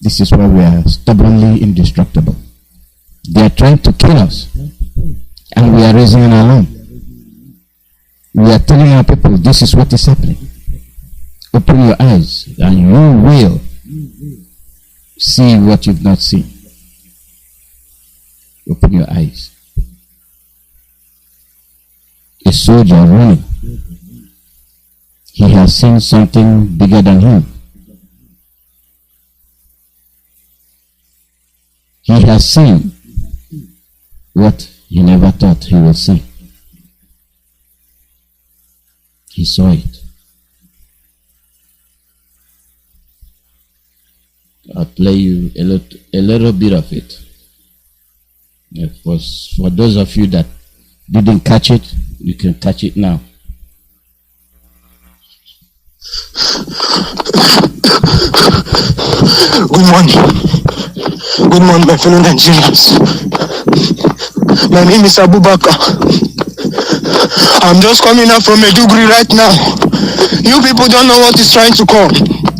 Speaker 19: This is why we are stubbornly indestructible. They are trying to kill us, and we are raising an alarm. We are telling our people this is what is happening. Open your eyes, and you will see what you've not seen. Open your eyes. A soldier running. He has seen something bigger than him. He has seen what he never thought he would see. He saw it. I'll play you a little bit of it. For those of you that didn't catch it, you can catch it now.
Speaker 2: Good morning. Good morning, my fellow Nigerians. My name is Abubakar. I'm just coming out from Maiduguri right now. You people don't know what is trying to come.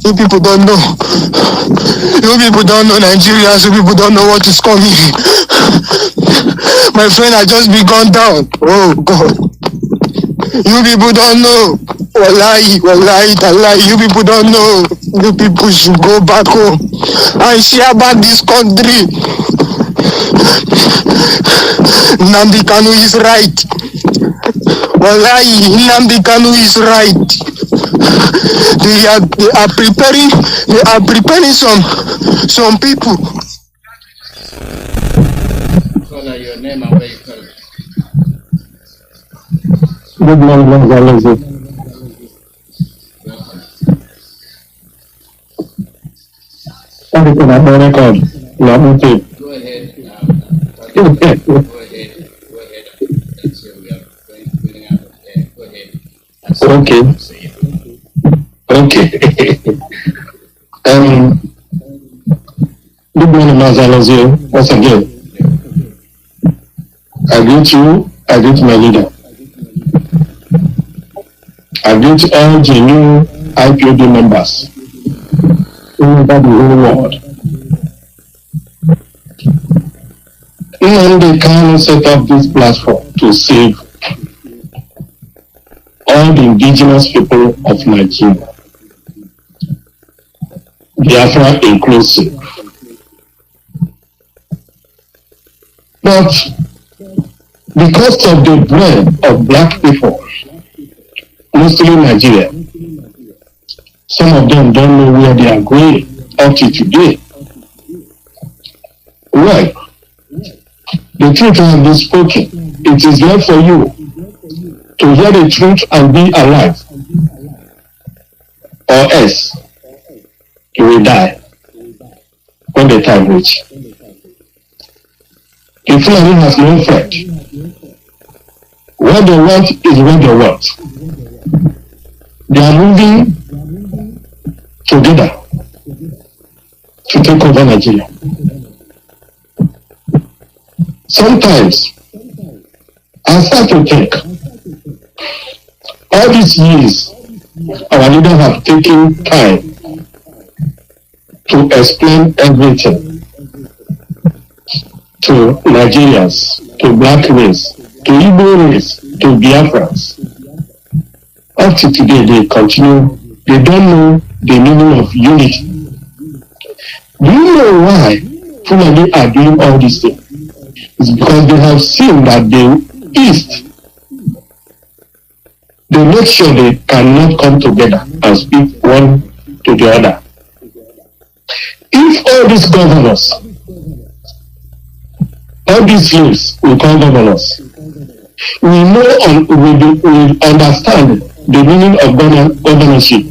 Speaker 2: You people don't know. You people don't know Nigerians. You people don't know what is coming. My friend, I just been gone down. Oh God. You people don't know. Wallahi, tallahi. You people don't know. You people should go back home and share back this country. Nnamdi Kanu is right. Wallahi, Nnamdi Kanu is right. They are preparing some people.
Speaker 19: Call your name and where you call.
Speaker 2: Good morning, Excellency. Sorry for that record. Let me take.
Speaker 19: Go ahead. Go ahead. That's where we are going out of there. Go ahead.
Speaker 2: Okay. Good morning, Excellency. Once again, I greet you. I greet my leader.
Speaker 4: I greet all the new IPOB members all over the whole world. Nnamdi Kanu set up this platform to save all the indigenous people of Nigeria, Biafra inclusive. But because of the brain of black people, mostly Nigeria, some of them don't know where they are going up to today. Well, the truth has been spoken. It is left for you to hear the truth and be alive, or else you will die when the time reaches. The Fulani has no friend. What they want is what they want. They are moving together to take over Nigeria. Sometimes I start to think, all these years, our leaders have taken time to explain everything to Nigerians, to black race, to Igbo race, to Biafrans. Up to today, they continue, they don't know the meaning of unity. Do you know why Fulani are doing all these things? It's because they have seen that the East, they make sure they cannot come together and speak one to the other. If all these governors, all these slaves we call governors, we know and we understand the meaning of governorship.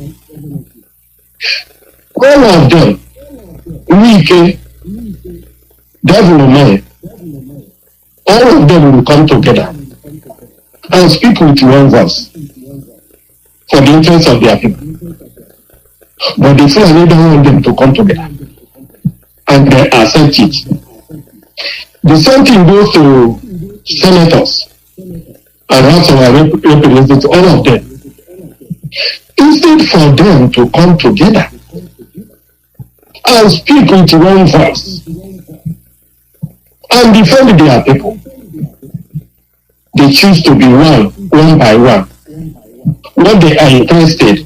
Speaker 4: All of them, Wike, Devil, all of them will come together and speak with one voice for the interest of their people. But the Fulani don't want them to come together and they accept it. The same thing goes to senators and House of Representatives, all of them. Instead for them to come together and speak with one voice and defend their people, they choose to be one by one. What they are interested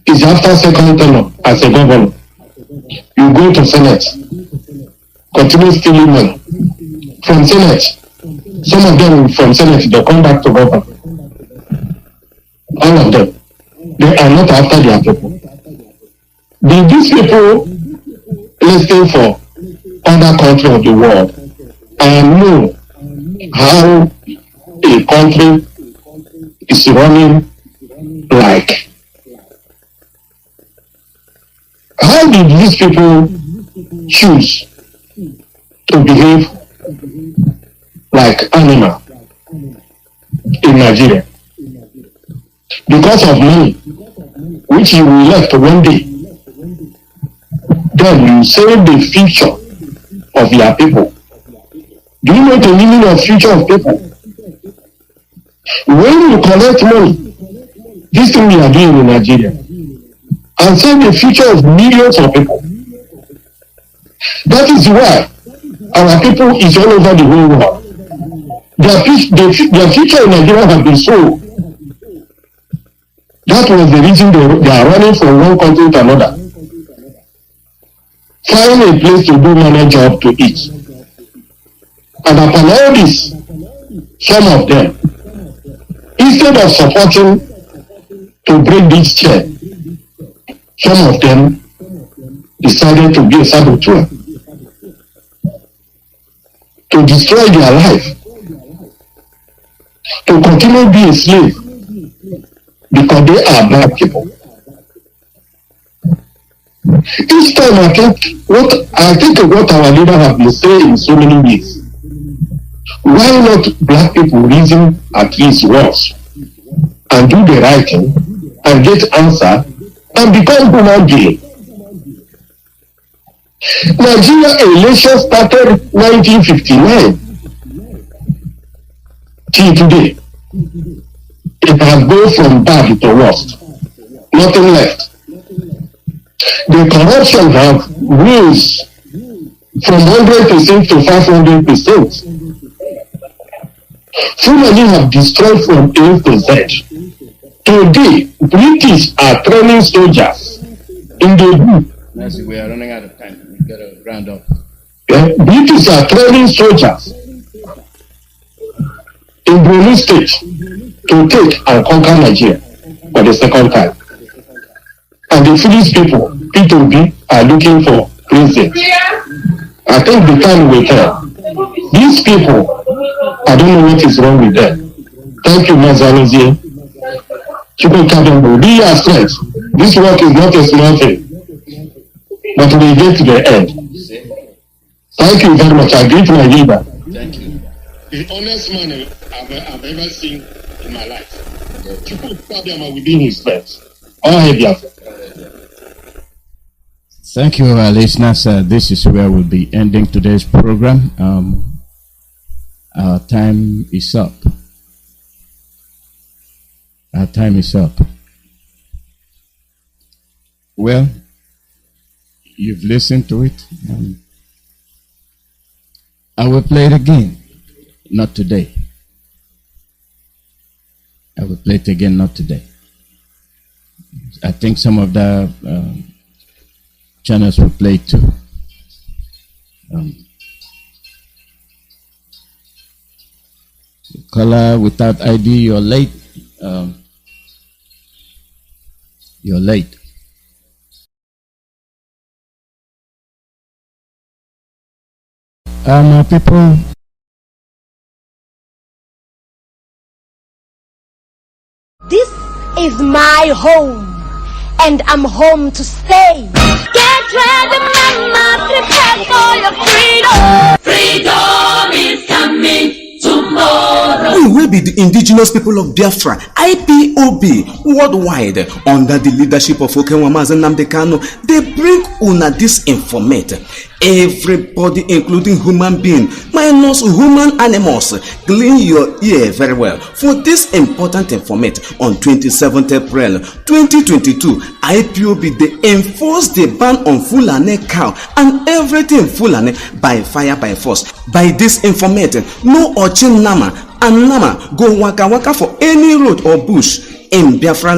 Speaker 4: is after second term as a governor, you go to Senate, continue stealing money. From Senate, some of them from Senate, they come back to government. All of them, they are not after their people. These people listening for other countries of the world and know how a country is running like. How did these people choose to behave like animal in Nigeria? Because of money, which you will left one day. Then you save the future of your people. Do you know the meaning of future of people? When you collect money, this thing we are doing in Nigeria, and save the future of millions of people. That is why our people is all over the whole world. Their future in Nigeria has been sold. That was the reason they are running from one country to another. Find a place to do manage job to eat. And upon all this, some of them, instead of supporting to break this chain, some of them decided to be a saboteur, to destroy their life, to continue to be a slave, because they are bad people. Each time I think what our leader have been saying in so many ways. Why not black people reason at least once and do the right thing and get answer and become human being? Nigeria election started 1959 till today. It has go from bad to worst. Nothing left. The corruption have rose from 100% to 500%. Fulani have destroyed from A to Z. Today, British are training soldiers in the
Speaker 19: MAZI, we are running out of time. We gotta round up.
Speaker 4: yeah, British are training soldiers in Borno State to take and conquer Nigeria for the second time. And the foolish people, P2B, are looking for president. I think the time will tell. These people, I don't know what is wrong with them. Thank you, Mazanozie. Be your strength. This work is not a small thing, but we get to the end. Thank you very much. I greet my leader.
Speaker 19: Thank you.
Speaker 4: The honest man I've ever seen in my life. Within his friends. All hail Biafra.
Speaker 19: Thank you, our listeners. This is where we'll be ending today's program. Our time is up. Our time is up. Well, you've listened to it. I will play it again. Not today. I will play it again, not today. I think some of the channels will play it too. Caller without ID, you're late. You're late. People.
Speaker 12: This is my home, and I'm home to stay. Get ready, mama, prepare for your freedom. Freedom is coming tomorrow.
Speaker 18: We will be the indigenous people of Biafra, IPOB, worldwide, under the leadership of Nnamdi Kanu. They bring una this informate. Everybody, including human being, minus human animals, clean your ear very well for this important informate. On 27th April 2022, IPOB they enforce the ban on Fulani cow and everything Fulani by fire by force. By this informate, no Ochin Nama and Nama go waka waka for any road or bush in Biafran.